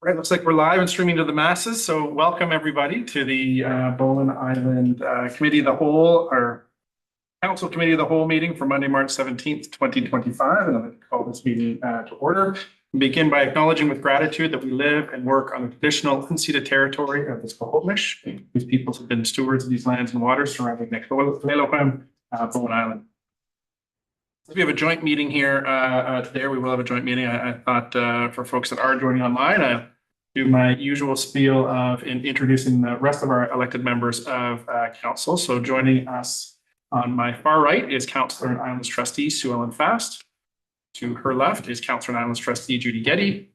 Right, looks like we're live and streaming to the masses. So welcome everybody to the Bowen Island Committee of the Whole, or Council Committee of the Whole meeting for Monday, March 17th, 2025. And I'd like to call this meeting to order. We begin by acknowledging with gratitude that we live and work on the traditional unceded territory of the Squamish, whose peoples have been stewards of these lands and waters surrounding Bowen Island. We have a joint meeting here today. We will have a joint meeting. I thought for folks that are joining online, I'll do my usual spiel of introducing the rest of our elected members of council. So joining us on my far right is Councillor and Islands Trustee Sue Ellen Fast. To her left is Councillor and Islands Trustee Judy Getty. To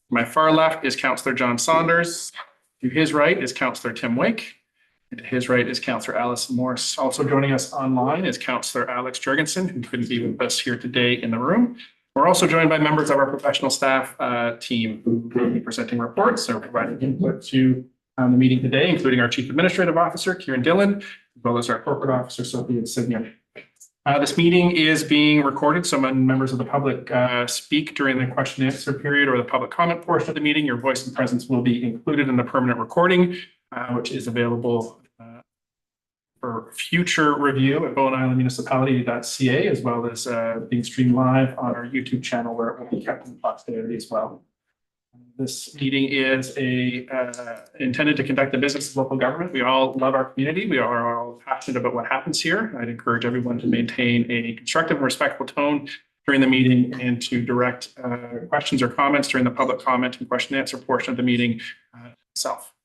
my far left is Councillor John Saunders. To his right is Councillor Tim Wake. And to his right is Councillor Alice Morris. Also joining us online is Councillor Alex Jurgensen, who couldn't be with us here today in the room. We're also joined by members of our professional staff team who will be presenting reports or providing input to the meeting today, including our Chief Administrative Officer, Kieran Dillon, as well as our Corporate Officer, Sophia Insignia. This meeting is being recorded, so when members of the public speak during the question and answer period or the public comment portion of the meeting, your voice and presence will be included in the permanent recording, which is available for future review at bowenislandmunicipality.ca, as well as being streamed live on our YouTube channel, where it will be kept in posterity as well. This meeting is intended to conduct the business of local government. We all love our community. We are all passionate about what happens here. I'd encourage everyone to maintain a constructive and respectful tone during the meeting and to direct questions or comments during the public comment and question and answer portion of the meeting itself.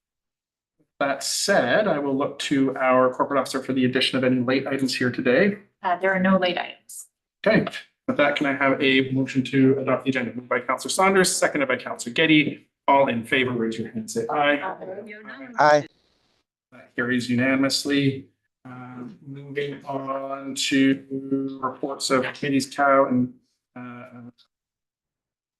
That said, I will look to our corporate officer for the addition of any late items here today. There are no late items. Okay, with that, can I have a motion to adopt the agenda? Moved by Councillor Saunders, seconded by Councillor Getty. All in favor, raise your hand and say aye. Aye. That carries unanimously. Moving on to reports of committees, COW and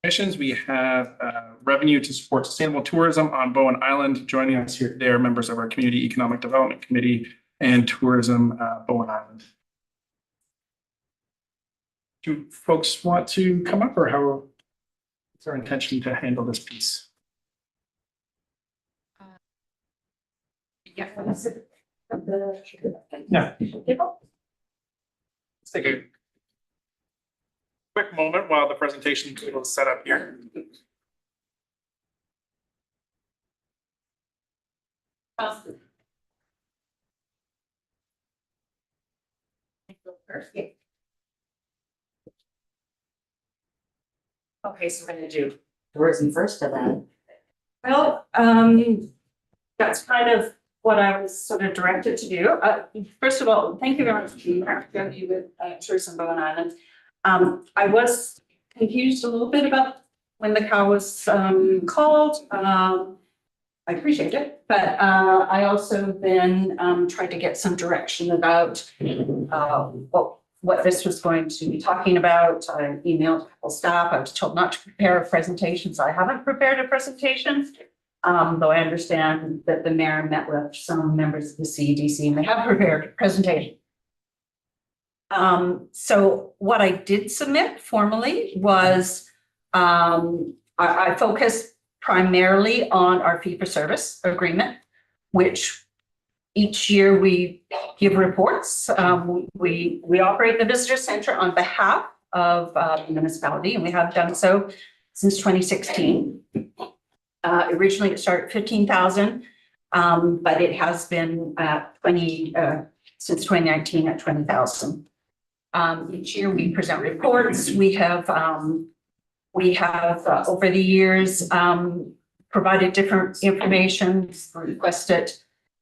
missions, we have revenue to support sustainable tourism on Bowen Island. Joining us here today are members of our Community Economic Development Committee and Tourism Bowen Island. Do folks want to come up, or how is our intention to handle this piece? Yeah. Yeah. Let's take a quick moment while the presentation table is set up here. Okay, so we're gonna do. Tourism first to that. Well, that's kind of what I was sort of directed to do. First of all, thank you very much for being with Tourism Bowen Island. I was confused a little bit about when the COW was called. I appreciate it, but I also then tried to get some direction about what this was going to be talking about. I emailed a couple staff. I was told not to prepare a presentation, so I haven't prepared a presentation. Though I understand that the mayor met with some members of the CEDC and they have prepared a presentation. So what I did submit formally was I focused primarily on our fee-for-service agreement, which each year we give reports. We operate the visitor center on behalf of the municipality, and we have done so since 2016. Originally it started at 15,000, but it has been since 2019 at 20,000. Each year we present reports. We have over the years provided different information, requested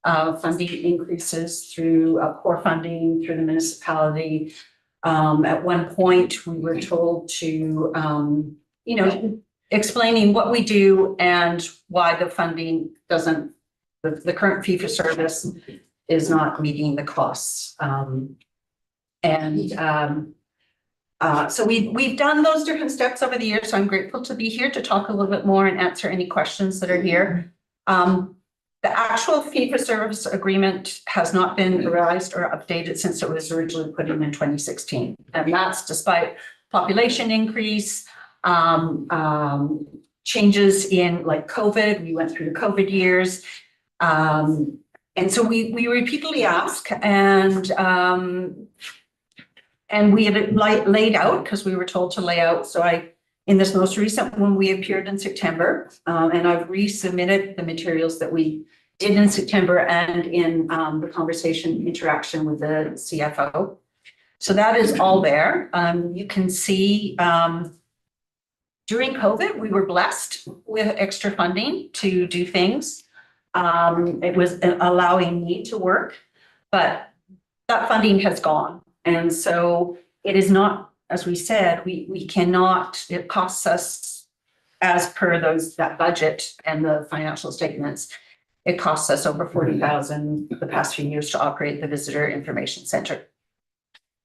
funding increases through core funding through the municipality. At one point, we were told to, explaining what we do and why the funding doesn't, the current fee for service is not meeting the costs. So we've done those different steps over the years. So I'm grateful to be here to talk a little bit more and answer any questions that are here. The actual fee for service agreement has not been revised or updated since it was originally put in 2016. And that's despite population increase, changes in like COVID. We went through the COVID years. And so we repeatedly ask and we had laid out, because we were told to lay out. So in this most recent one, we appeared in September, and I've resubmitted the materials that we did in September and in the conversation interaction with the CFO. So that is all there. You can see during COVID, we were blessed with extra funding to do things. It was allowing me to work, but that funding has gone. And so it is not, as we said, we cannot, it costs us as per that budget and the financial statements, it costs us over 40,000 the past few years to operate the Visitor Information Center.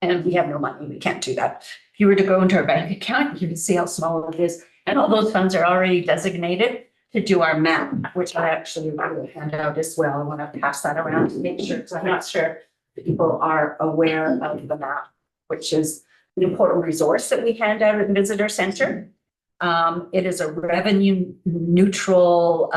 And we have no money, we can't do that. If you were to go into our bank account, you can see how small it is. And all those funds are already designated to do our map, which I actually will hand out as well. I want to pass that around to make sure, because I'm not sure people are aware of the map, which is an important resource that we hand out at the Visitor Center. It is a revenue neutral,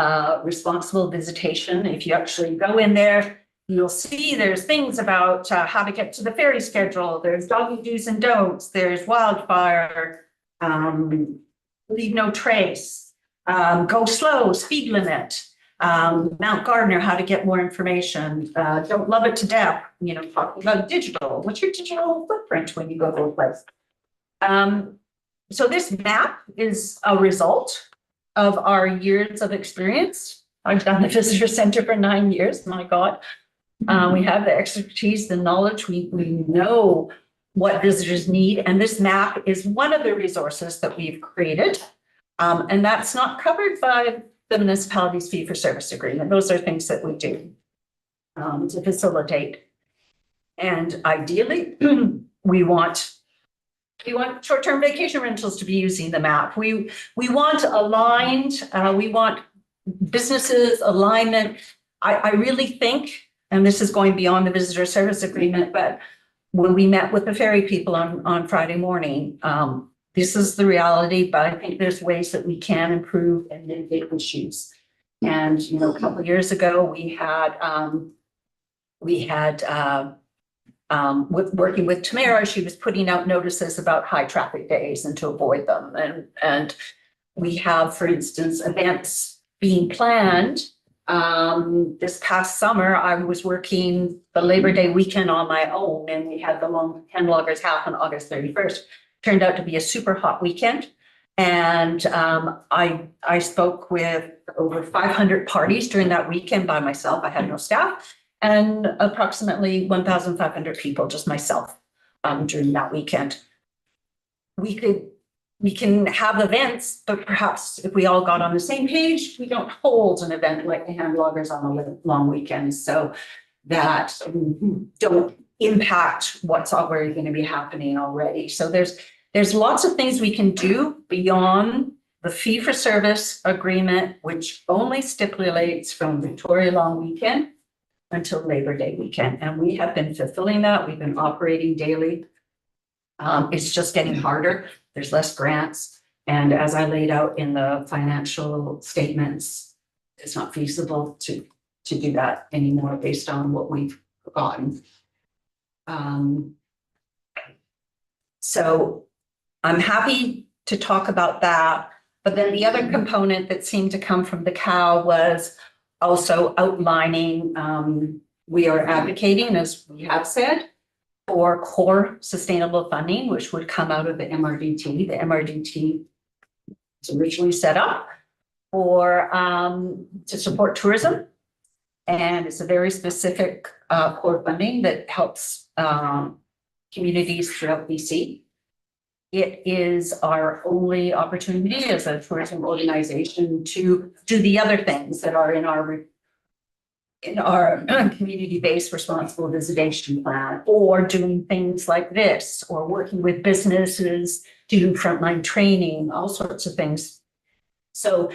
responsible visitation. If you actually go in there, you'll see there's things about how to get to the ferry schedule. There's doggy do's and don'ts. There's wildfire, leave no trace, go slow, speed limit. Mount Gardner, how to get more information. Don't love it to death, talking about digital. What's your digital footprint when you go to a place? So this map is a result of our years of experience. I've done the Visitor Center for 9 years, my God. We have the expertise, the knowledge, we know what visitors need. And this map is one of the resources that we've created. And that's not covered by the municipality's fee-for-service agreement. Those are things that we do to facilitate. And ideally, we want short-term vacation rentals to be using the map. We want aligned, we want businesses alignment. I really think, and this is going beyond the visitor service agreement, but when we met with the ferry people on Friday morning, this is the reality, but I think there's ways that we can improve and mitigate issues. And, a couple of years ago, we had with working with Tamara, she was putting out notices about high traffic days and to avoid them. And we have, for instance, events being planned. This past summer, I was working the Labor Day weekend on my own, and we had the long Ken Loggers Half on August 31st. Turned out to be a super hot weekend. And I spoke with over 500 parties during that weekend by myself. I had no staff, and approximately 1,500 people, just myself, during that weekend. We can have events, but perhaps if we all got on the same page, we don't hold an event like the Hand Loggers on a long weekend, so that don't impact what's already going to be happening already. So there's lots of things we can do beyond the fee-for-service agreement, which only stipulates from Victoria Long Weekend until Labor Day weekend. And we have been fulfilling that. We've been operating daily. It's just getting harder. There's less grants. And as I laid out in the financial statements, it's not feasible to do that anymore based on what we've gotten. So I'm happy to talk about that. But then the other component that seemed to come from the cow was also outlining, we are advocating, as we have said, for core sustainable funding, which would come out of the MRDT. The MRDT was originally set up for to support tourism. And it's a very specific core funding that helps communities throughout BC. It is our only opportunity as a tourism organization to do the other things that are in our community-based responsible visitation plan, or doing things like this, or working with businesses, doing frontline training, all sorts of things. So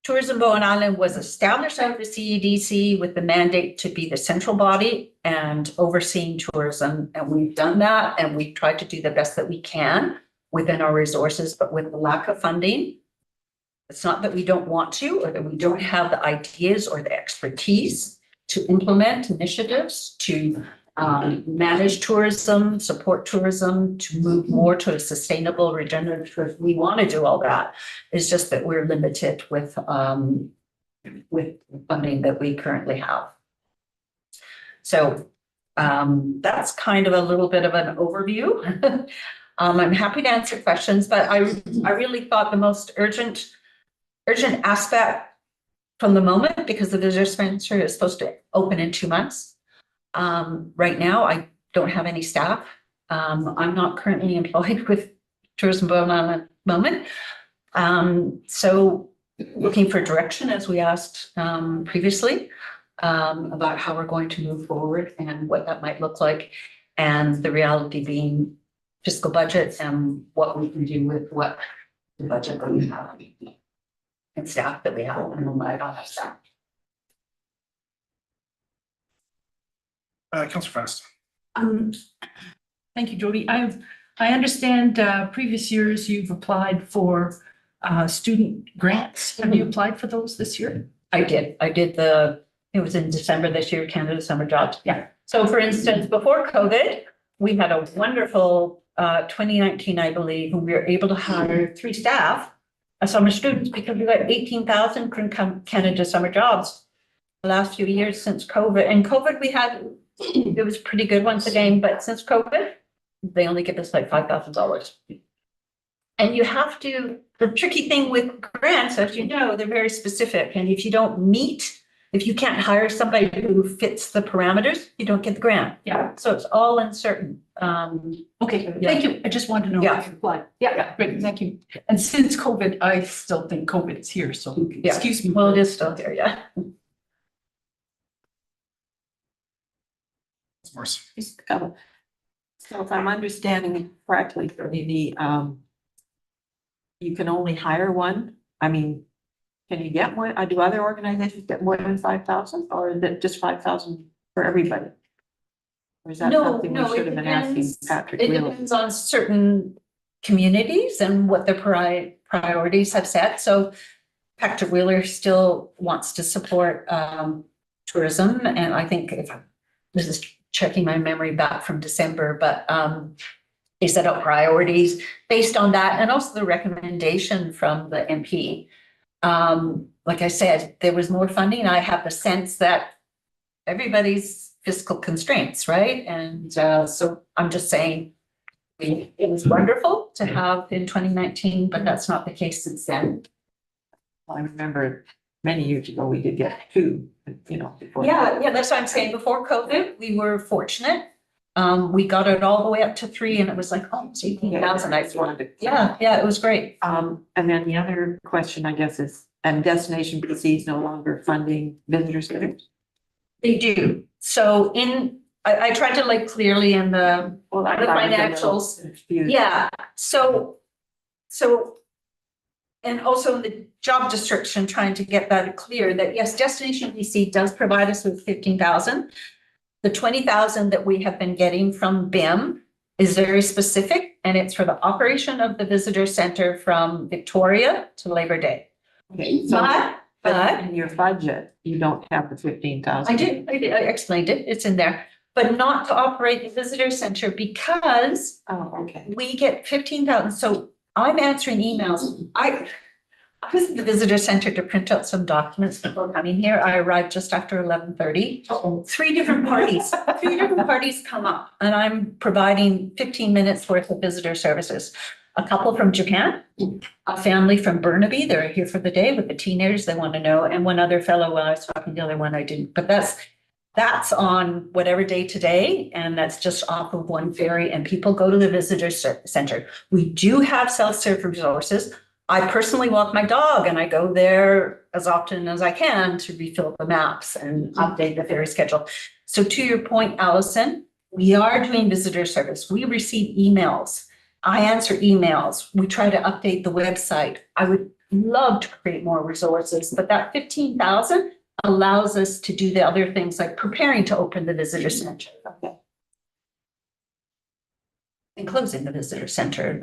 Tourism Bowen Island was established out of the CEDC with the mandate to be the central body and overseeing tourism. And we've done that, and we've tried to do the best that we can within our resources, but with the lack of funding, It's not that we don't want to, or that we don't have the ideas or the expertise to implement initiatives, to manage tourism, support tourism, to move more to a sustainable, regenerative. We want to do all that. It's just that we're limited with funding that we currently have. So that's kind of a little bit of an overview. I'm happy to answer questions, but I really thought the most urgent aspect from the moment, because the visitor center is supposed to open in 2 months. Right now, I don't have any staff. I'm not currently employed with Tourism Bowen Island at the moment. So looking for direction, as we asked previously, about how we're going to move forward and what that might look like. And the reality being fiscal budgets and what we can do with what the budget that we have and staff that we have. And I don't have staff. Councillor Fast. Thank you, Jody. I understand previous years you've applied for student grants. Have you applied for those this year? I did it was in December this year, Canada Summer Jobs. Yeah. So for instance, before COVID, we had a wonderful 2019, I believe, and we were able to hire 3 staff as summer students because we got 18,000 from Canada Summer Jobs the last few years since COVID. And COVID, we had, it was pretty good once again, but since COVID, they only give us like $5,000. And you have to, the tricky thing with grants, as you know, they're very specific. And if you don't meet, if you can't hire somebody who fits the parameters, you don't get the grant. Yeah. So it's all uncertain. Okay, Yeah. thank you. I just wanted to know Yeah. if you applied. Yeah, great, thank you. And since COVID, I still think COVID is here, so Yeah. excuse me. Well, it is still there, yeah. Morse. So if I'm understanding correctly, you can only hire one? I mean, can you get more? Do other organizations get more than 5,000 or is it just 5,000 for everybody? Or is that something we should have been asking Patrick It Wheeler? depends on certain communities and what their priorities have set. So Patrick Wheeler still wants to support tourism. And I think if this is checking my memory back from December, but they set up priorities based on that and also the recommendation from the MP. Like I said, there was more funding. I have the sense that everybody's fiscal constraints, right? And so I'm just saying it was wonderful to have in 2019, but that's not the case since then. I remember many years ago, we did get 2, before. Yeah, that's what I'm saying. Before COVID, we were fortunate. We got it all the way up to 3 and it was like almost 18,000. I just wanted to. Yeah, it was great. And then the other question, I guess, is, and Destination BC is no longer funding visitor centers? They do. So I tried to like clearly in the Well, The financials. Yeah, so, and also in the job description, trying to get that clear that yes, Destination BC does provide us with 15,000. The 20,000 that we have been getting from BIM is very specific and it's for the operation of the visitor center from Victoria to Labor Day. Okay, so, But but in your budget, you don't have the 15,000. I explained it, it's in there, but not to operate the visitor center because Oh, okay. we get 15,000. So I'm answering emails. I was at the visitor center to print out some documents before coming here. I arrived just after 11:30. Three different parties come up and I'm providing 15 minutes worth of visitor services. A couple from Japan, a family from Burnaby. They're here for the day with the teenagers they want to know. And one other fellow, well, I was talking to the other one, I didn't, but that's on whatever day today, and that's just off of one ferry, and people go to the visitor center. We do have self-serve resources. I personally walk my dog and I go there as often as I can to refill the maps and update the ferry schedule. So to your point, Allison, we are doing visitor service. We receive emails. I answer emails. We try to update the website. I would love to create more resources, but that 15,000 allows us to do the other things like preparing to open the visitor center. Okay. And closing the visitor center.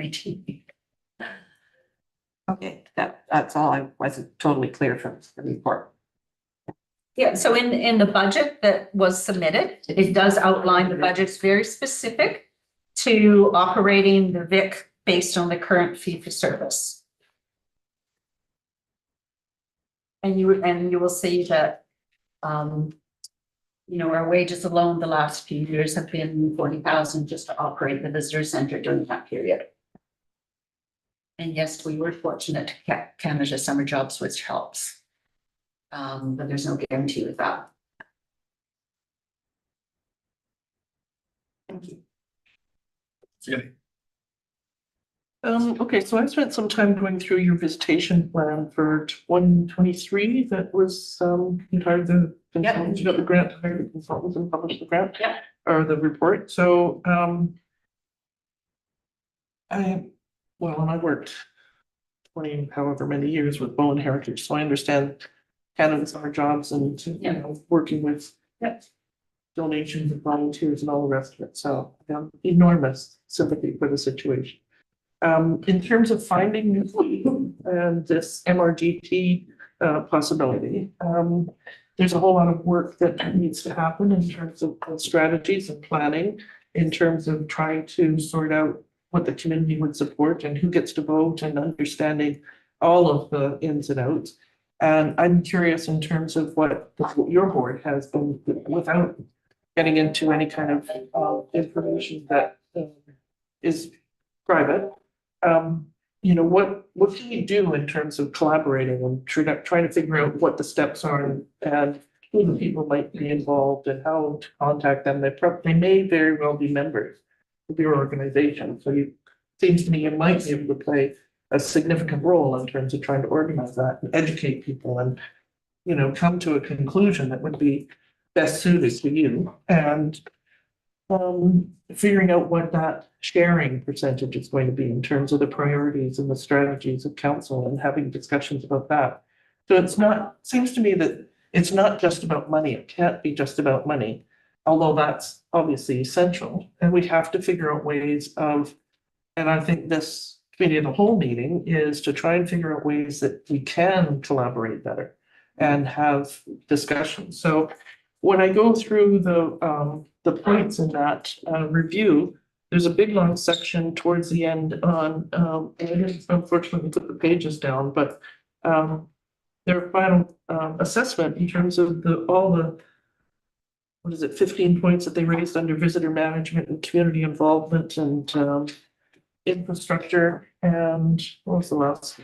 Okay, That's all. I wasn't totally clear from the report. Yeah, so in the budget that was submitted, it does outline the budget's very specific to operating the VIC based on the current fee for service. And you will see that, our wages alone the last few years have been 40,000 just to operate the visitor center during that period. And yes, we were fortunate to get Canada Summer Jobs, which helps. But there's no guarantee with that. Thank you. Okay, so I spent some time going through your visitation plan for 2023. That was, you hired the consultants, you got the grant, hired the consultants and published the grant. Yeah. Or the report, so, and I worked 20 however many years with Bowen Heritage, so I understand Canada Summer Jobs and, working with donations and volunteers and all the rest of it, so I have enormous sympathy for the situation. In terms of finding new people and this MRGT possibility, there's a whole lot of work that needs to happen in terms of strategies and planning, in terms of trying to sort out what the community would support and who gets to vote and understanding all of the ins and outs. And I'm curious in terms of what your board has been, without getting into any kind of information that is private. What can you do in terms of collaborating and trying to figure out what the steps are and who the people might be involved and how to contact them? They may very well be members of your organization. So seems to me you might be able to play a significant role in terms of trying to organize that and educate people and, come to a conclusion that would be best suited to you. And figuring out what that sharing percentage is going to be in terms of the priorities and the strategies of council and having discussions about that. So seems to me that it's not just about money. It can't be just about money, although that's obviously essential. And we have to figure out ways of, and I think this committee of the whole meeting is to try and figure out ways that we can collaborate better and have discussions. So when I go through the points in that review, there's a big long section towards the end on, and I didn't unfortunately put the pages down, but their final assessment in terms of all the 15 points that they raised under visitor management and community involvement and infrastructure and what was the last?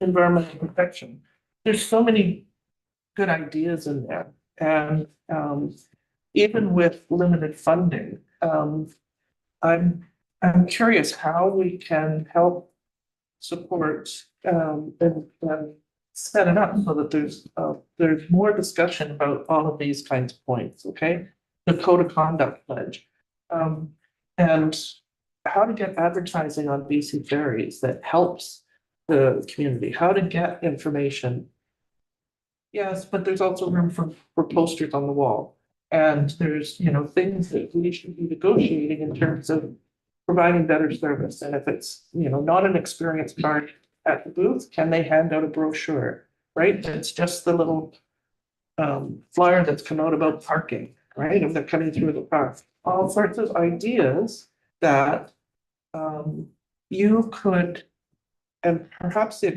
Environmental protection. There's so many good ideas in there. And even with limited funding, I'm curious how we can help support and set it up so that there's more discussion about all of these kinds of points. Okay, the code of conduct pledge, and how to get advertising on BC Ferries that helps the community. How to get information. Yes, but there's also room for posters on the wall. And there's, things that we should be negotiating in terms of providing better service. And if it's, not an experience card at the booth, can they hand out a brochure, right? It's just the little flyer that's come out about parking, right? If they're coming through the park. All sorts of ideas that you could, and perhaps the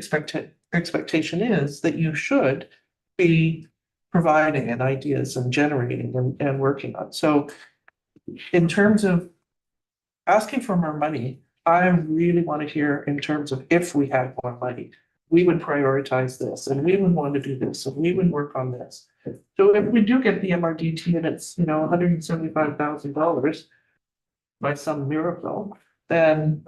expectation is that you should be providing and ideas and generating and working on. So in terms of asking for more money, I really want to hear in terms of if we had more money, we would prioritize this and we would want to do this and we would work on this. So if we do get the MRDT and it's, $175,000 by some miracle, then,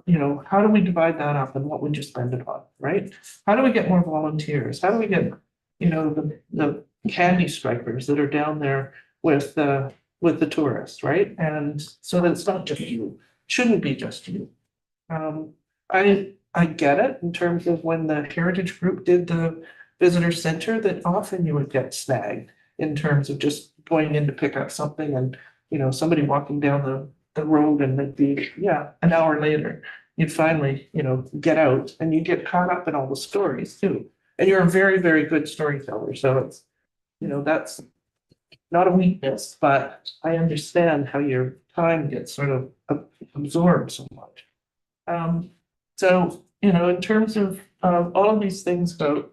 how do we divide that up and what would you spend it on, right? How do we get more volunteers? How do we get, the candy stripers that are down there with the tourists, right? And so that it's not just you, shouldn't be just you. I get it in terms of when the Heritage Group did the visitor center, that often you would get snagged in terms of just going in to pick up something and, somebody walking down the road and they'd be, an hour later. you'd finally, get out and you get caught up in all the stories too. And you're a very, very good storyteller, so it's, that's not a weakness, but I understand how your time gets sort of absorbed so much. So, in terms of all of these things about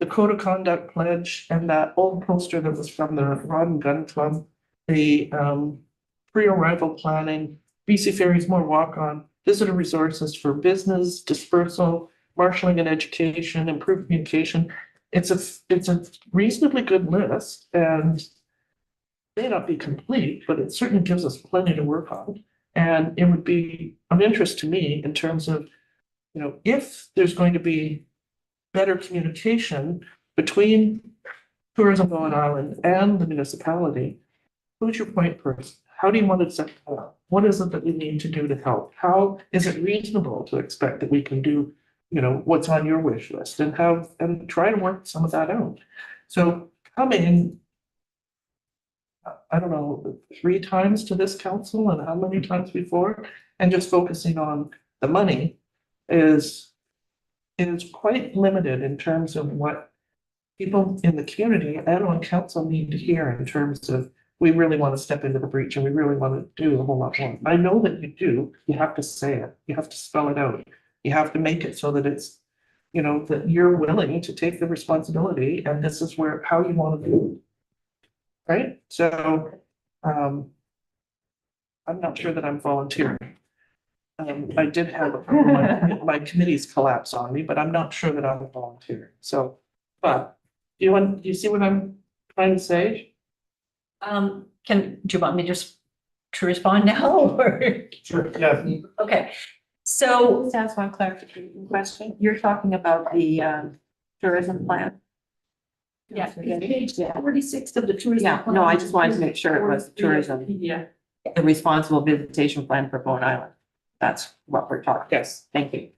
the code of conduct pledge and that old poster that was from the Rod and Gun Club, the pre-arrival planning, BC Ferries More Walk-On, visitor resources for business, dispersal, marshalling and education, improved communication. It's a reasonably good list and may not be complete, but it certainly gives us plenty to work on. And it would be of interest to me in terms of, if there's going to be better communication between Tourism Bowen Island and the municipality, who's your point person? How do you want it set up? What is it that we need to do to help? How is it reasonable to expect that we can do, what's on your wish list and try to work some of that out? So coming, I don't know, 3 times to this council and how many times before, and just focusing on the money is quite limited in terms of what people in the community and on council need to hear in terms of, we really want to step into the breach and we really want to do a whole lot more. I know that you do. You have to say it. You have to spell it out. You have to make it so that it's, that you're willing to take the responsibility and this is how you want to do it. Right? So, I'm not sure that I'm volunteering. I did have my committees collapse on me, but I'm not sure that I'm volunteering. So, but do you see what I'm trying to say? Do you want me just to respond now or? Sure. Yeah. Okay, so Just ask one clarification question. You're talking about the tourism plan? Yeah. Page 46 of the tourism. Yeah, no, I just wanted to make sure it was tourism. Yeah. The responsible visitation plan for Bowen Island. That's what we're talking. Yes. Thank you.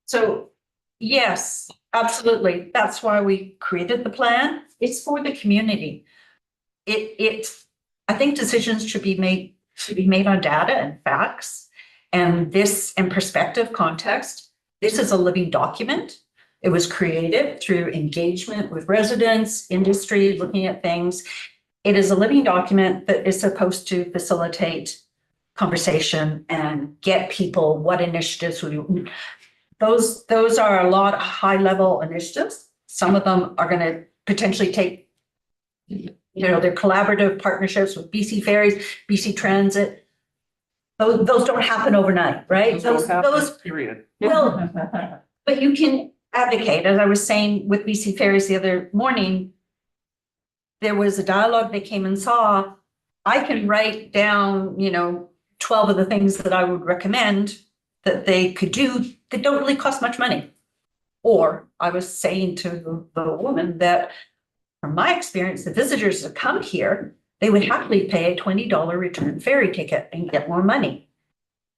So, yes, absolutely. That's why we created the plan. It's for the community. I think decisions should be made on data and facts. And this in perspective context, this is a living document. It was created through engagement with residents, industry, looking at things. It is a living document that is supposed to facilitate conversation and get people what initiatives those are a lot of high level initiatives. Some of them are going to potentially take, their collaborative partnerships with BC Ferries, BC Transit. Those don't happen overnight, right? Those Period. well, but you can advocate, as I was saying with BC Ferries the other morning, there was a dialogue they came and saw. I can write down, 12 of the things that I would recommend that they could do that don't really cost much money. Or I was saying to the woman that from my experience, the visitors that come here, they would happily pay a $20 return ferry ticket and get more money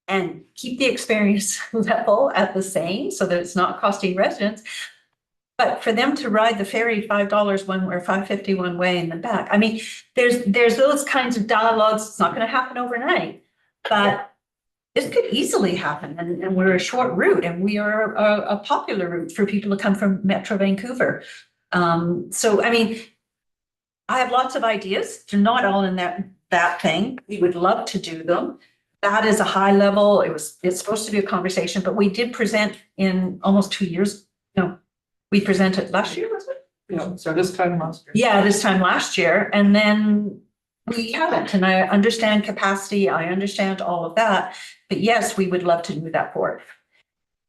and keep the experience level at the same so that it's not costing residents. But for them to ride the ferry $5 one way or $5.50 one way and then back, I mean, there's those kinds of dialogues. It's not going to happen overnight, but this could easily happen. And we're a short route and we are a popular route for people to come from Metro Vancouver. So, I mean, I have lots of ideas. They're not all in that thing. We would love to do them. That is a high level. It's supposed to be a conversation, but we did present in almost 2 years. No, we presented last year, was it? Yeah, so this time last year. Yeah, this time last year. And then we haven't. And I understand capacity. I understand all of that. But yes, we would love to move that forward.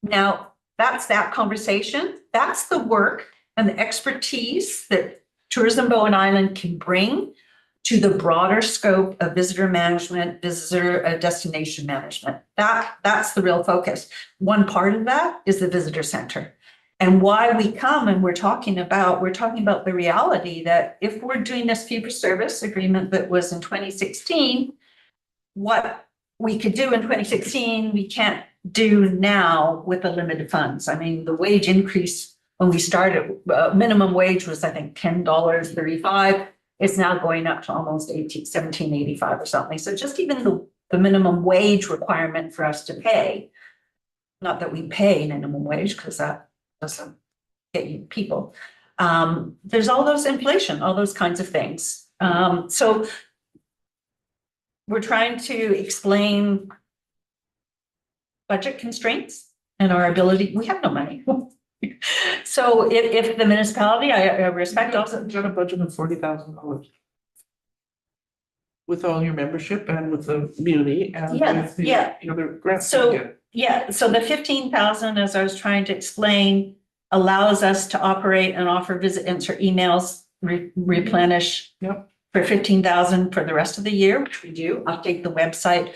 Now, that's that conversation. That's the work and the expertise that Tourism Bowen Island can bring to the broader scope of visitor management, visitor destination management. That's the real focus. One part of that is the visitor center. And why we come and we're talking about the reality that if we're doing this fee for service agreement that was in 2016, what we could do in 2016, we can't do now with the limited funds. I mean, the wage increase when we started, minimum wage was, I think, $10.35. It's now going up to almost $17.85 or something. So just even the minimum wage requirement for us to pay not that we pay minimum wage, because that doesn't get you people. There's all those inflation, all those kinds of things. So we're trying to explain budget constraints and our ability, we have no money. So if the municipality, I respect also. Got a budget of $40,000. With all your membership and with the community and Yeah, with the, yeah. you know, the grants. So- we get. Yeah, so the 15,000, as I was trying to explain, allows us to operate and offer visit, answer emails, replenish. Yep. For 15,000 for the rest of the year, which we do, update the website,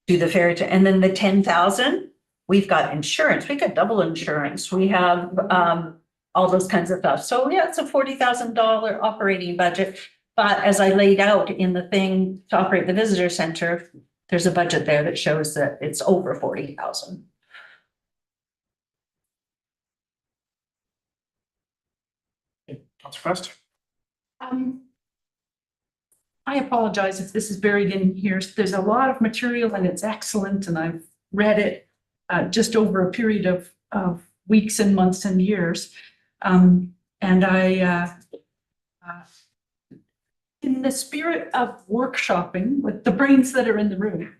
do the ferry to, and then the 10,000, we've got insurance, we got double insurance, we have all those kinds of stuff. So yeah, it's a $40,000 operating budget. But as I laid out in the thing to operate the visitor center, there's a budget there that shows that it's over 40,000. Councillor Fest? I apologize if this is buried in here. There's a lot of material and it's excellent and I've read it just over a period of weeks and months and years. And I, in the spirit of workshopping with the brains that are in the room,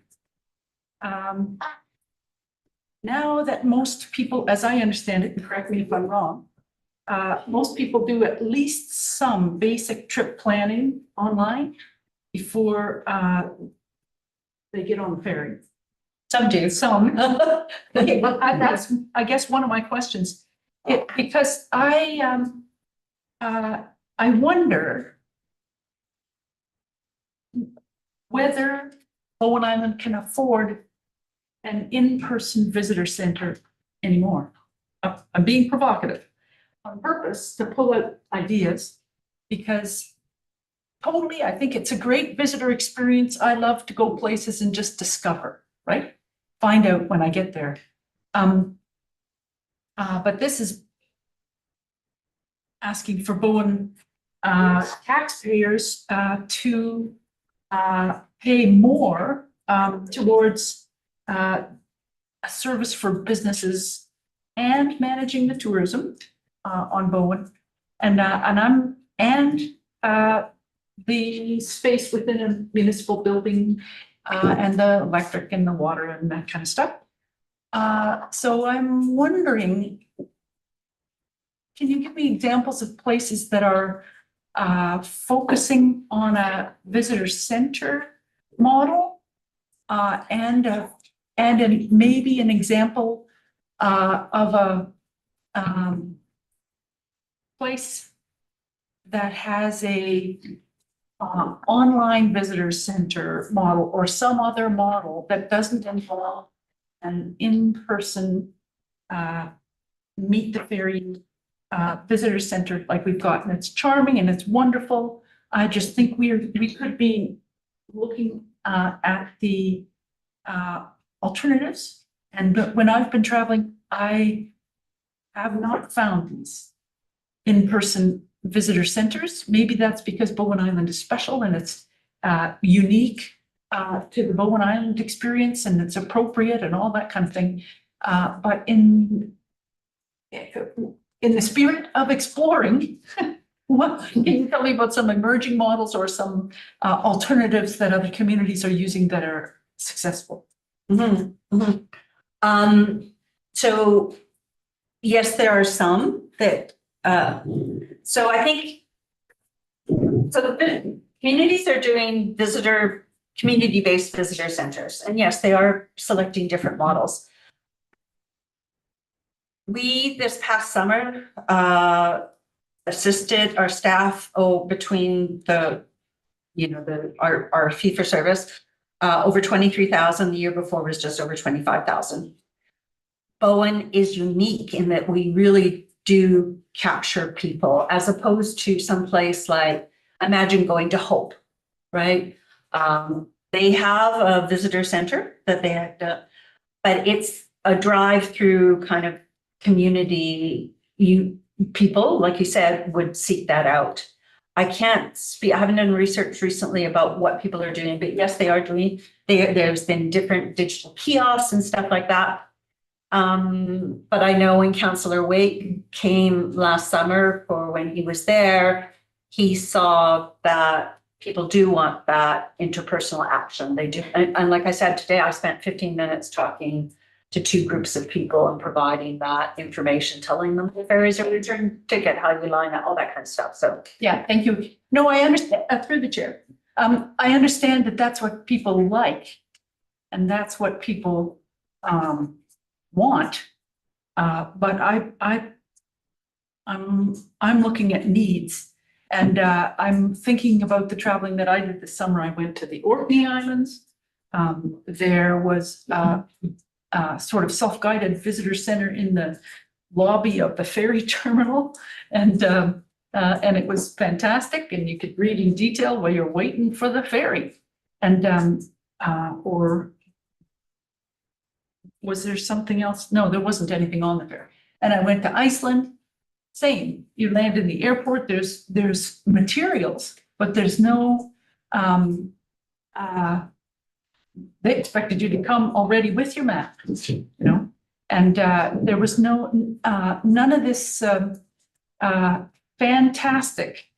now that most people, as I understand it, and correct me if I'm wrong, most people do at least some basic trip planning online before they get on the ferry. Some do. Some. Okay, but that's, I guess, one of my questions. Because I wonder whether Bowen Island can afford an in-person visitor center anymore. I'm being provocative on purpose to pull out ideas because totally, I think it's a great visitor experience. I love to go places and just discover, right? Find out when I get there. But this is asking for Bowen taxpayers to pay more towards a service for businesses and managing the tourism on Bowen, and the space within a municipal building and the electric and the water and that kind of stuff. So I'm wondering, can you give me examples of places that are focusing on a visitor center model and maybe an example of a place that has a online visitor center model or some other model that doesn't involve an in-person meet the ferry visitor center like we've got, and it's charming and it's wonderful. I just think we could be looking at the alternatives. And when I've been traveling, I have not found these in-person visitor centers. Maybe that's because Bowen Island is special and it's unique to the Bowen Island experience and it's appropriate and all that kind of thing. But in the spirit of exploring, what can you tell me about some emerging models or some alternatives that other communities are using that are successful? So yes, there are some that, so I think, so the communities are doing community-based visitor centers, and yes, they are selecting different models. We, this past summer, assisted our staff between our fee for service, over 23,000. The year before was just over 25,000. Bowen is unique in that we really do capture people as opposed to someplace like, imagine going to Hope, right? They have a visitor center that they had, but it's a drive-through kind of community. People, like you said, would seek that out. I can't speak, I haven't done research recently about what people are doing, but yes, they are doing, there's been different digital kiosks and stuff like that. But I know when Councillor Wake came last summer for when he was there, he saw that people do want that interpersonal action. They do. And like I said, today I spent 15 minutes talking to two groups of people and providing that information, telling them the ferries are return ticket, how you line up, all that kind of stuff. So Yeah, thank you. No, I understand, through the chair. I understand that that's what people like. And that's what people, want. But I'm looking at needs. And, I'm thinking about the traveling that I did this summer. I went to the Orkney Islands. There was, sort of self-guided visitor center in the lobby of the ferry terminal. And it was fantastic, and you could read in detail while you're waiting for the ferry. And, or was there something else? No, there wasn't anything on the ferry. And I went to Iceland, same. You land in the airport, there's materials, but there's no, they expected you to come already with your map, you know? And there was none of this fantastic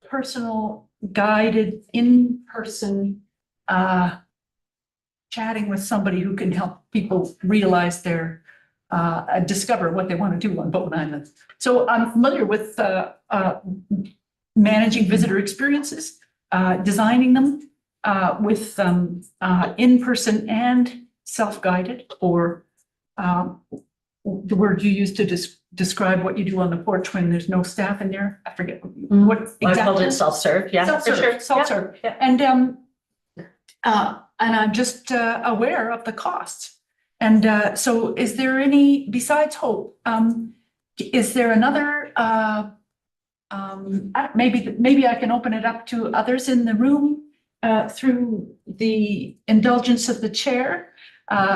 personal guided in-person chatting with somebody who can help people realize their discover what they want to do on Bowen Island. So I'm familiar with managing visitor experiences, designing them with in-person and self-guided, or the word you used to describe what you do on the porch when there's no staff in there. I forget what exactly. I called it self-serve, yeah, for Self-serve, sure. self-serve. Yeah. And I'm just aware of the costs. And so is there any, besides Hope, is there another, maybe I can open it up to others in the room through the indulgence of the chair,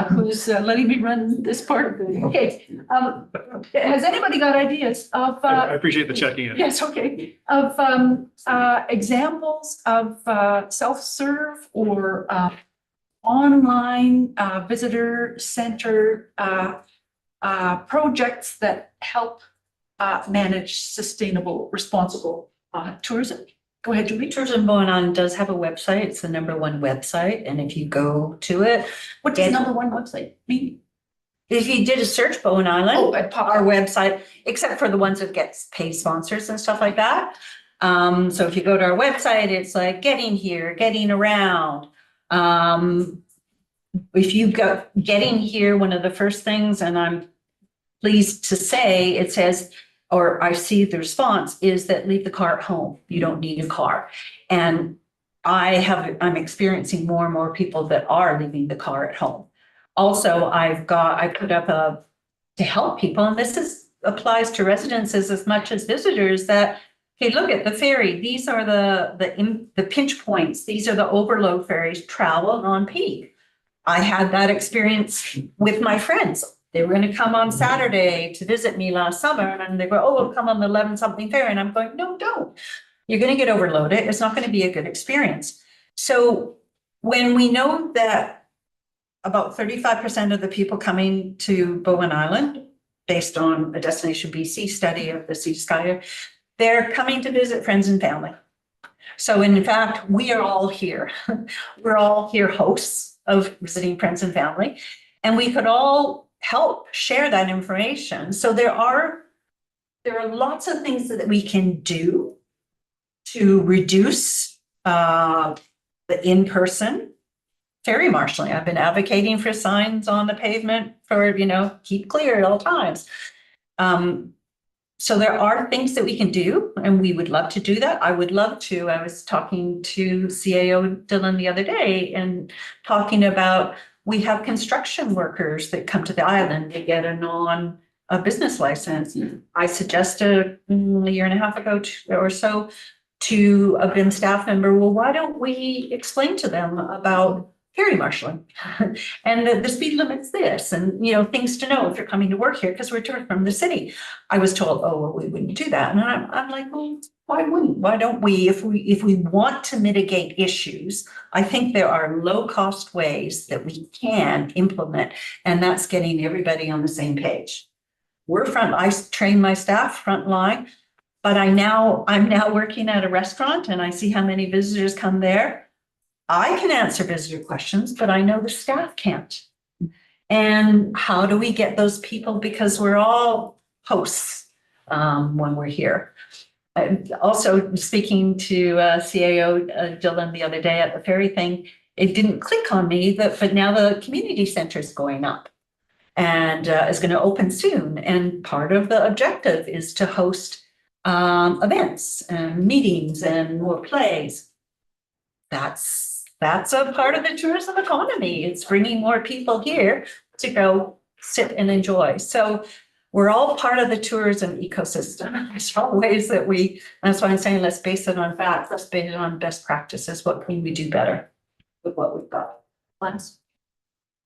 who's letting me run this part. Okay. Has anybody got ideas of? I appreciate the checking in. Yes, okay. Of examples of self-serve or online visitor center projects that help manage sustainable, responsible tourism. Go ahead, Julie. Tourism Bowen Island does have a website. It's the #1 website. And if you go to it, What does #1 website mean? if you did a search Bowen Island, Oh, it popped our up. website, except for the ones that get paid sponsors and stuff like that. So if you go to our website, it's like getting here, getting around. If you go getting here, one of the first things, and I'm pleased to say, it says, or I see the response is that leave the car at home. You don't need a car. And I'm experiencing more and more people that are leaving the car at home. Also, I put up to help people, and applies to residences as much as visitors, that, hey, look at the ferry. These are the pinch points. These are the overload ferries, travel on peak. I had that experience with my friends. They were going to come on Saturday to visit me last summer, and they go, oh, we'll come on the 11 something ferry. And I'm going, no, don't. You're going to get overloaded. It's not going to be a good experience. So when we know that about 35% of the people coming to Bowen Island, based on a Destination BC study of the Sea to Sky, they're coming to visit friends and family. So in fact, we are all here. We're all here hosts of visiting friends and family, and we could all help share that information. So there are lots of things that we can do to reduce the in-person ferry marshaling. I've been advocating for signs on the pavement for, keep clear at all times. So there are things that we can do, and we would love to do that. I would love to. I was talking to CAO Dylan the other day and talking about, we have construction workers that come to the island to get a business license. I suggested a year and a half ago or so to a BIM staff member, well, why don't we explain to them about ferry marshaling and the speed limit's this, and things to know if you're coming to work here because we're from the city. I was told, oh, well, we wouldn't do that. And I'm like, well, Why wouldn't, why don't we, if we want to mitigate issues, I think there are low-cost ways that we can implement, and that's getting everybody on the same page. I train my staff frontline, but I'm now working at a restaurant and I see how many visitors come there. I can answer visitor questions, but I know the staff can't. And how do we get those people? Because we're all hosts when we're here. Also speaking to CAO Dylan the other day at the ferry thing, it didn't click on me but now the community center is going up and is going to open soon. And part of the objective is to host events and meetings and more plays. That's a part of the tourism economy. It's bringing more people here to go sit and enjoy. So we're all part of the tourism ecosystem. There's all ways that that's why I'm saying, let's base it on facts. Let's base it on best practices. What can we do better with what we've got? Lance?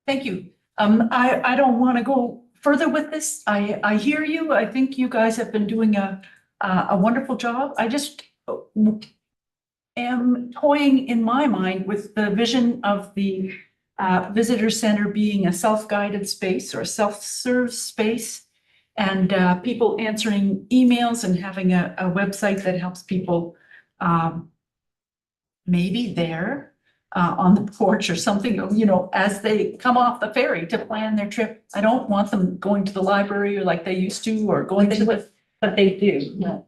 Thank you. I don't want to go further with this. I hear you. I think you guys have been doing a wonderful job. I just am toying in my mind with the vision of the visitor center being a self-guided space or a self-serve space, and people answering emails and having a website that helps people maybe there on the porch or something, as they come off the ferry to plan their trip. I don't want them going to the library or like they used to, or going to the, But they do. No,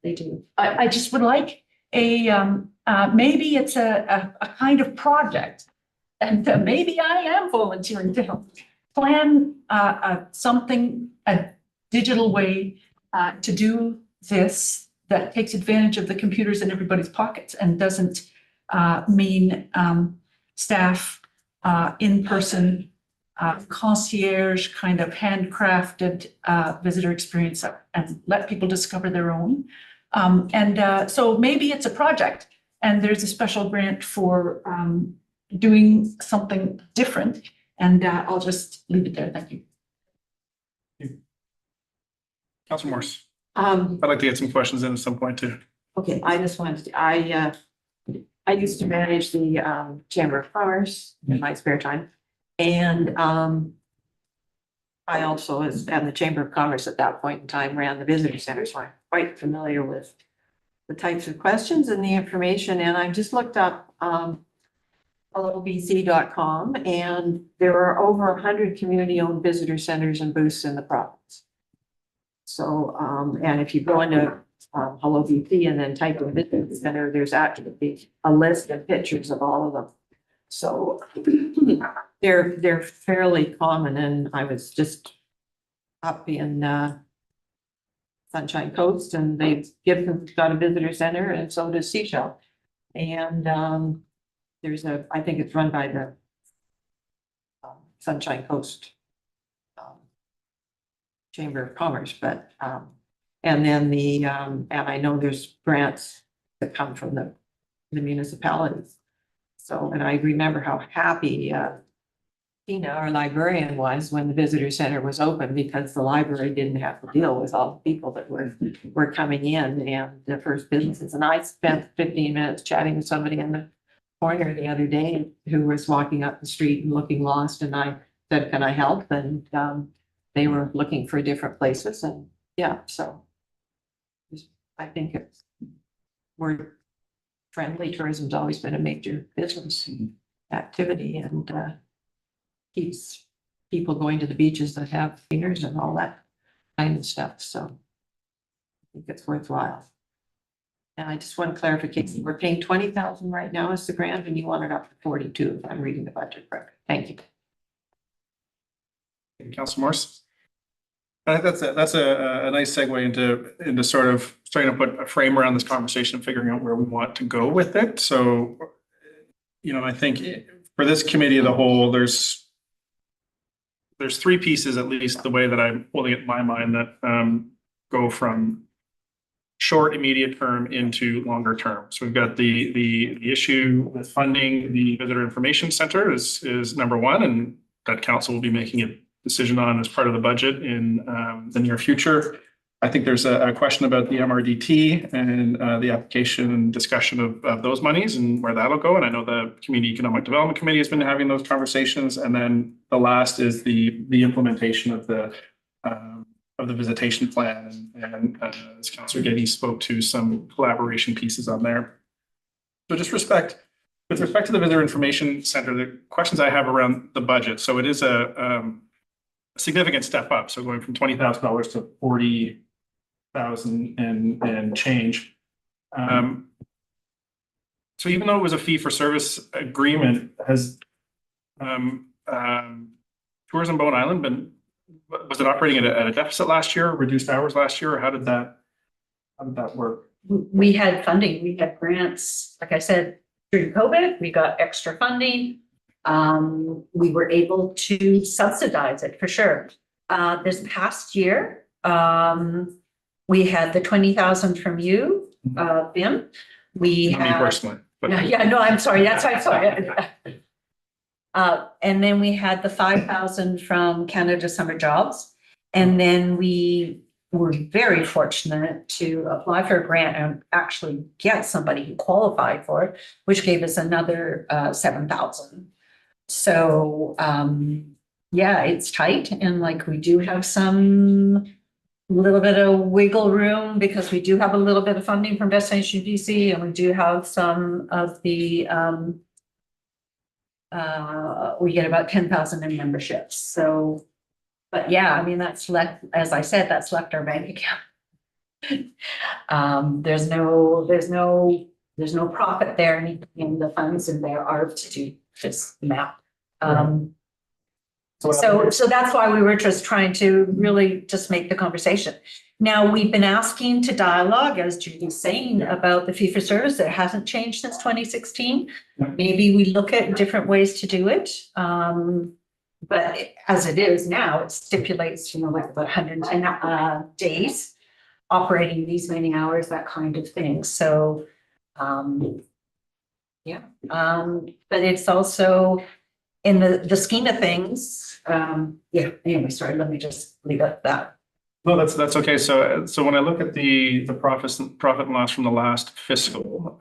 they do. I just would like maybe it's a kind of project. And maybe I am volunteering to help plan something, a digital way to do this that takes advantage of the computers in everybody's pockets and doesn't mean staff in-person concierge kind of handcrafted visitor experience and let people discover their own. So maybe it's a project and there's a special grant for doing something different. And I'll just leave it there. Thank you. Councilor Morse, Um, I'd like to get some questions in at some point too. okay, I just wanted to, I used to manage the Chamber of Commerce in my spare time. And I also was at the Chamber of Commerce at that point in time, ran the visitor center, so I'm quite familiar with the types of questions and the information. And I just looked up hellobc.com, and there are over 100 community-owned visitor centers and booths in the province. So, and if you go into Hello BC and then type in visitor center, there's actually a list of pictures of all of them. So they're fairly common, and I was just up in Sunshine Coast, and Gibson's got a visitor center, and so does Seashell. And I think it's run by the Sunshine Coast Chamber of Commerce, but and then and I know there's grants that come from the municipalities. So, and I remember how happy Tina, our librarian, was when the visitor center was open, because the library didn't have to deal with all the people that were coming in and the first businesses. And I spent 15 minutes chatting with somebody in the corner the other day who was walking up the street and looking lost, and I said, "Can I help?" And they were looking for different places, and yeah, so I think we're friendly. Tourism's always been a major business activity, and keeps people going to the beaches that have seniors and all that kind of stuff. So I think it's worthwhile. And I just want clarification. We're paying 20,000 right now as the grant, and you want it up to 42 if I'm reading the budget correctly. Thank you. Councilor Morse. I think that's a nice segue into sort of starting to put a frame around this conversation and figuring out where we want to go with it. So, I think for this committee of the whole, there's three pieces, at least the way that I'm holding it in my mind, that go from short, immediate term into longer term. So we've got the issue with funding the Visitor Information Center is number one, and that council will be making a decision on as part of the budget in the near future. I think there's a question about the MRDT and the application and discussion of those monies and where that'll go. And I know the Community Economic Development Committee has been having those conversations. And then the last is the implementation of the visitation plan. And as Councillor Getty spoke to, some collaboration pieces on there. So with respect to the Visitor Information Center, the questions I have around the budget. So it is a significant step up. So going from $20,000 to $40,000 and change. So even though it was a fee for service agreement, has Tourism Bowen Island was it operating at a deficit last year, reduced hours last year, or how did that work? We had funding, we had grants, like I said, during COVID, we got extra funding. We were able to subsidize it for sure. This past year, we had the 20,000 from you, Bim. We Not me had, personally, but no, I'm sorry, I'm sorry. And then we had the 5,000 from Canada Summer Jobs. And then we were very fortunate to apply for a grant and actually get somebody who qualified for it, which gave us another 7,000. So yeah, it's tight, and like we do have some little bit of wiggle room because we do have a little bit of funding from Destination BC, and we do have some of the we get about 10,000 in memberships. So, but yeah, I mean, that's left, as I said, that's left our bank account. There's no profit there, in the funds, and there are to do this map. So that's why we were just trying to really just make the conversation. Now, we've been asking to dialogue, as Judy's saying, about the fee for service. It hasn't changed since 2016. Maybe we look at different ways to do it. But as it is now, it stipulates, like about 110 days operating these many hours, that kind of thing. So, yeah. But it's also in the scheme of things. Yeah, anyway, sorry, let me just leave it at that. no, that's okay. So when I look at the profit and loss from the last fiscal,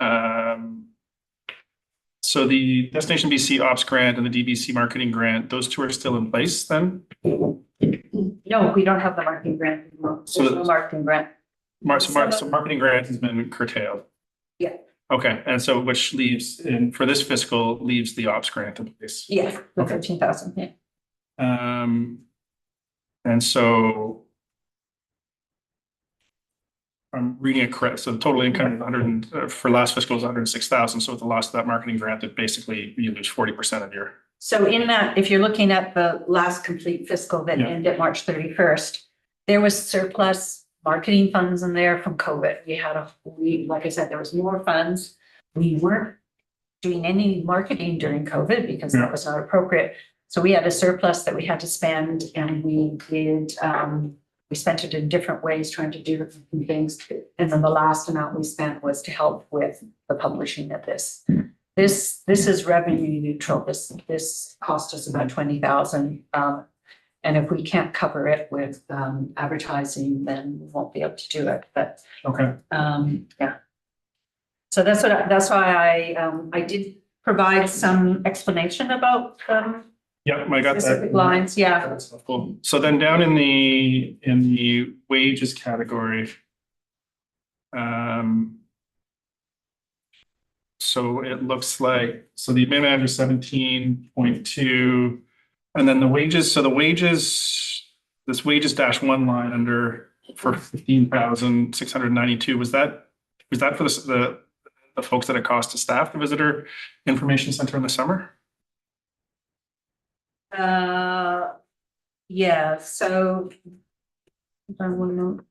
so the Destination BC Ops Grant and the DBC Marketing Grant, those two are still in place then? No, we don't have the marketing grant anymore. So There's no marketing grant. So marketing grant has been curtailed? Yeah. Okay, and so which leaves, for this fiscal, leaves the Ops Grant in place? Yeah, the 13,000, yeah. And so I'm reading it correct. So the total income for last fiscal is 106,000. So with the loss of that marketing grant, that basically you lose 40% of your. So in that, if you're looking at the last complete fiscal that Yeah. ended March 31st, there was surplus marketing funds in there from COVID. Like I said, there was more funds. We weren't doing any marketing during COVID because that was not appropriate. So we had a surplus that we had to spend, and we spent it in different ways, trying to do different things. And then the last amount we spent was to help with the publishing of this. This is revenue neutral. This cost us about 20,000. And if we can't cover it with advertising, then we won't be able to do it. But Okay. yeah. So that's why I did provide some explanation about Yep, I got that. specific lines. Yeah. That's helpful. So then down in the wages category. So it looks like, so the admin manager 17.2, and then the wages, so the wages, this wages -1 line under for 15,692, was that for the folks that it cost to staff the Visitor Information Center in the summer? Yeah, so. I'm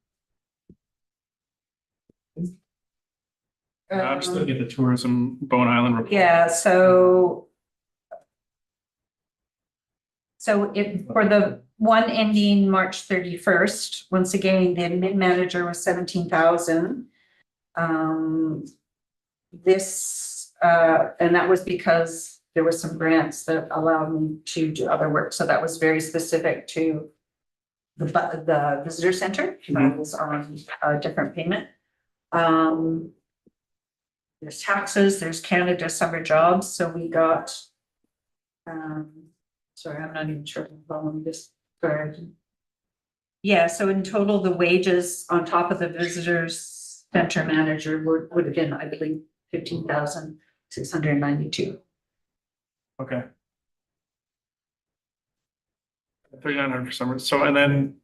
just looking at the Tourism Bowen Island report. Yeah, so. So for the one ending March 31st, once again, the admin manager was 17,000. And that was because there were some grants that allowed me to do other work. So that was very specific to the visitor center, that was on a different payment. There's taxes, there's Canada summer jobs, so we got. Sorry, I'm not even sure if I'm following this. Sorry. Yeah, so in total, the wages on top of the visitors center manager would have been, I believe, 15,692. Okay. 3,900 for summer, so, and then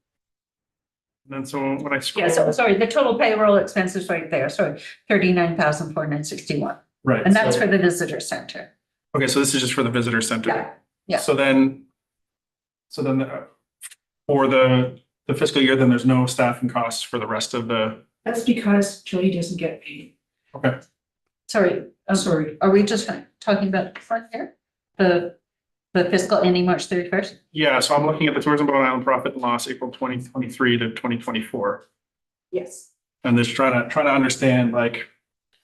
so when I scroll. Yeah, so sorry, the total payroll expenses right there, sorry, 39,461. Right. And that's so- for the visitor center. Okay, so this is just for the visitor center. Yeah, yeah. So then for the fiscal year, then there's no staffing costs for the rest of the, That's because Jody doesn't get paid. okay, Sorry, Sorry. are we just talking about the front here? The fiscal ending March 31st? yeah, so I'm looking at the Tourism Bowen Island profit and loss, April 2023 to 2024. Yes. And just trying to understand like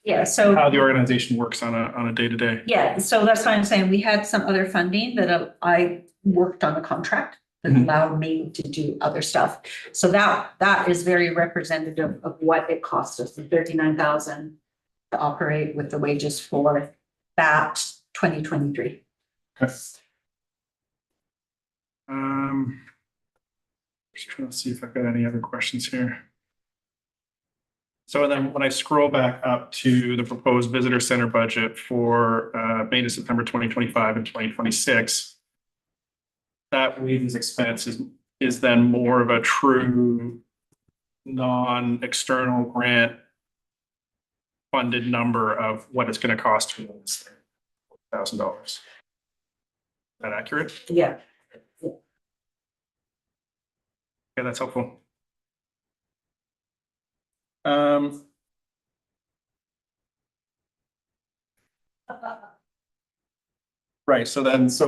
Yeah, so. how the organization works on a day-to-day. Yeah, so that's why I'm saying we had some other funding that I worked on a contract that Mhm. allowed me to do other stuff. So that is very representative of what it cost us, the 39,000 to operate with the wages for that 2023. Okay. Just trying to see if I've got any other questions here. So then when I scroll back up to the proposed visitor center budget for May to September 2025 and 2026, that wages expense is then more of a true non-external grant funded number of what it's going to cost for this $1,000. Is that accurate? Yeah. Okay, that's helpful. Right, so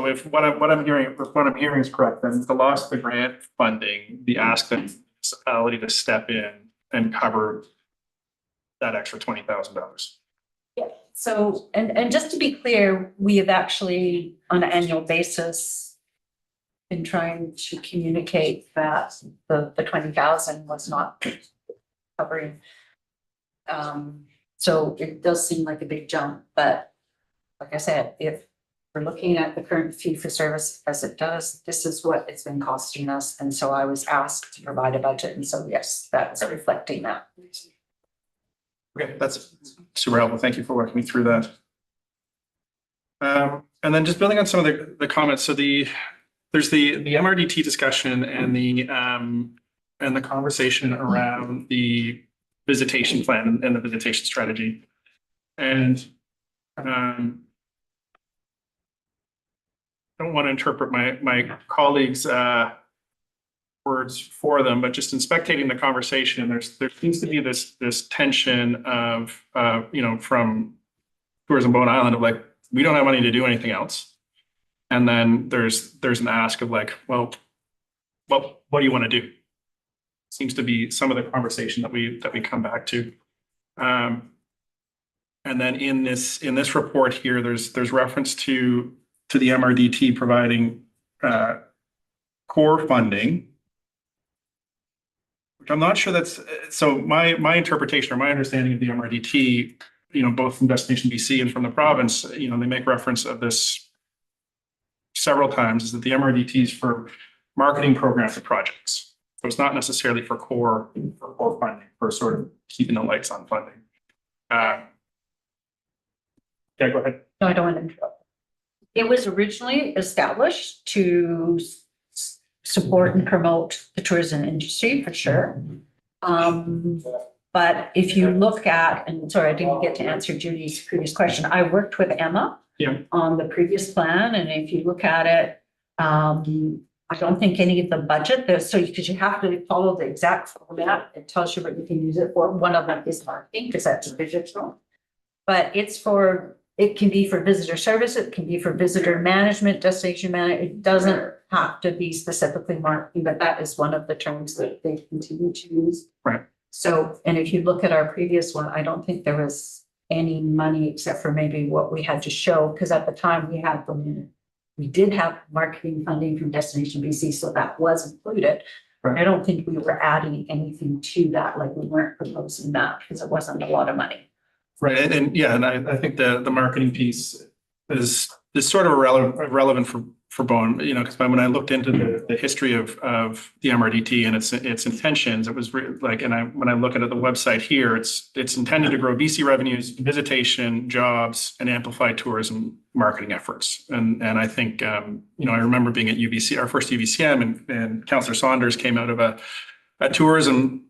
if what I'm hearing is correct, then the loss of the grant funding, the ask the municipality to step in and cover that extra $20,000. Yeah, so, and just to be clear, we have actually, on an annual basis, been trying to communicate that the 20,000 was not covering. So it does seem like a big jump, but like I said, if we're looking at the current fee for service as it does, this is what it's been costing us. And so I was asked to provide a budget. And so, yes, that's reflecting that. Okay, that's super helpful. Thank you for walking me through that. And then just building on some of the comments, so there's the MRDT discussion and the conversation around the visitation plan and the visitation strategy. And I don't want to interpret my colleagues' words for them, but just in spectating the conversation, there seems to be this tension of from Tourism Bowen Island of like, we don't have money to do anything else. And then there's an ask of like, well, what do you want to do? Seems to be some of the conversation that we come back to. And then in this report here, there's reference to the MRDT providing core funding, which I'm not sure that's, so my interpretation or my understanding of the MRDT, both from Destination BC and from the province, they make reference of this several times, is that the MRDT is for marketing programs and projects. So it's not necessarily for core funding, for sort of keeping the lights on funding. Yeah, go ahead. No, I don't want to interrupt. It was originally established to support and promote the tourism industry for sure. But if you look at, and sorry, I didn't get to answer Judy's previous question. I worked with Emma on the previous plan. And if you look at it, I don't think any of the budget there's because you have to follow the exact format. It tells you what you can use it for. One of them is marketing because that's digital. But it can be for visitor service, it can be for visitor management, destination management. It doesn't have to be specifically marketing, but that is one of the terms that they continue to use. Right. So, and if you look at our previous one, I don't think there was any money except for maybe what we had to show, because at the time we did have marketing funding from Destination BC, so that was included. I don't think we were adding anything to that, like we weren't proposing that because it wasn't a lot of money. Right, and yeah, and I think the marketing piece is sort of relevant for Bowen, you know, because when I looked into the history of the MRDT and its intentions, it was like, and when I look at the website here, it's intended to grow BC revenues, visitation, jobs, and amplify tourism marketing efforts. And I think you know, I remember being at UBC, our first UBCM, and Councillor Saunders came out of a tourism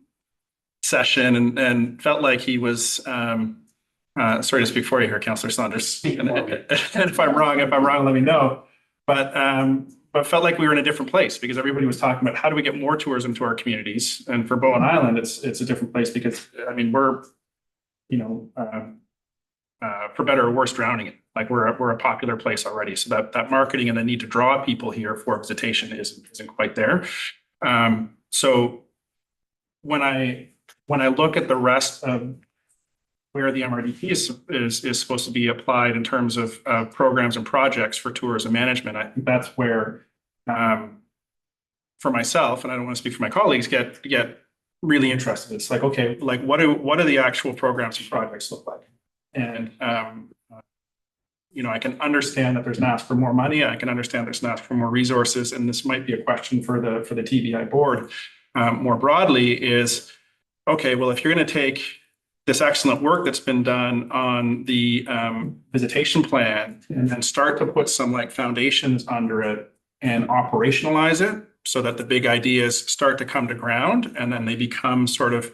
session and felt like he was sorry to speak for you here, Councillor Saunders. And if I'm wrong, let me know. But felt like we were in a different place because everybody was talking about how do we get more tourism to our communities. And for Bowen Island, it's a different place because I mean we're, you know, for better or worse, drowning it. Like we're a popular place already. So that marketing and the need to draw people here for visitation isn't quite there. So when I look at the rest of where the MRDP is supposed to be applied in terms of programs and projects for tourism management, I think that's where, for myself, and I don't want to speak for my colleagues, get really interested. It's like, okay, like what do the actual programs and projects look like? And you know, I can understand that there's an ask for more money. I can understand there's an ask for more resources, and this might be a question for the TBI board more broadly. Is okay. Well, if you're going to take this excellent work that's been done on the visitation plan and then start to put some like foundations under it and operationalize it so that the big ideas start to come to ground and then they become sort of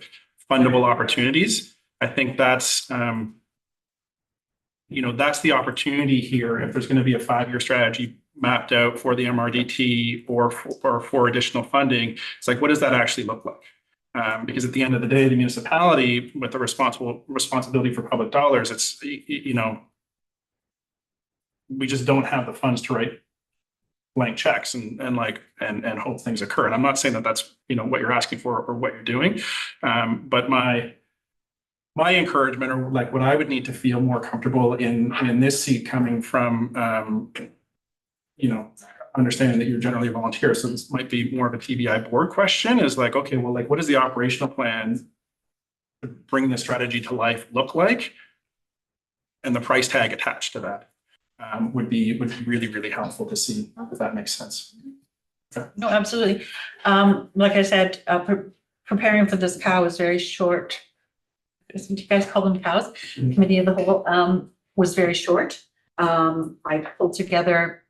fundable opportunities. I think that's, you know, that's the opportunity here. If there's going to be a 5-year strategy mapped out for the MRDT or for additional funding, it's like, what does that actually look like? Because at the end of the day, the municipality with the responsibility for public dollars, it's, you know, we just don't have the funds to write blank checks and hope things occur. And I'm not saying that that's, you know, what you're asking for or what you're doing. But my encouragement, or like what I would need to feel more comfortable in this seat coming from, you know, understanding that you're generally a volunteer, so this might be more of a TBI board question, is like, okay, well, like, what does the operational plan to bring the strategy to life look like? And the price tag attached to that would be really, really helpful to see, if that makes sense. Okay. No, absolutely. Like I said, preparing for this cow was very short. Do you guys call them cows? Committee of the whole was very short. I pulled together,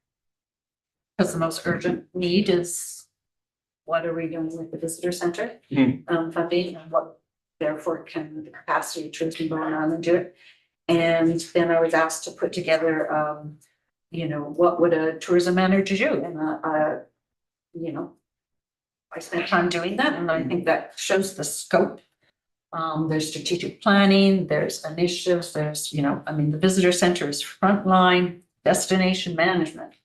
because the most urgent need is what are we doing with the visitor center funding, and what therefore can the capacity of tourism going on and do it. And then I was asked to put together, you know, what would a tourism manager do? And you know, I spent time doing that, and I think that shows the scope. There's strategic planning, there's initiatives, there's, you know, I mean, the visitor center is frontline destination management.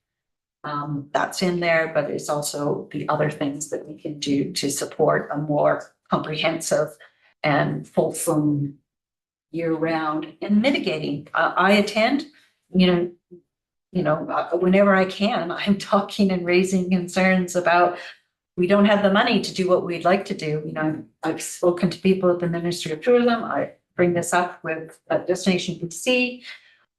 That's in there, but it's also the other things that we can do to support a more comprehensive and fulsome year-round and mitigating. I attend, you know, whenever I can, I'm talking and raising concerns about we don't have the money to do what we'd like to do. You know, I've spoken to people at the Ministry of Tourism. I bring this up with Destination BC.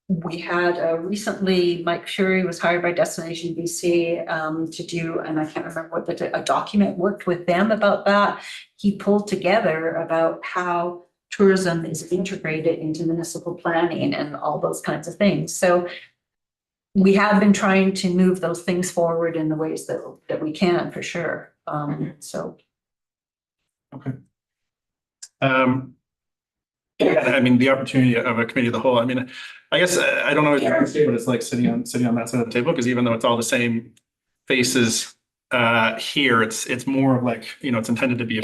We had recently, Mike Fury was hired by Destination BC to do, and I can't remember what a document, worked with them about that. He pulled together about how tourism is integrated into municipal planning and all those kinds of things. So we have been trying to move those things forward in the ways that we can, for sure. So. Okay. Yeah, I mean, the opportunity of a committee of the whole, I mean, I guess I don't know what it's like sitting on that side of the table, because even though it's all the same faces here, it's more of like, you know, it's intended to be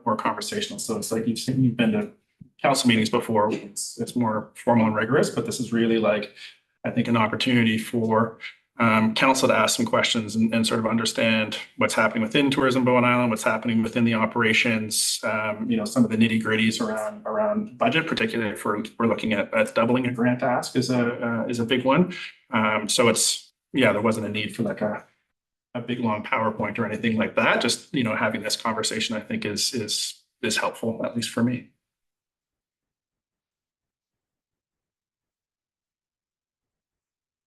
more conversational. So it's like you've been to council meetings before. It's more formal and rigorous, but this is really like, I think, an opportunity for council to ask some questions and sort of understand what's happening within Tourism Bowen Island, what's happening within the operations, you know, some of the nitty gritties around budget, particularly if we're looking at doubling a grant ask is a big one. So it's, yeah, there wasn't a need for like a a big long PowerPoint or anything like that. Just, you know, having this conversation, I think is helpful, at least for me.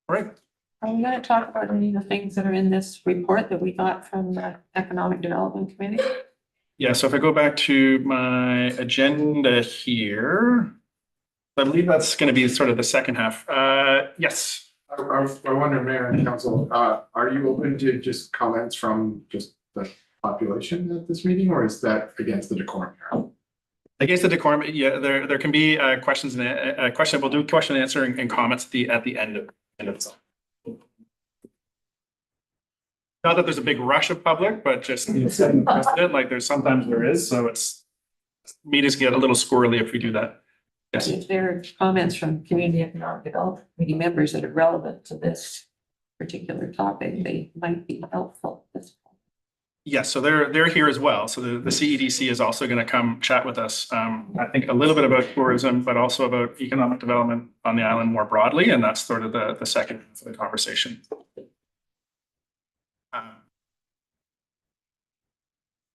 All right. Are we gonna talk about any of the things that are in this report that we got from the Economic Development Committee? Yeah, so if I go back to my agenda here, I believe that's going to be sort of the second half. Yes. I wonder, Mayor and Council, are you open to just comments from just the population at this meeting, or is that against the decorum here? Against the decorum, yeah, there can be questions and question. We'll do question and answer and comments at the end of it. Not that there's a big rush of public, but just you know, setting precedent, like sometimes there is, so it's meetings get a little squirrely if we do that. Yes. If there are comments from Community Economic Development Committee members that are relevant to this particular topic, they might be helpful at this point. Yes, so they're here as well. So the CEDC is also going to come chat with us. I think a little bit about tourism, but also about economic development on the island more broadly, and that's sort of the second half of the conversation.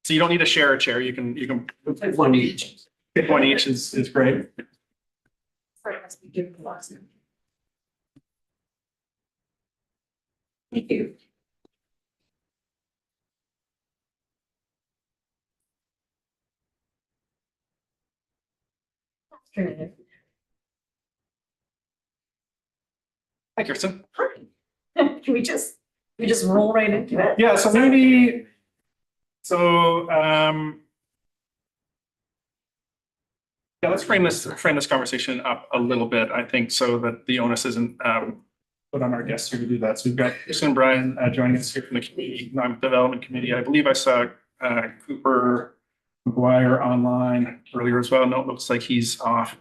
So you don't need to share a chair. You can pick one each. Pick one each is great. Thank you. Hi, Kirsten. Can we just roll right into it? Yeah, so maybe, yeah, let's frame this conversation up a little bit, I think, so that the onus isn't put on our guests here to do that. So we've got Kirsten and Brian joining us here from the Community Economic Development Committee. I believe I saw Cooper McGuire online earlier as well. No, it looks like he's off.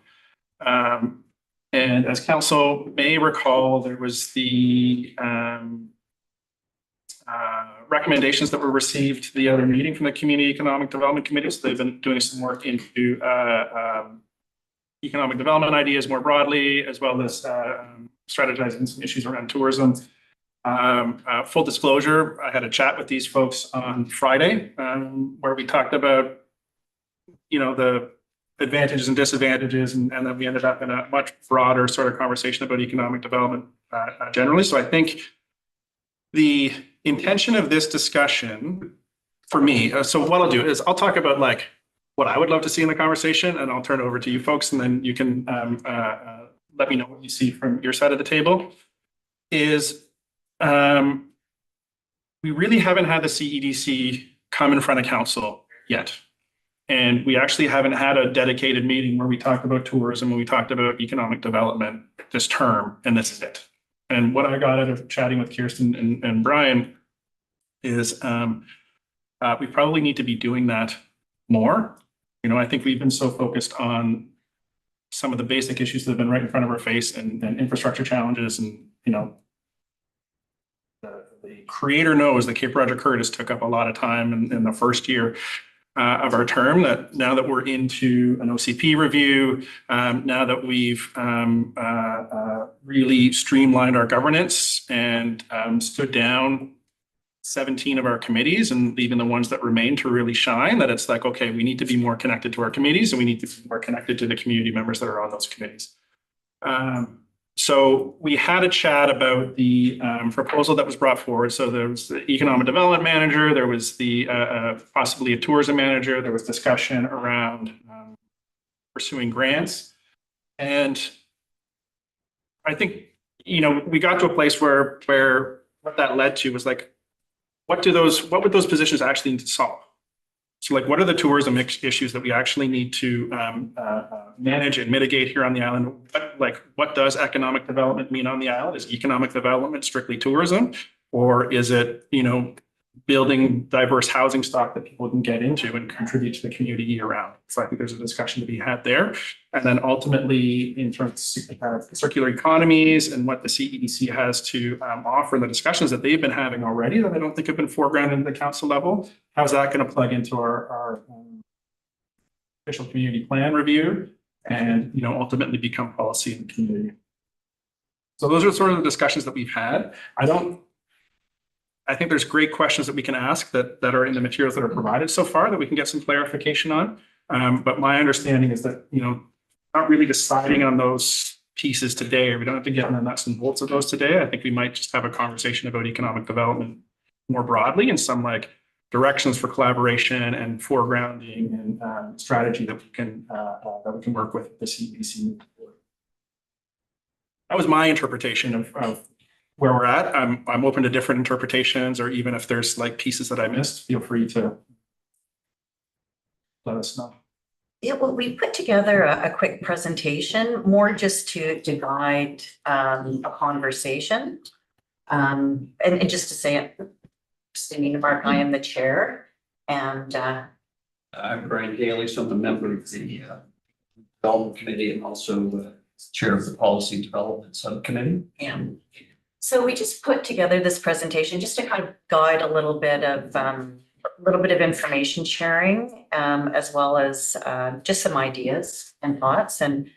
And as council may recall, there was the recommendations that were received to the other meeting from the Community Economic Development Committee. So they've been doing some work into economic development ideas more broadly, as well as strategizing some issues around tourism. Full disclosure, I had a chat with these folks on Friday where we talked about, you know, the advantages and disadvantages, and then we ended up in a much broader sort of conversation about economic development generally. So I think the intention of this discussion for me, so what I'll do is I'll talk about like what I would love to see in the conversation, and I'll turn it over to you folks, and then you can let me know what you see from your side of the table. Is we really haven't had the CEDC come in front of council yet. And we actually haven't had a dedicated meeting where we talked about tourism, and we talked about economic development this term, and this is it. And what I got out of chatting with Kirsten and Brian is we probably need to be doing that more. You know, I think we've been so focused on some of the basic issues that have been right in front of our face, and infrastructure challenges, and, you know, the creator knows that Cape Roger Curtis took up a lot of time in the first year of our term, that now that we're into an OCP review, now that we've really streamlined our governance and stood down 17 of our committees and leaving the ones that remain to really shine, that it's like, okay, we need to be more connected to our committees, and we need to be more connected to the community members that are on those committees. So we had a chat about the proposal that was brought forward. So there was the economic development manager, there was the possibly a tourism manager, there was discussion around pursuing grants. And I think, you know, we got to a place where what that led to was like, what would those positions actually need to solve? So like, what are the tourism issues that we actually need to manage and mitigate here on the island? What does economic development mean on the island? Is economic development strictly tourism? Or is it, you know, building diverse housing stock that people can get into and contribute to the community year round? So I think there's a discussion to be had there. And then ultimately, in terms of circular economies and what the CEDC has to offer, the discussions that they've been having already that I don't think have been foregrounded at the council level, how's that going to plug into our official community plan review and, you know, ultimately become policy in the community? So those are sort of the discussions that we've had. I think there's great questions that we can ask that are in the materials that are provided so far that we can get some clarification on. But my understanding is that, not really deciding on those pieces today, or we don't have to get in the nuts and bolts of those today. I think we might just have a conversation about economic development more broadly and some like directions for collaboration and foregrounding and strategy that we can work with the CBC. That was my interpretation of where we're at. I'm open to different interpretations, or even if there's like pieces that I missed, feel free to let us know. Yeah, well, we put together a quick presentation, more just to guide a conversation. And just to say it, Christine Mark, I am the chair, and I'm Brian Daly, so I'm a member of the Development Committee and also chair of the Policy Development Subcommittee. and so we just put together this presentation just to kind of guide a little bit of information sharing, as well as just some ideas and thoughts. And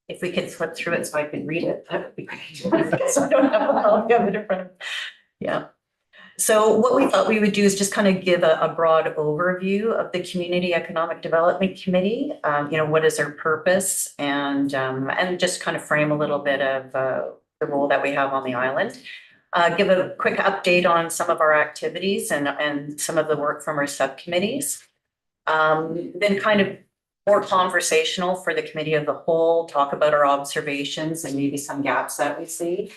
if we could flip through it so I could read it, that would be great. So I don't have a copy of it in front of me. Yeah. So what we thought we would do is just kind of give a broad overview of the Community Economic Development Committee. What is their purpose, and just kind of frame a little bit of the role that we have on the island. Give a quick update on some of our activities and some of the work from our subcommittees. Then kind of more conversational for the committee of the whole, talk about our observations and maybe some gaps that we see.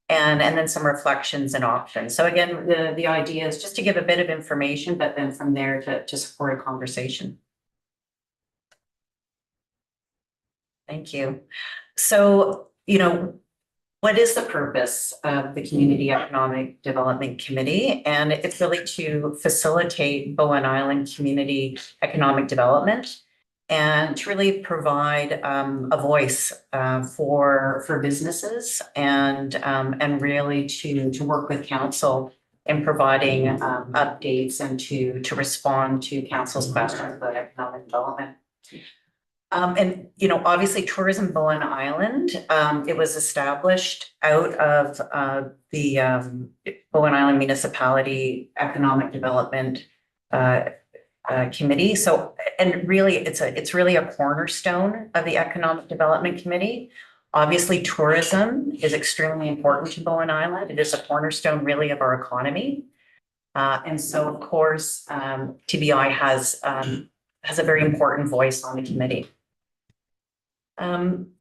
And then some reflections and options. So again, the idea is just to give a bit of information, but then from there to support a conversation. Thank you. So, what is the purpose of the Community Economic Development Committee? And it's really to facilitate Bowen Island community economic development and to really provide a voice for businesses and really to work with council in providing updates and to respond to council's questions about economic development. Obviously Tourism Bowen Island, it was established out of the Bowen Island Municipality Economic Development Committee. So, and really it's really a cornerstone of the Economic Development Committee. Obviously, tourism is extremely important to Bowen Island. It is a cornerstone really of our economy. And so of course, TBI has a very important voice on the committee.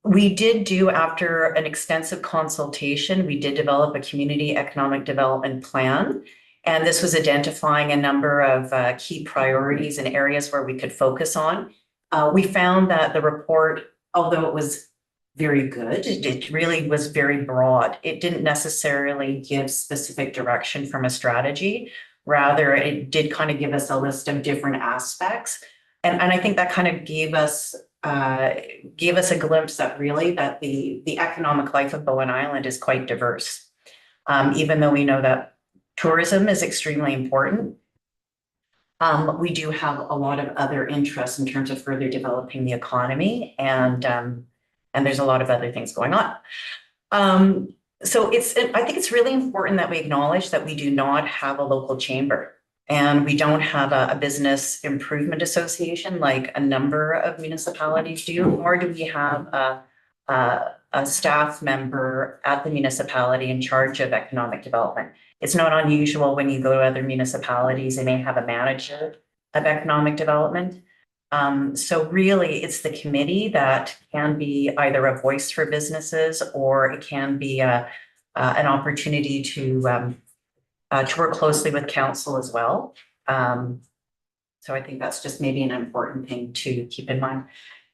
We did do, after an extensive consultation, we did develop a community economic development plan. And this was identifying a number of key priorities and areas where we could focus on. We found that the report, although it was very good, it really was very broad. It didn't necessarily give specific direction from a strategy. Rather, it did kind of give us a list of different aspects. And I think that kind of gave us a glimpse that really that the economic life of Bowen Island is quite diverse. Even though we know that tourism is extremely important, we do have a lot of other interests in terms of further developing the economy, and there's a lot of other things going on. So I think it's really important that we acknowledge that we do not have a local chamber. And we don't have a business improvement association like a number of municipalities do, nor do we have a staff member at the municipality in charge of economic development. It's not unusual when you go to other municipalities, they may have a manager of economic development. So really, it's the committee that can be either a voice for businesses, or it can be an opportunity to work closely with council as well. So I think that's just maybe an important thing to keep in mind.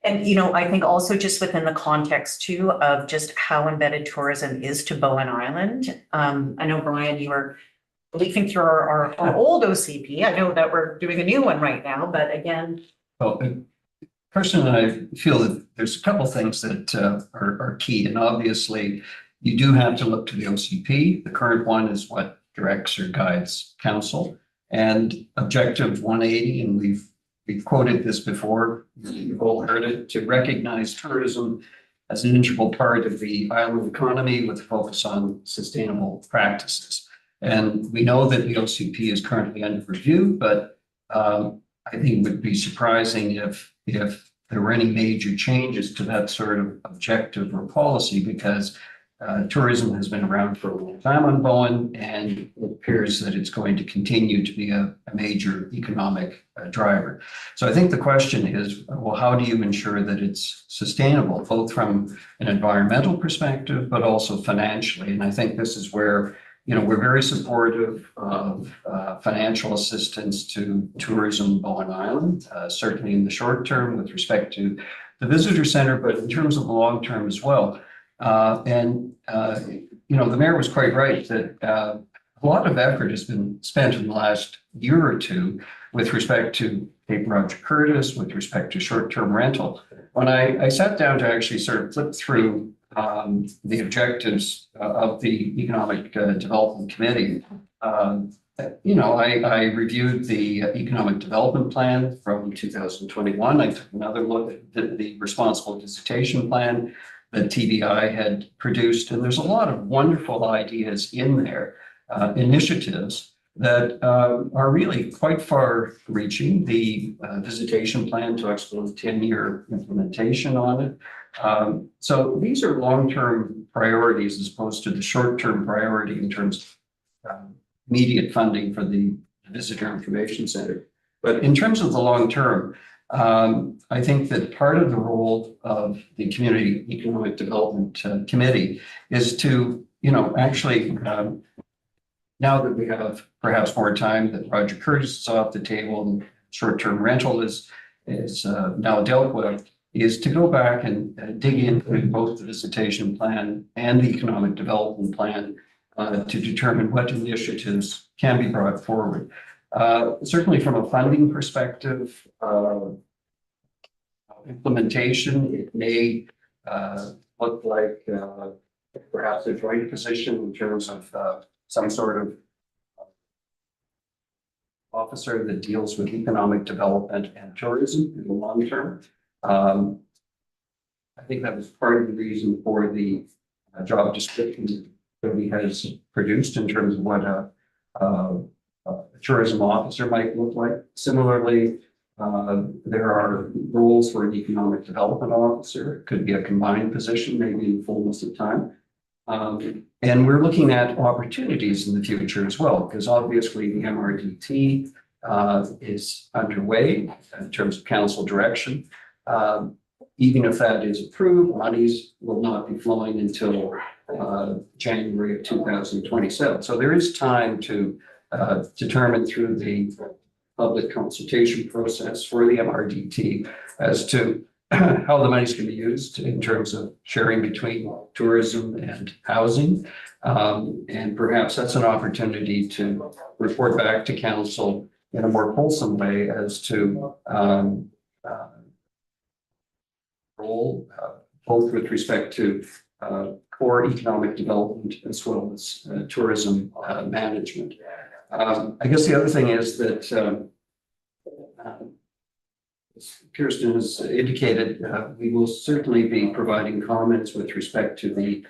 And, I think also just within the context too of just how embedded tourism is to Bowen Island. I know, Brian, you were leafing through our old OCP. I know that we're doing a new one right now, but again. Well, personally, I feel that there's a couple things that are key. And obviously, you do have to look to the OCP. The current one is what directs or guides council, and objective 180, and we've quoted this before, you've all heard it, to recognize tourism as an integral part of the island economy with a focus on sustainable practices. And we know that the OCP is currently under review, but I think it would be surprising if there were any major changes to that sort of objective or policy, because tourism has been around for a long time on Bowen, and it appears that it's going to continue to be a major economic driver. So I think the question is, well, how do you ensure that it's sustainable, both from an environmental perspective, but also financially? And I think this is where, we're very supportive of financial assistance to tourism Bowen Island, certainly in the short term with respect to the visitor center, but in terms of the long term as well. The mayor was quite right that a lot of effort has been spent in the last year or two with respect to Cape Roger Curtis, with respect to short-term rental. When I sat down to actually sort of flip through the objectives of the Economic Development Committee, I reviewed the Economic Development Plan from 2021. I took another look at the Responsible Visitation Plan that TBI had produced. And there's a lot of wonderful ideas in there, initiatives that are really quite far reaching. The visitation plan talks about a 10-year implementation on it. So these are long-term priorities as opposed to the short-term priority in terms of immediate funding for the Visitor Information Center. But in terms of the long term, I think that part of the role of the Community Economic Development Committee is to, actually, now that we have perhaps more time, that Roger Curtis is off the table and short-term rental is now dealt with, is to go back and dig into both the visitation plan and the economic development plan to determine what initiatives can be brought forward. Certainly from a funding perspective, implementation, it may look like perhaps a joint position in terms of some sort of officer that deals with economic development and tourism in the long term. I think that was part of the reason for the job description that he has produced in terms of what a tourism officer might look like. Similarly, there are roles for an economic development officer. It could be a combined position, maybe in the fullness of time. And we're looking at opportunities in the future as well, because obviously the MRDT is underway in terms of council direction. Even if that is approved, monies will not be flowing until January of 2027. So there is time to determine through the public consultation process for the MRDT as to how the monies can be used in terms of sharing between tourism and housing. And perhaps that's an opportunity to report back to council in a more wholesome way as to role, both with respect to core economic development as well as tourism management. I guess the other thing is that as Kirsten has indicated, we will certainly be providing comments with respect to the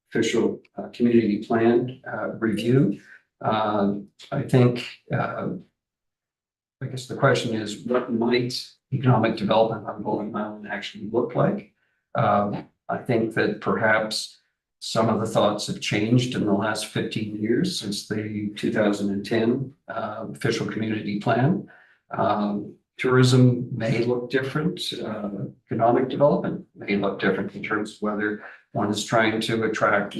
official community plan review. I think, I guess the question is, what might economic development on Bowen Island actually look like? I think that perhaps some of the thoughts have changed in the last 15 years since the 2010 official community plan. Tourism may look different. Economic development may look different in terms of whether one is trying to attract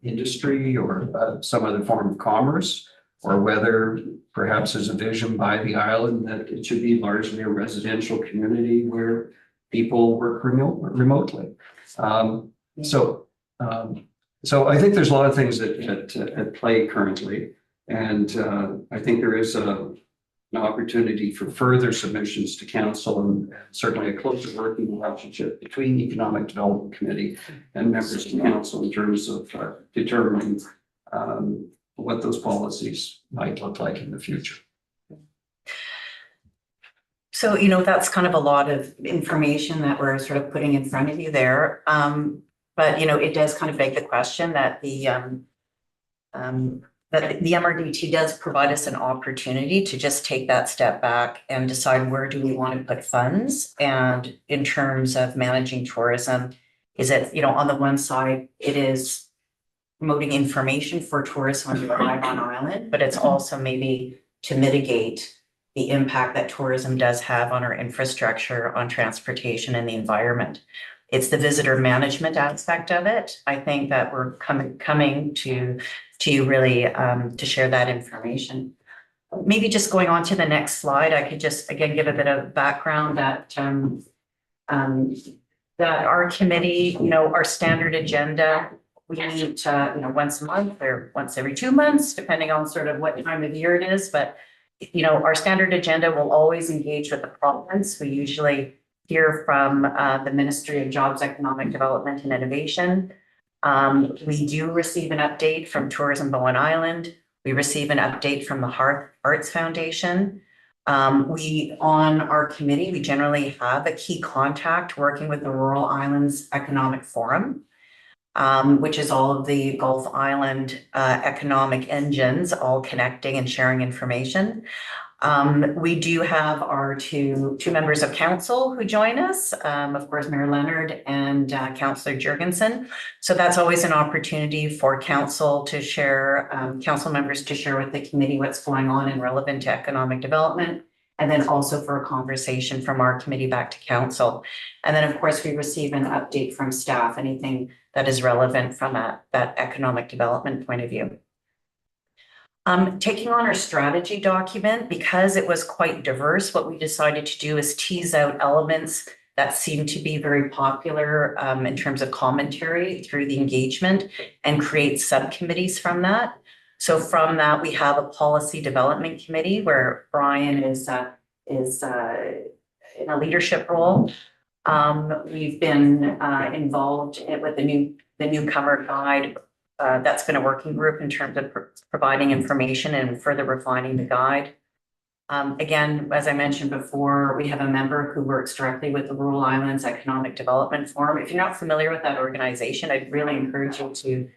industry or some other form of commerce, or whether perhaps there's a vision by the island that it should be largely a residential community where people work remotely. So I think there's a lot of things at play currently, and I think there is an opportunity for further submissions to council, and certainly a closer working relationship between the Economic Development Committee and members of council in terms of determining what those policies might look like in the future. So, that's kind of a lot of information that we're sort of putting in front of you there. But, it does kind of beg the question that the that the MRDT does provide us an opportunity to just take that step back and decide where do we want to put funds. And in terms of managing tourism, is it, on the one side, it is promoting information for tourists when you arrive on island, but it's also maybe to mitigate the impact that tourism does have on our infrastructure, on transportation and the environment. It's the visitor management aspect of it. I think that we're coming to you really to share that information. Maybe just going on to the next slide, I could just again give a bit of background that that our committee, our standard agenda, we meet once a month or once every 2 months, depending on sort of what time of year it is. But our standard agenda will always engage with the province. We usually hear from the Ministry of Jobs, Economic Development and Innovation. We do receive an update from Tourism Bowen Island. We receive an update from the Hearth Arts Foundation. On our committee, we generally have a key contact working with the Rural Islands Economic Forum, which is all of the Gulf Island economic engines all connecting and sharing information. We do have our two members of council who join us, of course, Mayor Leonard and Councillor Jurgensen. So that's always an opportunity for council to share, council members to share with the committee what's going on and relevant to economic development. And then also for a conversation from our committee back to council. And then, of course, we receive an update from staff, anything that is relevant from that economic development point of view. Taking on our strategy document, because it was quite diverse, what we decided to do is tease out elements that seem to be very popular in terms of commentary through the engagement and create subcommittees from that. So from that, we have a policy development committee where Brian is in a leadership role. We've been involved with the newcomer guide. That's been a working group in terms of providing information and further refining the guide. Again, as I mentioned before, we have a member who works directly with the Rural Islands Economic Development Forum. If you're not familiar with that organization, I'd really encourage you to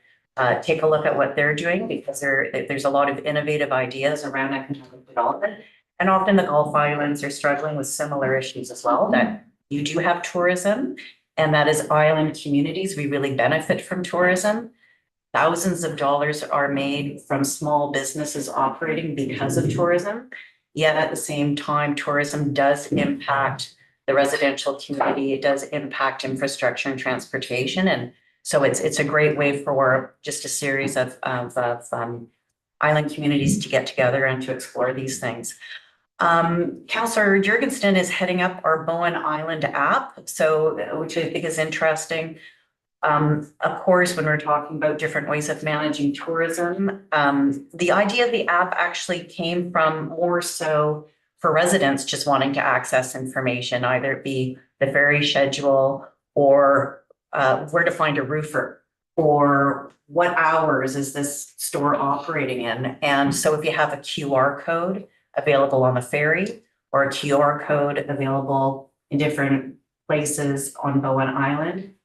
take a look at what they're doing, because there's a lot of innovative ideas around economic development. And often the Gulf Islands are struggling with similar issues as well, that you do have tourism, and that as island communities, we really benefit from tourism. Thousands of dollars are made from small businesses operating because of tourism. Yet at the same time, tourism does impact the residential community. It does impact infrastructure and transportation. And so it's a great way for just a series of island communities to get together and to explore these things. Councillor Jurgensen is heading up our Bowen Island app, which I think is interesting. Of course, when we're talking about different ways of managing tourism, the idea of the app actually came from more so for residents just wanting to access information, either it be the ferry schedule or where to find a roofer, or what hours is this store operating in. And so if you have a QR code available on the ferry or a QR code available in different places on Bowen Island,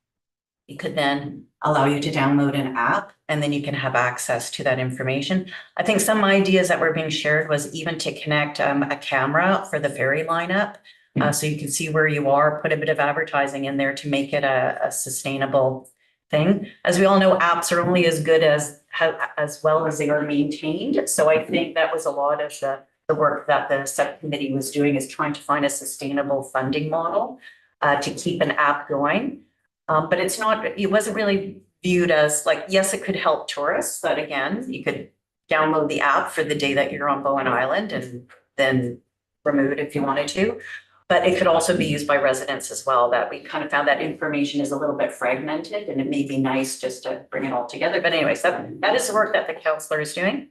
it could then allow you to download an app, and then you can have access to that information. I think some ideas that were being shared was even to connect a camera for the ferry lineup. So you can see where you are, put a bit of advertising in there to make it a sustainable thing. As we all know, apps are only as good as well as they are maintained. So I think that was a lot of the work that the subcommittee was doing, is trying to find a sustainable funding model to keep an app going. But it wasn't really viewed as like, yes, it could help tourists, but again, you could download the app for the day that you're on Bowen Island and then remove it if you wanted to. But it could also be used by residents as well, that we kind of found that information is a little bit fragmented, and it may be nice just to bring it all together. But anyways, that is the work that the councillor is doing.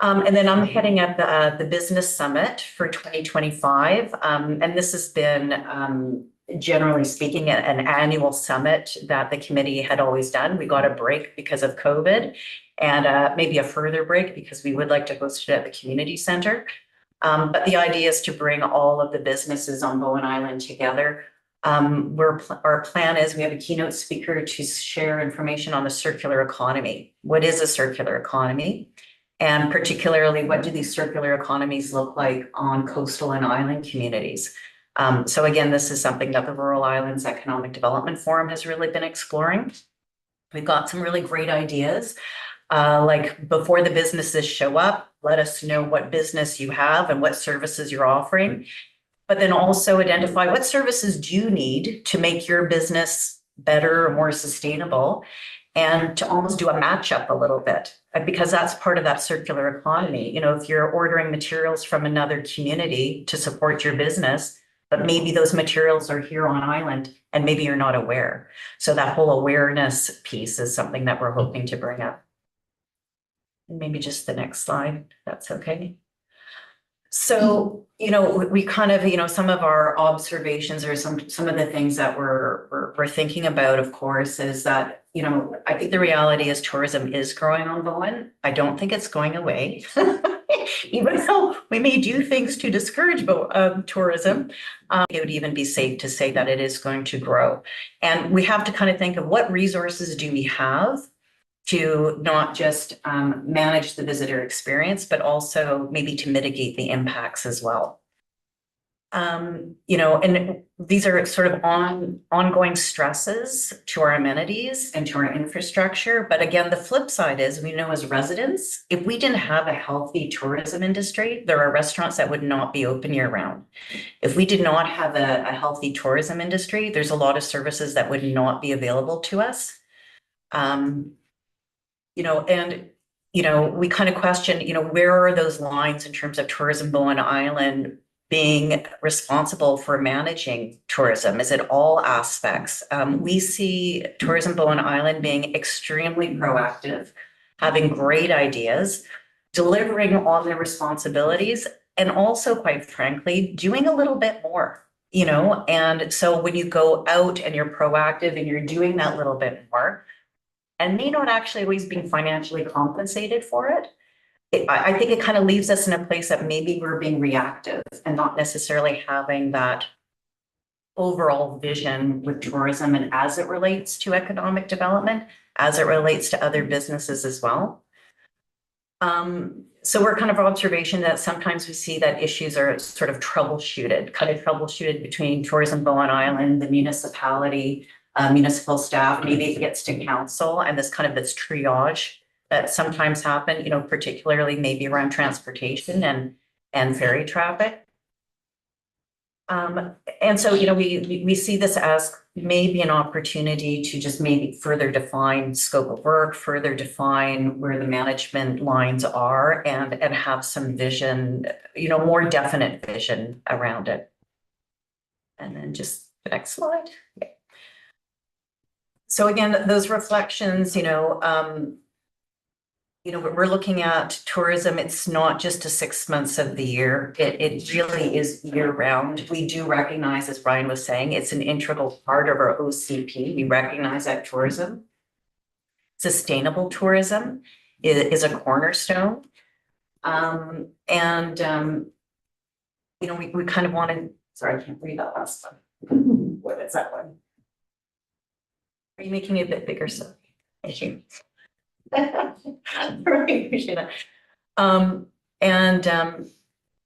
And then I'm heading up the Business Summit for 2025. And this has been, generally speaking, an annual summit that the committee had always done. We got a break because of COVID, and maybe a further break because we would like to host it at the community center. But the idea is to bring all of the businesses on Bowen Island together. Our plan is we have a keynote speaker to share information on the circular economy. What is a circular economy? And particularly, what do these circular economies look like on coastal and island communities? So again, this is something that the Rural Islands Economic Development Forum has really been exploring. We've got some really great ideas. Like before the businesses show up, let us know what business you have and what services you're offering. But then also identify what services do you need to make your business better or more sustainable, and to almost do a matchup a little bit, because that's part of that circular economy. You know, if you're ordering materials from another community to support your business, but maybe those materials are here on island and maybe you're not aware. So that whole awareness piece is something that we're hoping to bring up. And maybe just the next slide, if that's okay. So, you know, we kind of, you know, some of our observations or some of the things that we're thinking about, of course, is that, you know, I think the reality is tourism is growing on Bowen. I don't think it's going away. Even though we may do things to discourage tourism, it would even be safe to say that it is going to grow. And we have to kind of think of what resources do we have to not just manage the visitor experience, but also maybe to mitigate the impacts as well. You know, and these are sort of ongoing stresses to our amenities and to our infrastructure. But again, the flip side is, we know as residents, if we didn't have a healthy tourism industry, there are restaurants that would not be open year round. If we did not have a healthy tourism industry, there's a lot of services that would not be available to us. You know, and, you know, we kind of question, you know, where are those lines in terms of Tourism Bowen Island being responsible for managing tourism? Is it all aspects? We see Tourism Bowen Island being extremely proactive, having great ideas, delivering on their responsibilities, and also, quite frankly, doing a little bit more, you know? And so when you go out and you're proactive and you're doing that little bit more, and may not actually always being financially compensated for it, I think it kind of leaves us in a place that maybe we're being reactive and not necessarily having that overall vision with tourism and as it relates to economic development, as it relates to other businesses as well. So we're kind of observation that sometimes we see that issues are sort of troubleshooted between Tourism Bowen Island, the municipality, municipal staff, maybe it gets to council, and this triage that sometimes happen, you know, particularly maybe around transportation and ferry traffic. And so, you know, we see this as maybe an opportunity to just maybe further define scope of work, further define where the management lines are, and have some vision, you know, more definite vision around it. And then just the next slide. Yeah. So again, those reflections, you know, we're looking at tourism. It's not just a 6 months of the year. It really is year round. We do recognize, as Brian was saying, it's an integral part of our OCP. We recognize that tourism, sustainable tourism is a cornerstone. You know, we kind of wanted, sorry, I can't read that last one. What is that one? Are you making it a bit bigger? So thank you. Really appreciate that.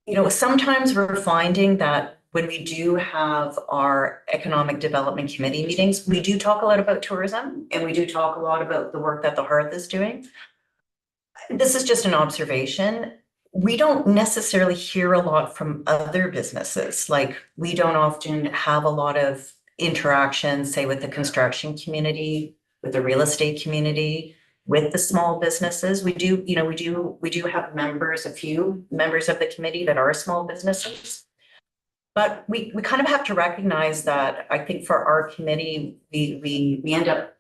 You know, sometimes we're finding that when we do have our economic development committee meetings, we do talk a lot about tourism, and we do talk a lot about the work that the Hearth is doing. This is just an observation. We don't necessarily hear a lot from other businesses. Like, we don't often have a lot of interaction, say, with the construction community, with the real estate community, with the small businesses. We do, you know, we do have members, a few members of the committee that are small businesses. But we kind of have to recognize that I think for our committee, we end up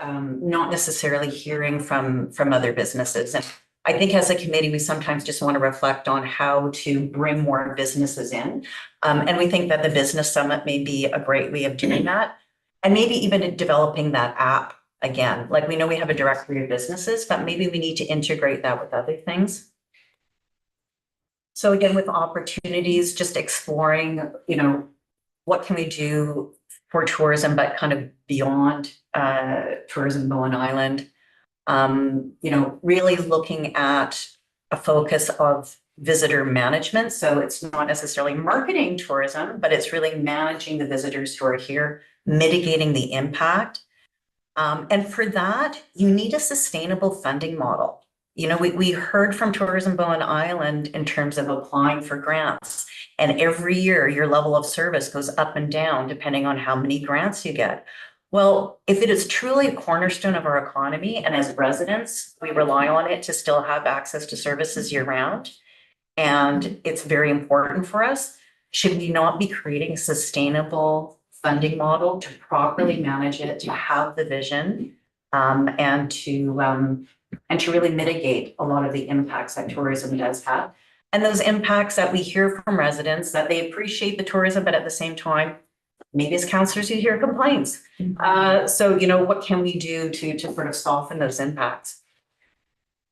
not necessarily hearing from other businesses. And I think as a committee, we sometimes just want to reflect on how to bring more businesses in. And we think that the Business Summit may be a great way of doing that. And maybe even in developing that app again. Like, we know we have a directory of businesses, but maybe we need to integrate that with other things. So again, with opportunities, just exploring, you know, what can we do for tourism, but kind of beyond tourism Bowen Island? Really looking at a focus of visitor management. So it's not necessarily marketing tourism, but it's really managing the visitors who are here, mitigating the impact. And for that, you need a sustainable funding model. We heard from Tourism Bowen Island in terms of applying for grants. And every year your level of service goes up and down depending on how many grants you get. Well, if it is truly a cornerstone of our economy, and as residents, we rely on it to still have access to services year round, and it's very important for us, should we not be creating a sustainable funding model to properly manage it, to have the vision, and to really mitigate a lot of the impacts that tourism does have? And those impacts that we hear from residents, that they appreciate the tourism, but at the same time, maybe as councillors you hear complaints. So, what can we do to sort of soften those impacts?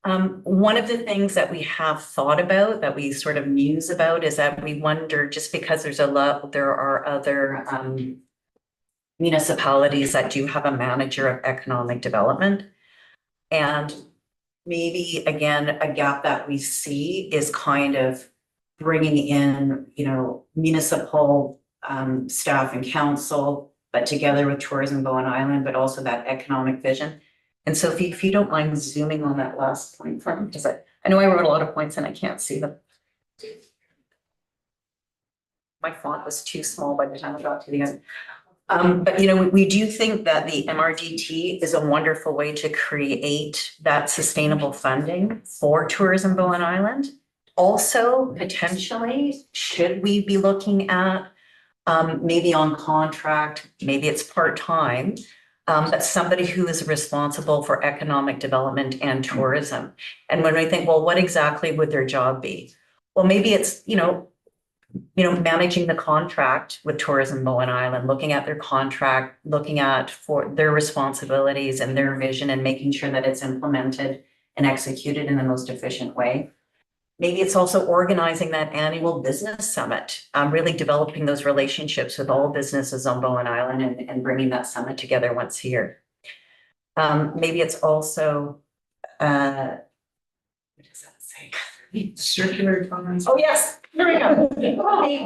One of the things that we have thought about, that we sort of muse about, is that we wonder, just because there are other municipalities that do have a manager of economic development. And maybe, again, a gap that we see is kind of bringing in, municipal staff and council, but together with Tourism Bowen Island, but also that economic vision. And so if you don't mind zooming on that last point for me, because I know I wrote a lot of points and I can't see them. My font was too small by the time I got to the end. But we do think that the MRDT is a wonderful way to create that sustainable funding for Tourism Bowen Island. Also, potentially, should we be looking at maybe on contract, maybe it's part-time, but somebody who is responsible for economic development and tourism. And when we think, well, what exactly would their job be? Well, maybe it's, managing the contract with Tourism Bowen Island, looking at their contract, looking at for their responsibilities and their vision, and making sure that it's implemented and executed in the most efficient way. Maybe it's also organizing that annual business summit, really developing those relationships with all businesses on Bowen Island and bringing that summit together once a year. Maybe it's also, what does that say? Circular economy. Oh, yes, there we go.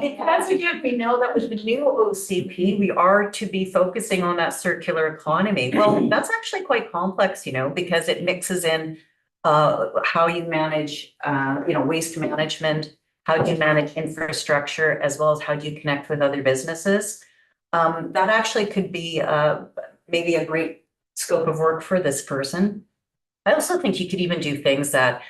Because again, we know that with the new OCP, we are to be focusing on that circular economy. Well, that's actually quite complex, because it mixes in how you manage, waste management, how do you manage infrastructure, as well as how do you connect with other businesses. That actually could be maybe a great scope of work for this person. I also think you could even do things that,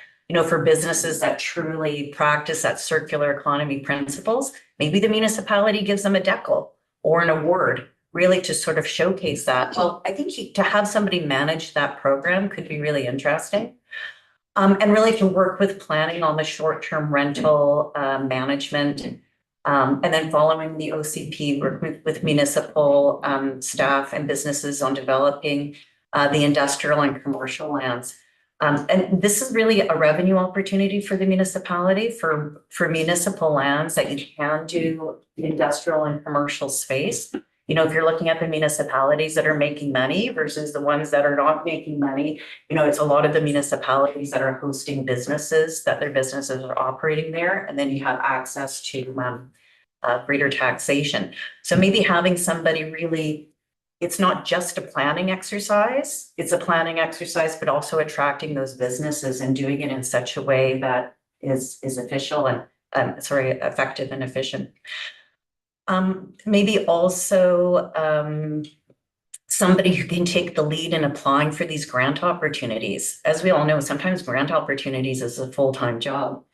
for businesses that truly practice that circular economy principles, maybe the municipality gives them a decal or an award, really to sort of showcase that. Well, I think to have somebody manage that program could be really interesting. And really to work with planning on the short-term rental management, and then following the OCP, work with municipal staff and businesses on developing the industrial and commercial lands. And this is really a revenue opportunity for the municipality for municipal lands that you can do industrial and commercial space. If you're looking at the municipalities that are making money versus the ones that are not making money, it's a lot of the municipalities that are hosting businesses, that their businesses are operating there, and then you have access to greater taxation. So maybe having somebody really, it's not just a planning exercise, it's a planning exercise, but also attracting those businesses and doing it in such a way that is official and effective and efficient. Maybe also somebody who can take the lead in applying for these grant opportunities. As we all know, sometimes grant opportunities is a full-time job.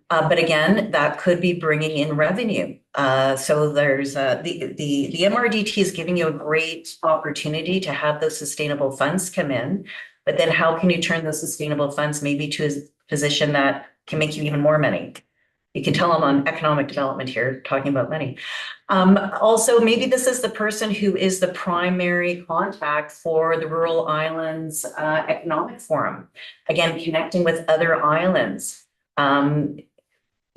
But again, that could be bringing in revenue. So there's the MRDT is giving you a great opportunity to have those sustainable funds come in. But then how can you turn those sustainable funds maybe to a position that can make you even more money? You can tell I'm on economic development here, talking about money. Also, maybe this is the person who is the primary contact for the Rural Islands Economic Forum. Again, connecting with other islands.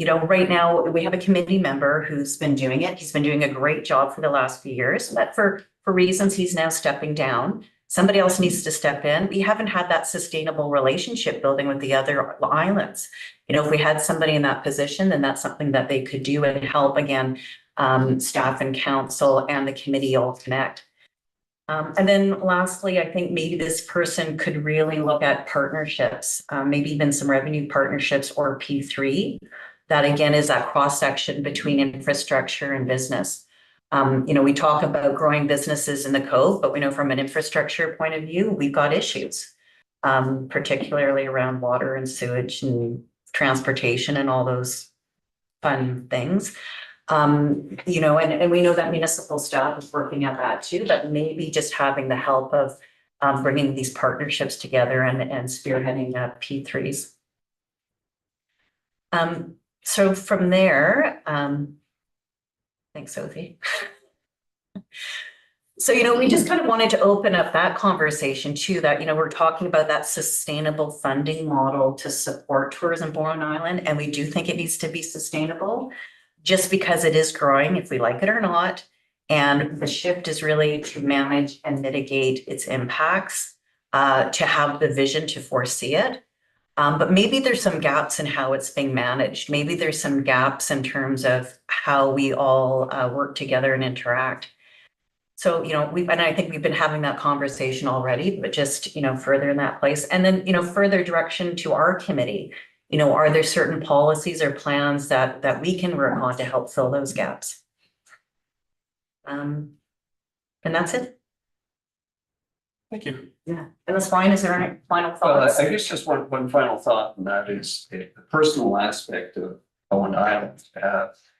You know, right now, we have a committee member who's been doing it. He's been doing a great job for the last few years, but for reasons, he's now stepping down. Somebody else needs to step in. We haven't had that sustainable relationship building with the other islands. You know, if we had somebody in that position, then that's something that they could do and help again, staff and council and the committee all connect. And then lastly, I think maybe this person could really look at partnerships, maybe even some revenue partnerships or P3. That again is that cross section between infrastructure and business. You know, we talk about growing businesses in the Cove, but we know from an infrastructure point of view, we've got issues, particularly around water and sewage and transportation and all those fun things. You know, and we know that municipal staff is working at that too, but maybe just having the help of bringing these partnerships together and spearheading P3s. So from there, thanks, Sophie. So, you know, we just kind of wanted to open up that conversation too, that, you know, we're talking about that sustainable funding model to support tourism Bowen Island. And we do think it needs to be sustainable just because it is growing, if we like it or not. And the shift is really to manage and mitigate its impacts, to have the vision to foresee it. But maybe there's some gaps in how it's being managed. Maybe there's some gaps in terms of how we all work together and interact. So, you know, and I think we've been having that conversation already, but just, you know, further in that place. And then, you know, further direction to our committee. You know, are there certain policies or plans that we can work on to help fill those gaps? And that's it. Thank you. Yeah, and that's fine. Is there any final Well, thoughts? I guess just one final thought, and that is the personal aspect of Bowen Island.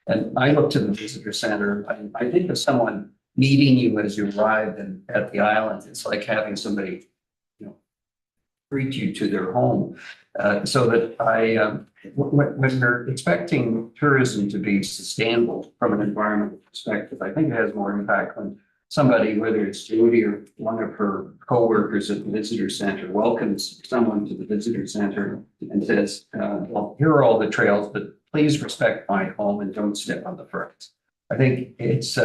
And I look to the visitor center, I think of someone meeting you as you arrive at the island. It's like having somebody, you know, greet you to their home. So that when you're expecting tourism to be sustainable from an environmental perspective, I think it has more impact when somebody, whether it's Judy or one of her coworkers at the visitor center, welcomes someone to the visitor center and says, well, here are all the trails, but please respect my home and don't step on the ferns. I think it's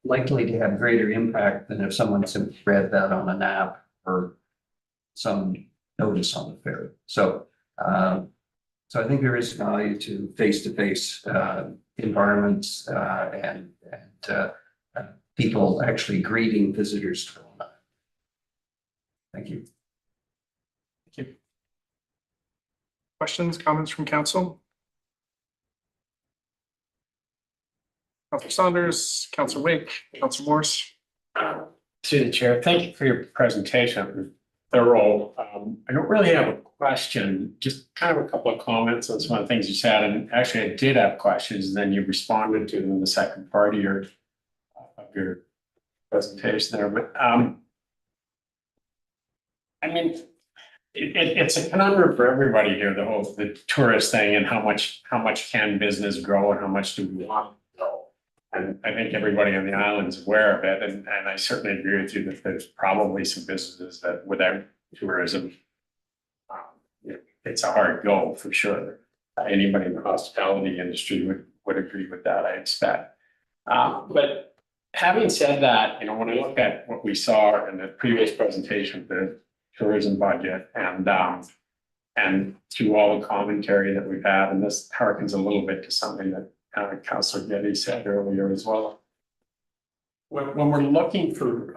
likely to have greater impact than if someone simply read that on an app or some notice on the ferry. So I think there is value to face-to-face environments and people actually greeting visitors to Bowen Island. Thank you. Thank you. Questions, comments from council? Councilor Saunders, Councilor Wake, Councilor Morse. To the chair, thank you for your presentation. Thorough. I don't really have a question, just kind of a couple of comments on some of the things you said. And actually, I did have questions, and then you responded to them in the second part of your presentation there. But I mean, it's a conundrum for everybody here, the tourist thing, and how much can business grow and how much do we want to grow. And I think everybody on the island is aware of it. And I certainly agree with you that there's probably some businesses that without tourism, it's a hard go for sure. Anybody in the hospitality industry would agree with that, I expect. But having said that, you know, when I look at what we saw in the previous presentation, the tourism budget and through all the commentary that we've had, and this harkens a little bit to something that Councillor Getty said earlier as well. When we're looking for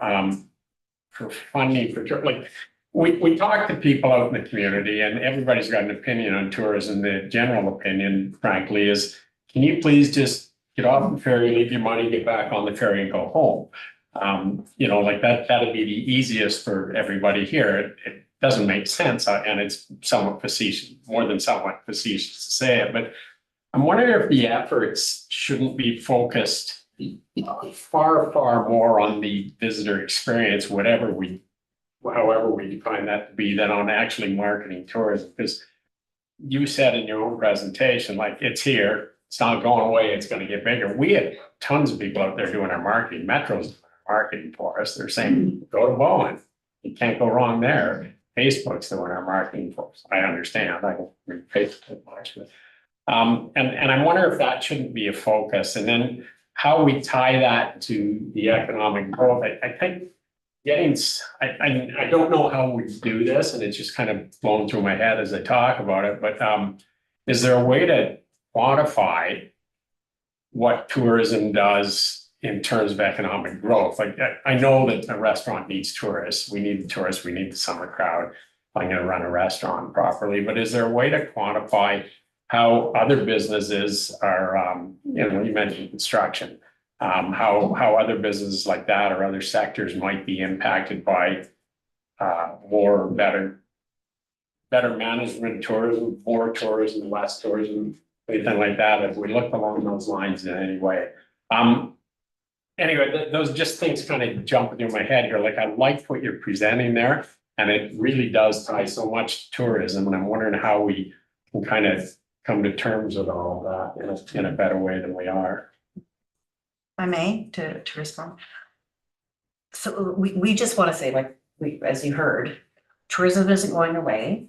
funding for like we talk to people out in the community, and everybody's got an opinion on tourism. The general opinion, frankly, is can you please just get off the ferry, leave your money, get back on the ferry and go home? You know, like that'd be the easiest for everybody here. It doesn't make sense, and it's somewhat facetious, more than somewhat facetious to say it, but I'm wondering if the efforts shouldn't be focused far, far more on the visitor experience, however we define that to be, than on actually marketing tourism. Because you said in your own presentation, like it's here, it's not going away, it's going to get bigger. We had tons of people out there doing our marketing. Metro's doing our marketing for us. They're saying, go to Bowen. You can't go wrong there. Facebook's doing our marketing for us. I understand. I don't read Facebook much, but And I wonder if that shouldn't be a focus, and then how we tie that to the economic growth. I think I don't know how we do this, and it's just kind of flowing through my head as I talk about it, but is there a way to quantify what tourism does in terms of economic growth? Like, I know that a restaurant needs tourists. We need the tourists, we need the summer crowd. I'm gonna run a restaurant properly, but is there a way to quantify how other businesses are, you mentioned construction, how other businesses like that or other sectors might be impacted by better management tourism, more tourism, less tourism, anything like that, if we look along those lines in any way. Anyway, those just things kind of jump into my head here. Like, I like what you're presenting there, and it really does tie so much to tourism, and I'm wondering how we can kind of come to terms with all of that in a better way than we are. If I may, to respond. So we just want to say, like, as you heard, tourism isn't going away.